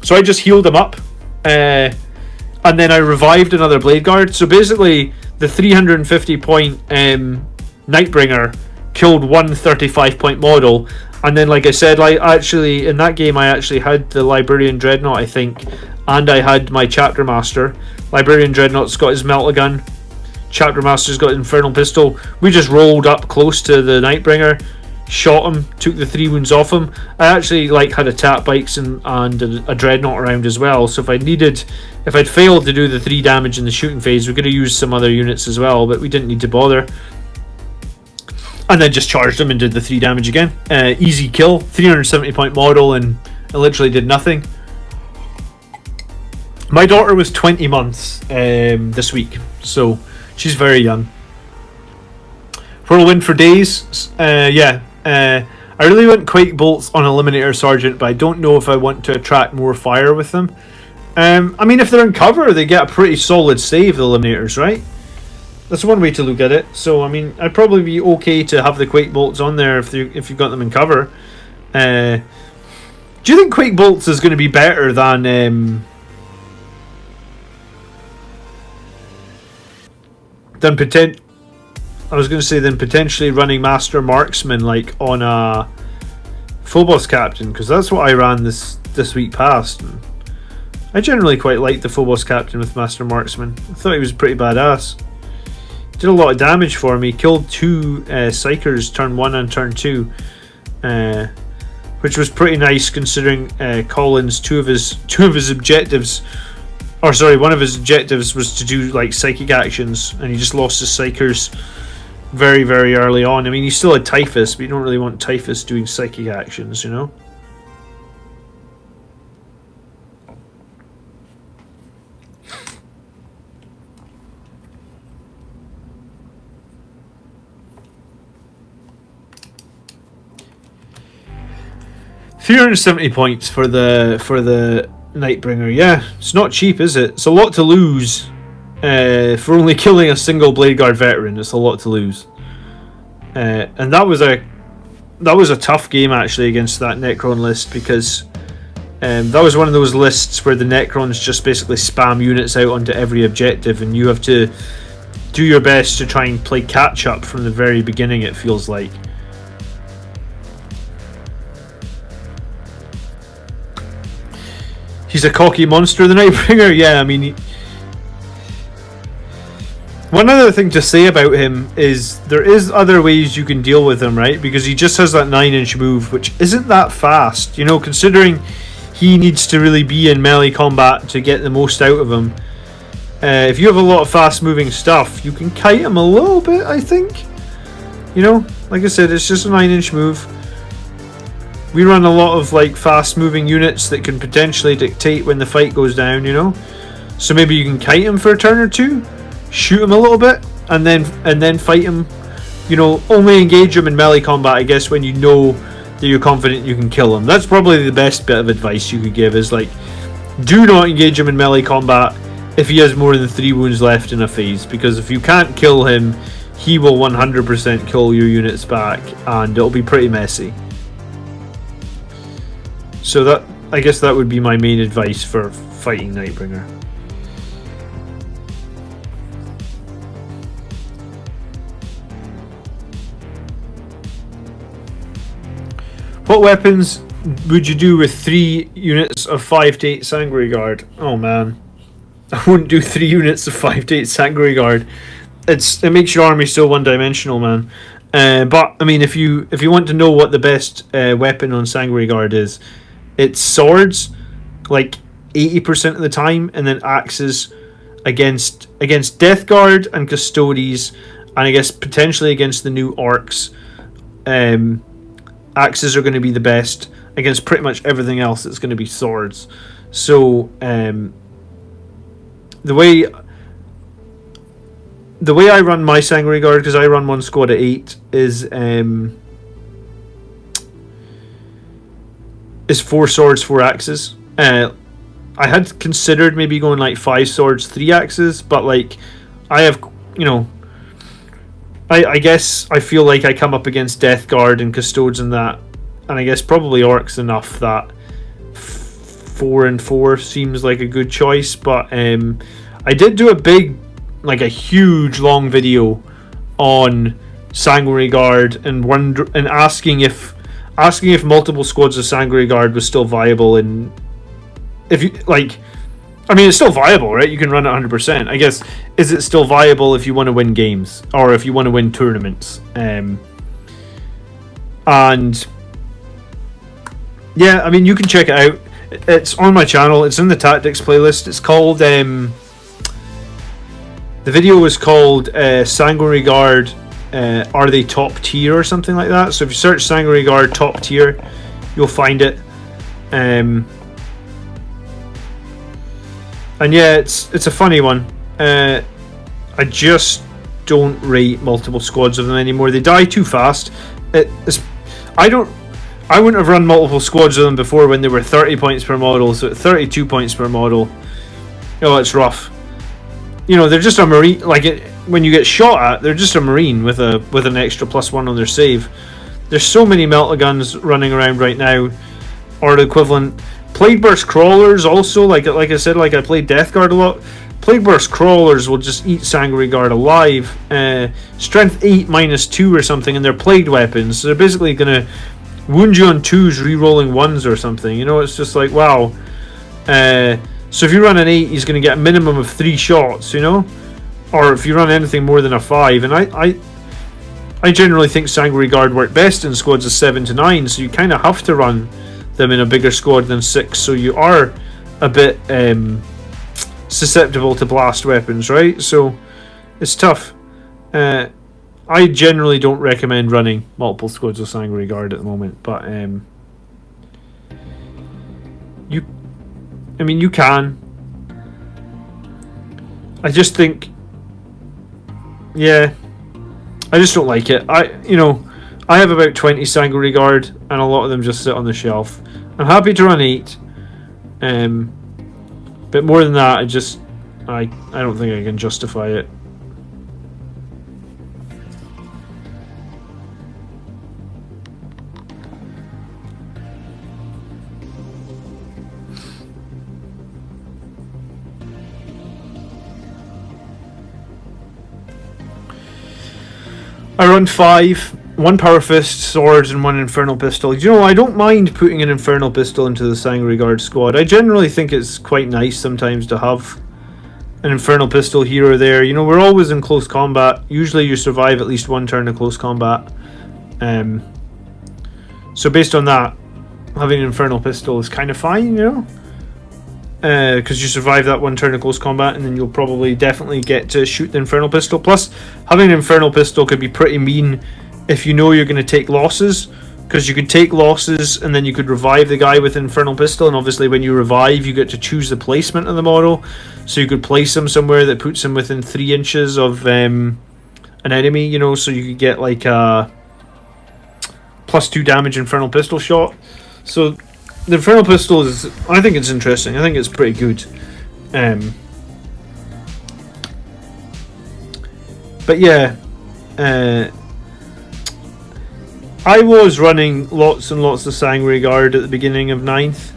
So I just healed him up, and then I revived another Blade Guard. So basically, the 350 point Nightbringer killed 1 35 point model, and then like I said, in that game I actually had the Librarian Dreadnought, I think, and I had my Chapter Master. Librarian Dreadnought's got his melta gun, Chapter Master's got Infernal Pistol. We just rolled up close to the Nightbringer, shot him, took the 3 wounds off him. I actually had attack bikes and a Dreadnought around as well, so if I'd failed to do the 3 damage in the shooting phase, we could have used some other units as well, but we didn't need to bother. And then just charged him and did the 3 damage again. Easy kill, 370 point model, and it literally did nothing. My daughter was 20 months this week, so she's very young. Whirlwind for days, I really want Quake Bolts on Eliminator Sergeant, but I don't know if I want to attract more fire with them. If they're in cover, they get a pretty solid save, the Eliminators, right? That's one way to look at it. So, I'd probably be okay to have the Quake Bolts on there if you've got them in cover. Do you think Quake Bolts is going to be better than potentially running Master Marksman on a Phobos Captain, because that's what I ran this week past. And I generally quite liked the Phobos Captain with Master Marksman. I thought he was pretty badass. Did a lot of damage for me. Killed 2 Psychers turn 1 and turn 2, which was pretty nice considering Collins, two of his objectives, or sorry, one of his objectives was to do like psychic actions, and he just lost his Psychers very, very early on. I mean, he still had Typhus, but you don't really want Typhus doing psychic actions, you know? £370 points for the Nightbringer. Yeah, it's not cheap, is it? It's a lot to lose. For only killing a single Blade Guard veteran, it's a lot to lose. And that was a tough game actually against that Necron list, because that was one of those lists where the Necrons just basically spam units out onto every objective, and you have to do your best to try and play catch up from the very beginning, it feels like. He's a cocky monster, the Nightbringer. Yeah, I mean, one other thing to say about him is there is other ways you can deal with him, right? Because he just has that 9-inch move, which isn't that fast, you know, considering he needs to really be in melee combat to get the most out of him. If you have a lot of fast moving stuff, you can kite him a little bit, I think. You know, like I said, it's just a 9-inch move. We run a lot of like fast moving units that can potentially dictate when the fight goes down, you know? So maybe you can kite him for a turn or two, shoot him a little bit, and then fight him. You know, only engage him in melee combat, I guess, when you know that you're confident you can kill him. That's probably the best bit of advice you could give, is like, do not engage him in melee combat if he has more than 3 wounds left in a phase, because if you can't kill him, he will 100% kill your units back, and it'll be pretty messy. So that, I guess that would be my main advice for fighting Nightbringer. What weapons would you do with 3 units of 5 to 8 Sanguinary Guard? Oh man, I wouldn't do 3 units of 5 to 8 Sanguinary Guard. It makes your army so one-dimensional, man. But I mean, if you want to know what the best weapon on Sanguinary Guard is, it's swords, like 80% of the time, and then axes against Death Guard and Custodes, and I guess potentially against the new orcs. Axes are going to be the best. Against pretty much everything else, it's going to be swords. So the way I run my Sanguinary Guard, because I run one squad of 8, is 4 swords, 4 axes. I had considered maybe going like 5 swords, 3 axes, but like I have, you know, I guess I feel like I come up against Death Guard and Custodes and that, and I guess probably Orcs enough that 4 and 4 seems like a good choice. But I did do a huge long video on Sanguinary Guard and asking if multiple squads of Sanguinary Guard was still viable, and if you like, I mean, it's still viable, right? You can run it 100%. I guess, is it still viable if you want to win games, or if you want to win tournaments? And yeah, I mean, you can check it out. It's on my channel. It's in the tactics playlist. It's called the video was called Sanguinary Guard. Are they top tier or something like that? So if you search Sanguinary Guard top tier, you'll find it. And yeah, it's a funny one. I just don't rate multiple squads of them anymore. They die too fast. I wouldn't have run multiple squads of them before when they were 30 points per model. So at 32 points per model, oh, it's rough. You know, they're just a marine. Like when you get shot at, they're just a marine with an extra +1 on their save. There's so many melta-guns running around right now, or the equivalent. Plague Burst Crawlers also, like I said, like I played Death Guard a lot. Plague Burst Crawlers will just eat Sanguinary Guard alive. Strength 8 -2 or something, and they're plagued weapons. So they're basically going to wound you on 2s, re-rolling 1s or something. You know, it's just like, wow. So if you run an 8, he's going to get a minimum of 3 shots, you know? Or if you run anything more than a 5. And I generally think Sanguinary Guard work best in squads of 7 to 9, so you kind of have to run them in a bigger squad than 6, so you are a bit susceptible to blast weapons, right? So it's tough. I generally don't recommend running multiple squads of Sanguinary Guard at the moment, but you can. I just think, yeah, I just don't like it. I have about 20 Sanguinary Guard, and a lot of them just sit on the shelf. I'm happy to run 8, but more than that, I don't think I can justify it. I run 5, 1 Power Fist, Swords, and 1 Infernal Pistol. You know, I don't mind putting an Infernal Pistol into the Sanguinary Guard squad. I generally think it's quite nice sometimes to have an Infernal Pistol here or there. You know, we're always in close combat. Usually you survive at least 1 turn of close combat. So based on that, having an Infernal Pistol is kind of fine, you know? Because you survive that 1 turn of close combat, and then you'll probably definitely get to shoot the Infernal Pistol. Plus, having an Infernal Pistol could be pretty mean if you know you're going to take losses, because you could take losses and then you could revive the guy with Infernal Pistol, and obviously when you revive you get to choose the placement of the model, so you could place him somewhere that puts him within 3 inches of an enemy, you know, so you could get like a +2 damage Infernal Pistol shot. So the Infernal Pistol is, I think it's interesting. I think it's pretty good. But yeah, I was running lots and lots of Sanguinary Guard at the beginning of 9th,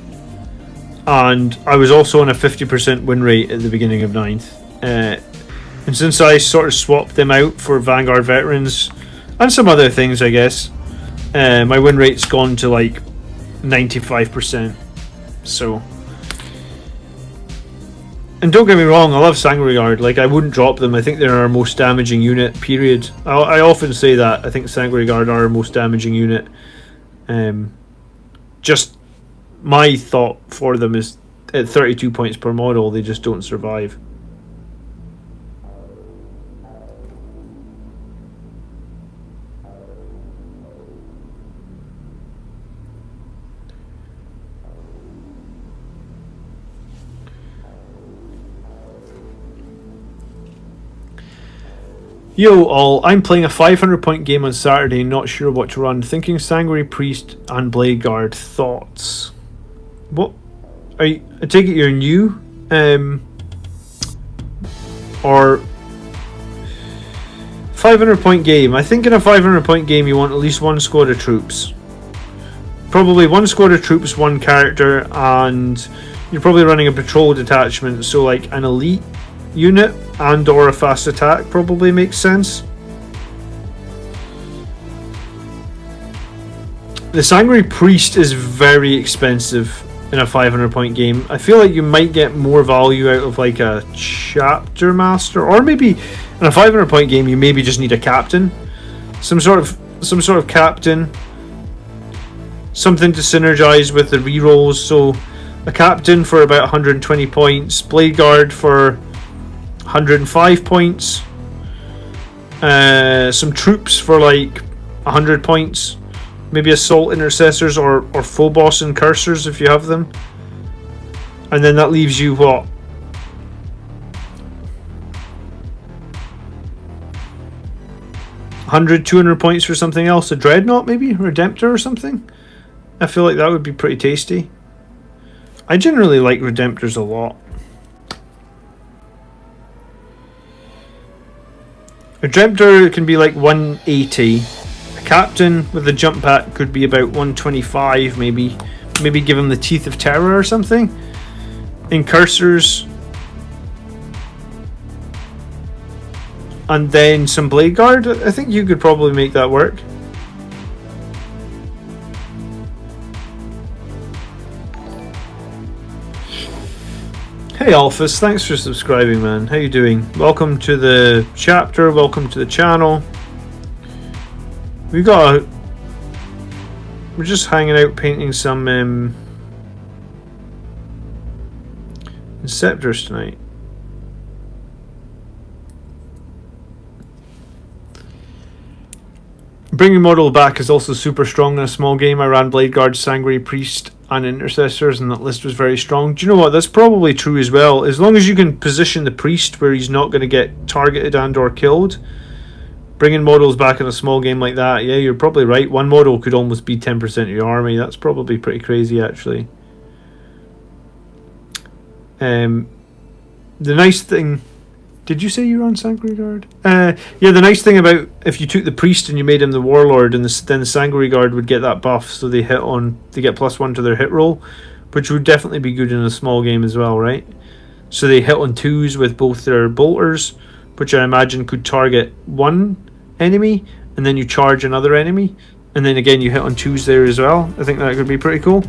and I was also on a 50% win rate at the beginning of 9th. And since I sort of swapped them out for Vanguard Veterans and some other things, I guess, my win rate's gone to like 95%. So, and don't get me wrong, I love Sanguinary Guard. Like, I wouldn't drop them. I think they're our most damaging unit, period. I often say that. I think Sanguinary Guard are our most damaging unit. Just my thought for them is at 32 points per model, they just don't survive. Yo all, I'm playing a 500 point game on Saturday, not sure what to run. Thinking Sanguinary Priest and Blade Guard. Thoughts? What? I take it you're new? Or 500 point game. I think in a 500 point game you want at least 1 squad of troops. Probably 1 squad of troops, 1 character, and you're probably running a patrol detachment, so like an elite unit and or a fast attack probably makes sense. The Sanguinary Priest is very expensive in a 500 point game. I feel like you might get more value out of like a chapter master, or maybe in a 500 point game you maybe just need a captain, some sort of captain, something to synergize with the rerolls. So a captain for about 120 points, Blade Guard for 105 points, some troops for like 100 points, maybe assault intercessors or phobos and cursors if you have them, and then that leaves you what, 100, 200 points for something else, a dreadnought maybe, Redemptor or something. I feel like that would be pretty tasty. I generally like Redemptors a lot. A Redemptor can be like 180. A captain with a jump pack could be about 125 maybe. Maybe give him the Teeth of Terror or something. In cursors. And then some Blade Guard. I think you could probably make that work. Hey Alphys, thanks for subscribing, man. How you doing? Welcome to the chapter, welcome to the channel. We're just hanging out painting some Inceptors tonight. Bringing model back is also super strong in a small game. I ran Blade Guard, Sanguinary Priest and Intercessors, and that list was very strong. Do you know what? That's probably true as well. As long as you can position the Priest where he's not going to get targeted and or killed, bringing models back in a small game like that, yeah, you're probably right. One model could almost be 10% of your army. That's probably pretty crazy, actually. The nice thing... Did you say you were on Sanguinary Guard? Yeah, the nice thing about if you took the Priest and you made him the Warlord, and then the Sanguinary Guard would get that buff, so they get +1 to their hit roll, which would definitely be good in a small game as well, right? So they hit on 2s with both their bolters, which I imagine could target one enemy, and then you charge another enemy, and then again you hit on 2s there as well. I think that could be pretty cool.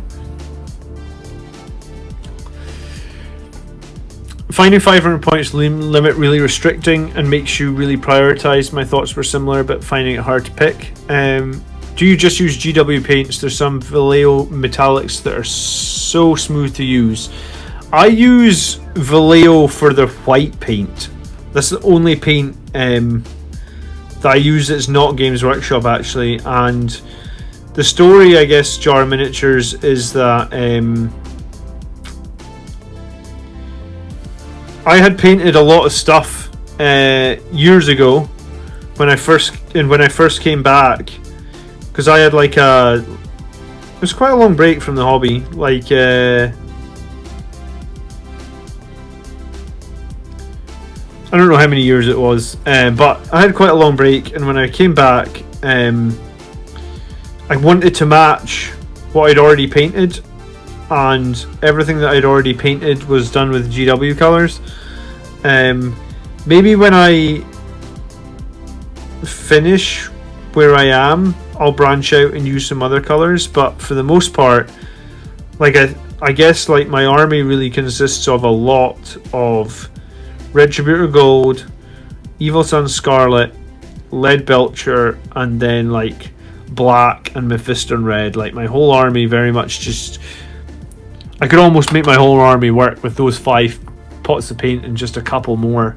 Finding 500 points limit really restricting and makes you really prioritise. My thoughts were similar, but finding it hard to pick. Do you just use GW paints? There's some Vallejo metallics that are so smooth to use. I use Vallejo for the white paint. That's the only paint that I use that's not Games Workshop, actually. And the story, I guess, Jar Miniatures, is that I had painted a lot of stuff years ago when I first came back, because I had like it was quite a long break from the hobby, like I don't know how many years it was, but I had quite a long break, and when I came back, I wanted to match what I'd already painted, and everything that I'd already painted was done with GW colours. Maybe when I finish where I am, I'll branch out and use some other colours, but for the most part, like I guess like my army really consists of a lot of Retributor Gold, Evil Sun Scarlet, Lead Belcher, and then like Black and Mephiston Red. Like my whole army very much just... I could almost make my whole army work with those 5 pots of paint and just a couple more.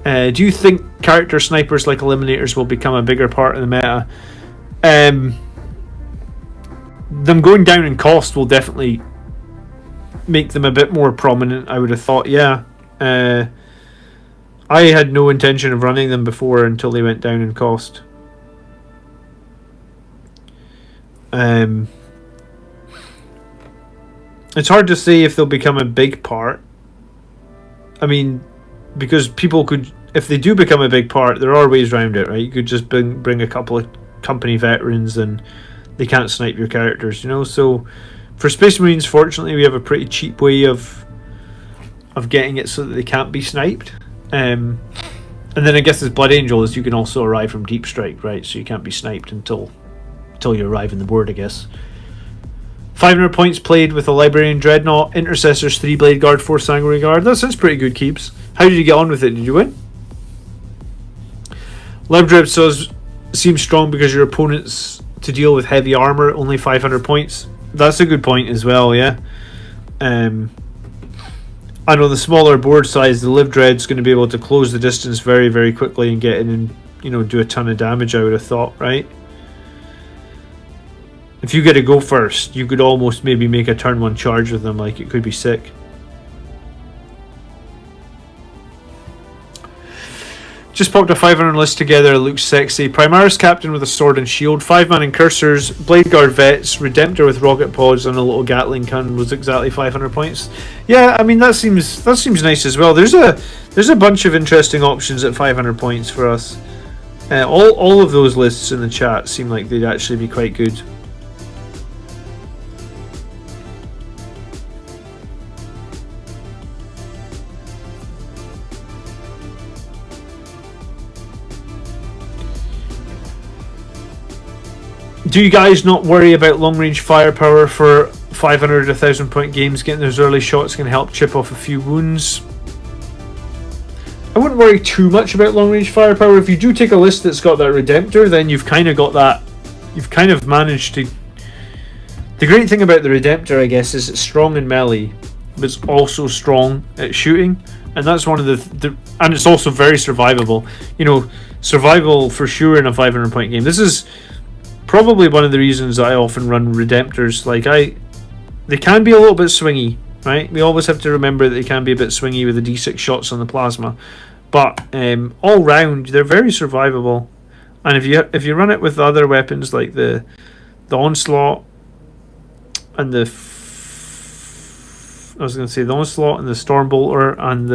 Do you think character snipers like Eliminators will become a bigger part of the meta? Them going down in cost will definitely make them a bit more prominent, I would have thought, yeah. I had no intention of running them before until they went down in cost. It's hard to say if they'll become a big part. I mean, because people could, if they do become a big part, there are ways around it, right? You could just bring a couple of company veterans and they can't snipe your characters, you know? So for Space Marines, fortunately, we have a pretty cheap way of getting it so that they can't be sniped. And then I guess as Blood Angels, you can also arrive from Deep Strike, right? So you can't be sniped until you arrive in the board, I guess. 500 points played with a Librarian Dreadnought, Intercessors, 3 Blade Guard, 4 Sanguinary Guard. That sounds pretty good, Keeps. How did you get on with it? Did you win? Libdread seems strong because your opponents to deal with heavy armor, only 500 points. That's a good point as well, yeah. And on the smaller board size, the Libdread's going to be able to close the distance very, very quickly and get in and, you know, do a ton of damage, I would have thought, right? If you get to go first, you could almost maybe make a turn 1 charge with them, like it could be sick. Just popped a 500 list together, it looks sexy. Primaris Captain with a sword and shield, 5-man Incursors, Blade Guard Vets, Redemptor with rocket pods, and a little Gatling gun was exactly 500 points. Yeah, I mean that seems nice as well. There's a bunch of interesting options at 500 points for us. All of those lists in the chat seem like they'd actually be quite good. Do you guys not worry about long range firepower for 500, 1,000 point games, getting those early shots can help chip off a few wounds. I wouldn't worry too much about long range firepower. If you do take a list that's got that Redemptor, then you've kind of got that. You've kind of managed to. The great thing about the Redemptor, I guess, is it's strong in melee, but it's also strong at shooting, and that's one of the and it's also very survivable. You know, survival for sure in a 500 point game. This is probably one of the reasons I often run Redemptors. Like they can be a little bit swingy, right? We always have to remember that they can be a bit swingy with the D6 shots on the plasma, but all round they're very survivable. And if you run it with other weapons like the onslaught and the onslaught and the stormbolter and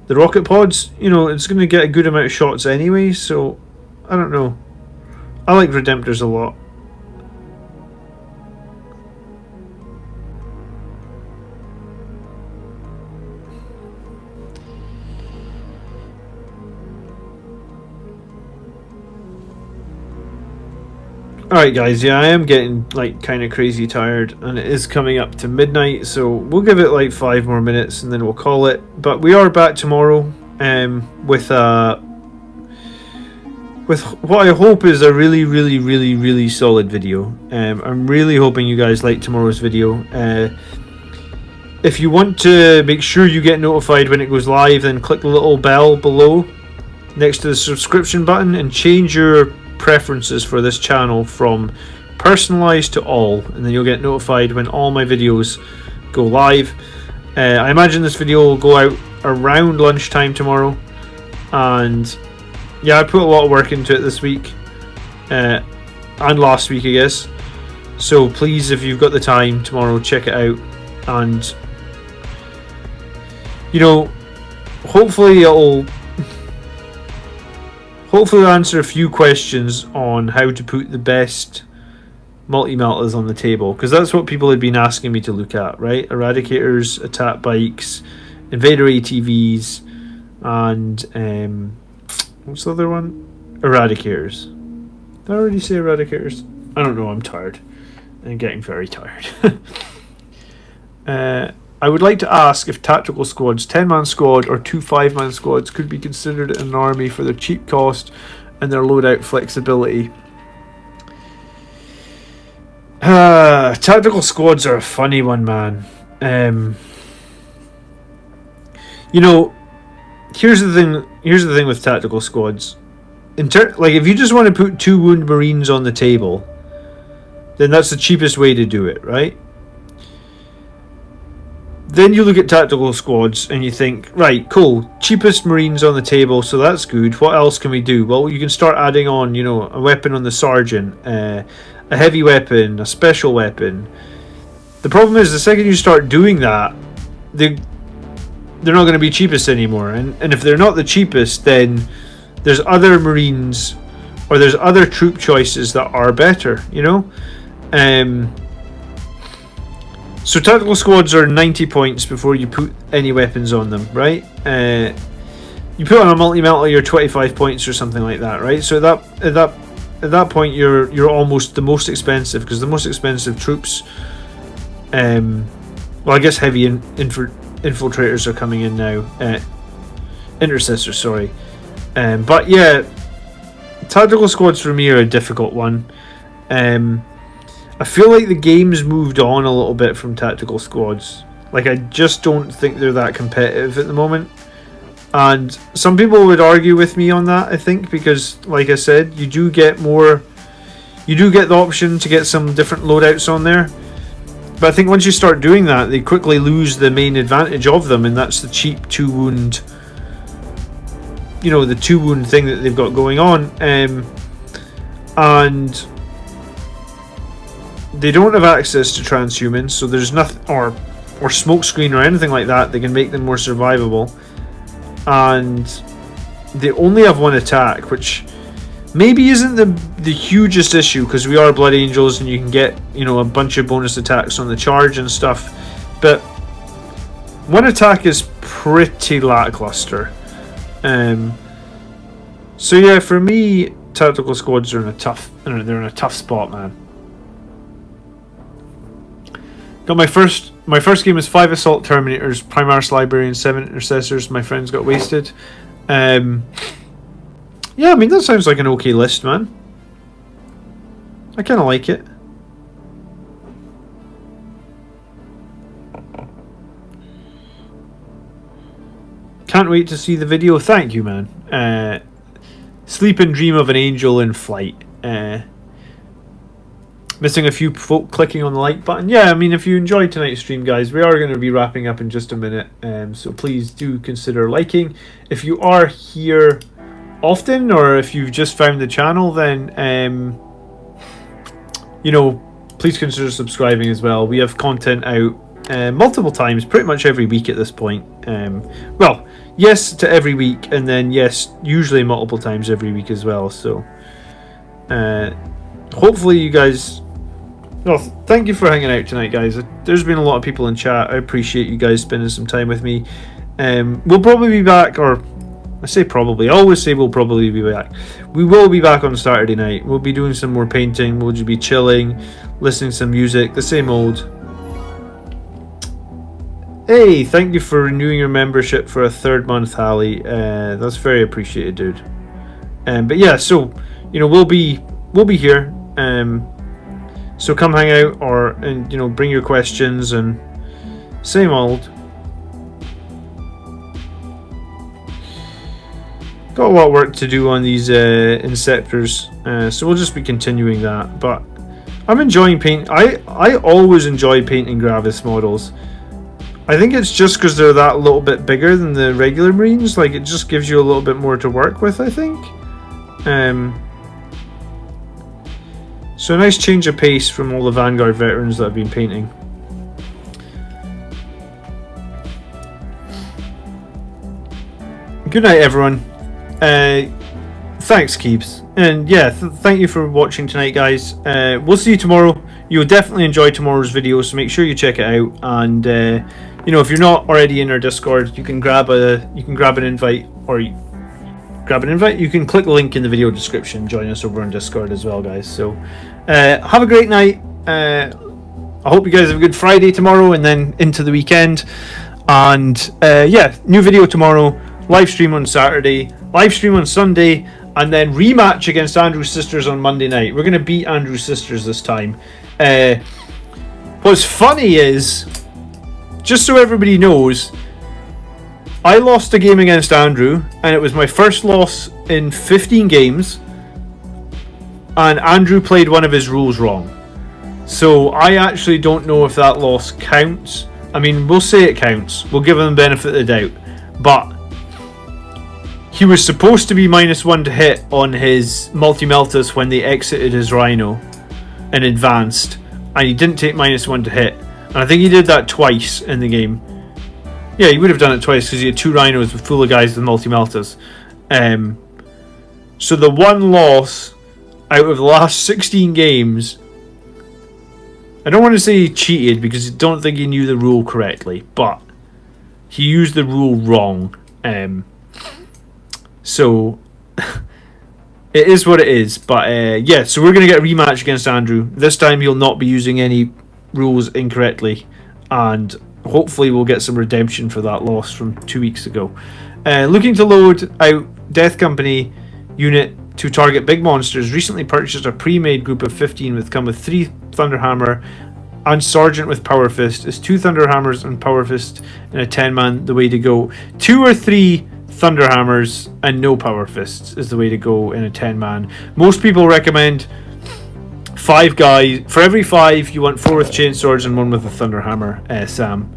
the rocket pods, you know, it's going to get a good amount of shots anyway. So I don't know. I like Redemptors a lot. Alright guys, yeah, I am getting like kind of crazy tired, and it is coming up to midnight, so we'll give it like 5 more minutes and then we'll call it. But we are back tomorrow with what I hope is a really solid video. I'm really hoping you guys like tomorrow's video. If you want to make sure you get notified when it goes live, then click the little bell below next to the subscription button and change your preferences for this channel from personalized to all, and then you'll get notified when all my videos go live. I imagine this video will go out around lunchtime tomorrow, and yeah, I put a lot of work into it this week and last week, I guess. So please, if you've got the time tomorrow, check it out, and you know, hopefully it'll answer a few questions on how to put the best multi-meltas on the table, because that's what people had been asking me to look at, right? Eradicators, attack bikes, invader ATVs, and what's the other one? Eradicators. Did I already say Eradicators? I don't know, I'm tired. I'm getting very tired. I would like to ask if tactical squads, 10-man squad or 2 5-man squads, could be considered an army for their cheap cost and their loadout flexibility. Tactical squads are a funny one, man. You know, here's the thing with tactical squads. Like, if you just want to put 2 wound marines on the table, then that's the cheapest way to do it, right? Then you look at tactical squads and you think, right, cool, cheapest marines on the table, so that's good. What else can we do? Well, you can start adding on, you know, a weapon on the sergeant, a heavy weapon, a special weapon. The problem is, the second you start doing that, they're not going to be cheapest anymore. And if they're not the cheapest, then there's other marines or there's other troop choices that are better, you know? So tactical squads are 90 points before you put any weapons on them, right? You put on a multi-melta, you're 25 points or something like that, right? So at that point, you're almost the most expensive, because the most expensive troops, well, I guess heavy infiltrators are coming in now, intercessors, sorry. But yeah, tactical squads for me are a difficult one. I feel like the game's moved on a little bit from tactical squads. Like, I just don't think they're that competitive at the moment. And some people would argue with me on that, I think, because, like I said, you do get the option to get some different loadouts on there. But I think once you start doing that, they quickly lose the main advantage of them, and that's the cheap 2 wound, you know, the 2 wound thing that they've got going on. And they don't have access to transhumans, so there's nothing, or smokescreen or anything like that can make them more survivable. And they only have 1 attack, which maybe isn't the hugest issue, because we are Blood Angels and you can get, you know, a bunch of bonus attacks on the charge and stuff. But 1 attack is pretty lackluster. So yeah, for me, tactical squads are in a tough spot, man. Got my first game was 5 Assault Terminators, Primaris Librarians, 7 Intercessors. My friends got wasted. Yeah, I mean, that sounds like an okay list, man. I kind of like it. Can't wait to see the video. Thank you, man. Sleep and dream of an angel in flight. Missing a few folk clicking on the like button. Yeah, I mean, if you enjoyed tonight's stream, guys, we are going to be wrapping up in just a minute. So please do consider liking. If you are here often, or if you've just found the channel, then, you know, please consider subscribing as well. We have content out multiple times, pretty much every week at this point. Well, yes to every week, and then yes, usually multiple times every week as well. So hopefully you guys... Well, thank you for hanging out tonight, guys. There's been a lot of people in chat. I appreciate you guys spending some time with me. We'll probably be back, or I say probably, I always say we'll probably be back. We will be back on Saturday night. We'll be doing some more painting. We'll just be chilling, listening to some music, the same old. Hey, thank you for renewing your membership for a 3rd month, Hallie. That's very appreciated, dude. But yeah, so, you know, we'll be here. So come hang out, and you know, bring your questions, and same old. Got a lot of work to do on these Inceptors, so we'll just be continuing that. But I'm enjoying paint. I always enjoy painting Gravis models. I think it's just because they're that little bit bigger than the regular Marines. Like, it just gives you a little bit more to work with, I think. So a nice change of pace from all the Vanguard veterans that I've been painting. Good night, everyone. Thanks, Keeps. And yeah, thank you for watching tonight, guys. We'll see you tomorrow. You'll definitely enjoy tomorrow's video, so make sure you check it out. And you know, if you're not already in our Discord, you can grab an invite, or you can click the link in the video description. Join us over on Discord as well, guys. So have a great night. I hope you guys have a good Friday tomorrow, and then into the weekend. And yeah, new video tomorrow, live stream on Saturday, live stream on Sunday, and then rematch against Andrew's Sisters on Monday night. We're going to beat Andrew's Sisters this time. What's funny is, just so everybody knows, I lost a game against Andrew, and it was my first loss in 15 games, and Andrew played one of his rules wrong. So I actually don't know if that loss counts. I mean, we'll say it counts. We'll give him the benefit of the doubt. But he was supposed to be -1 to hit on his Multi-Meltas when they exited his Rhino and advanced, and he didn't take -1 to hit. And I think he did that twice in the game. Yeah, he would have done it twice because he had 2 Rhinos full of guys with Multi-Meltas. So the one loss out of the last 16 games, I don't want to say he cheated because I don't think he knew the rule correctly, but he used the rule wrong. So it is what it is. But yeah, so we're going to get a rematch against Andrew. This time he'll not be using any rules incorrectly, and hopefully we'll get some redemption for that loss from 2 weeks ago. Looking to load out Death Company unit to target big monsters. Recently purchased a pre-made group of 15 with 3 Thunderhammer and Sergeant with Power Fist. Is 2 Thunderhammers and Power Fist in a 10-man the way to go? 2 or 3 Thunderhammers and no Power Fists is the way to go in a 10-man. Most people recommend 5 guys. For every 5, you want 4 with chainswords and 1 with a Thunderhammer, Sam.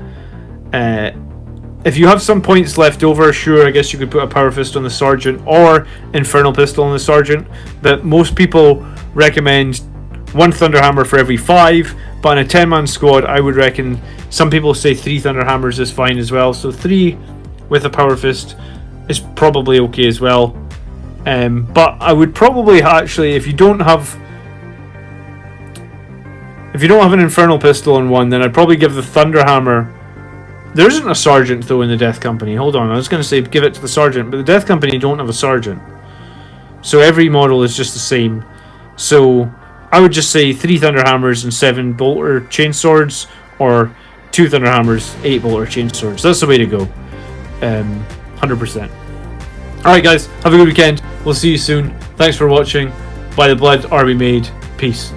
If you have some points left over, sure, I guess you could put a Power Fist on the Sergeant or Infernal Pistol on the Sergeant, but most people recommend 1 Thunderhammer for every 5, but in a 10-man squad, I would reckon, some people say 3 Thunderhammers is fine as well, so 3 with a Power Fist is probably okay as well. But I would probably actually, if you don't have an Infernal Pistol on 1, then I'd probably give the Thunderhammer. There isn't a Sergeant though in the Death Company. Hold on, I was going to say give it to the Sergeant, but the Death Company don't have a Sergeant. So every model is just the same. So I would just say 3 Thunderhammers and 7 Bolter Chainswords, or two Thunderhammers, 8-bolt, or chain swords. That's the way to go. 100%. Alright guys, have a good weekend. We'll see you soon. Thanks for watching. By the blood are we made. Peace.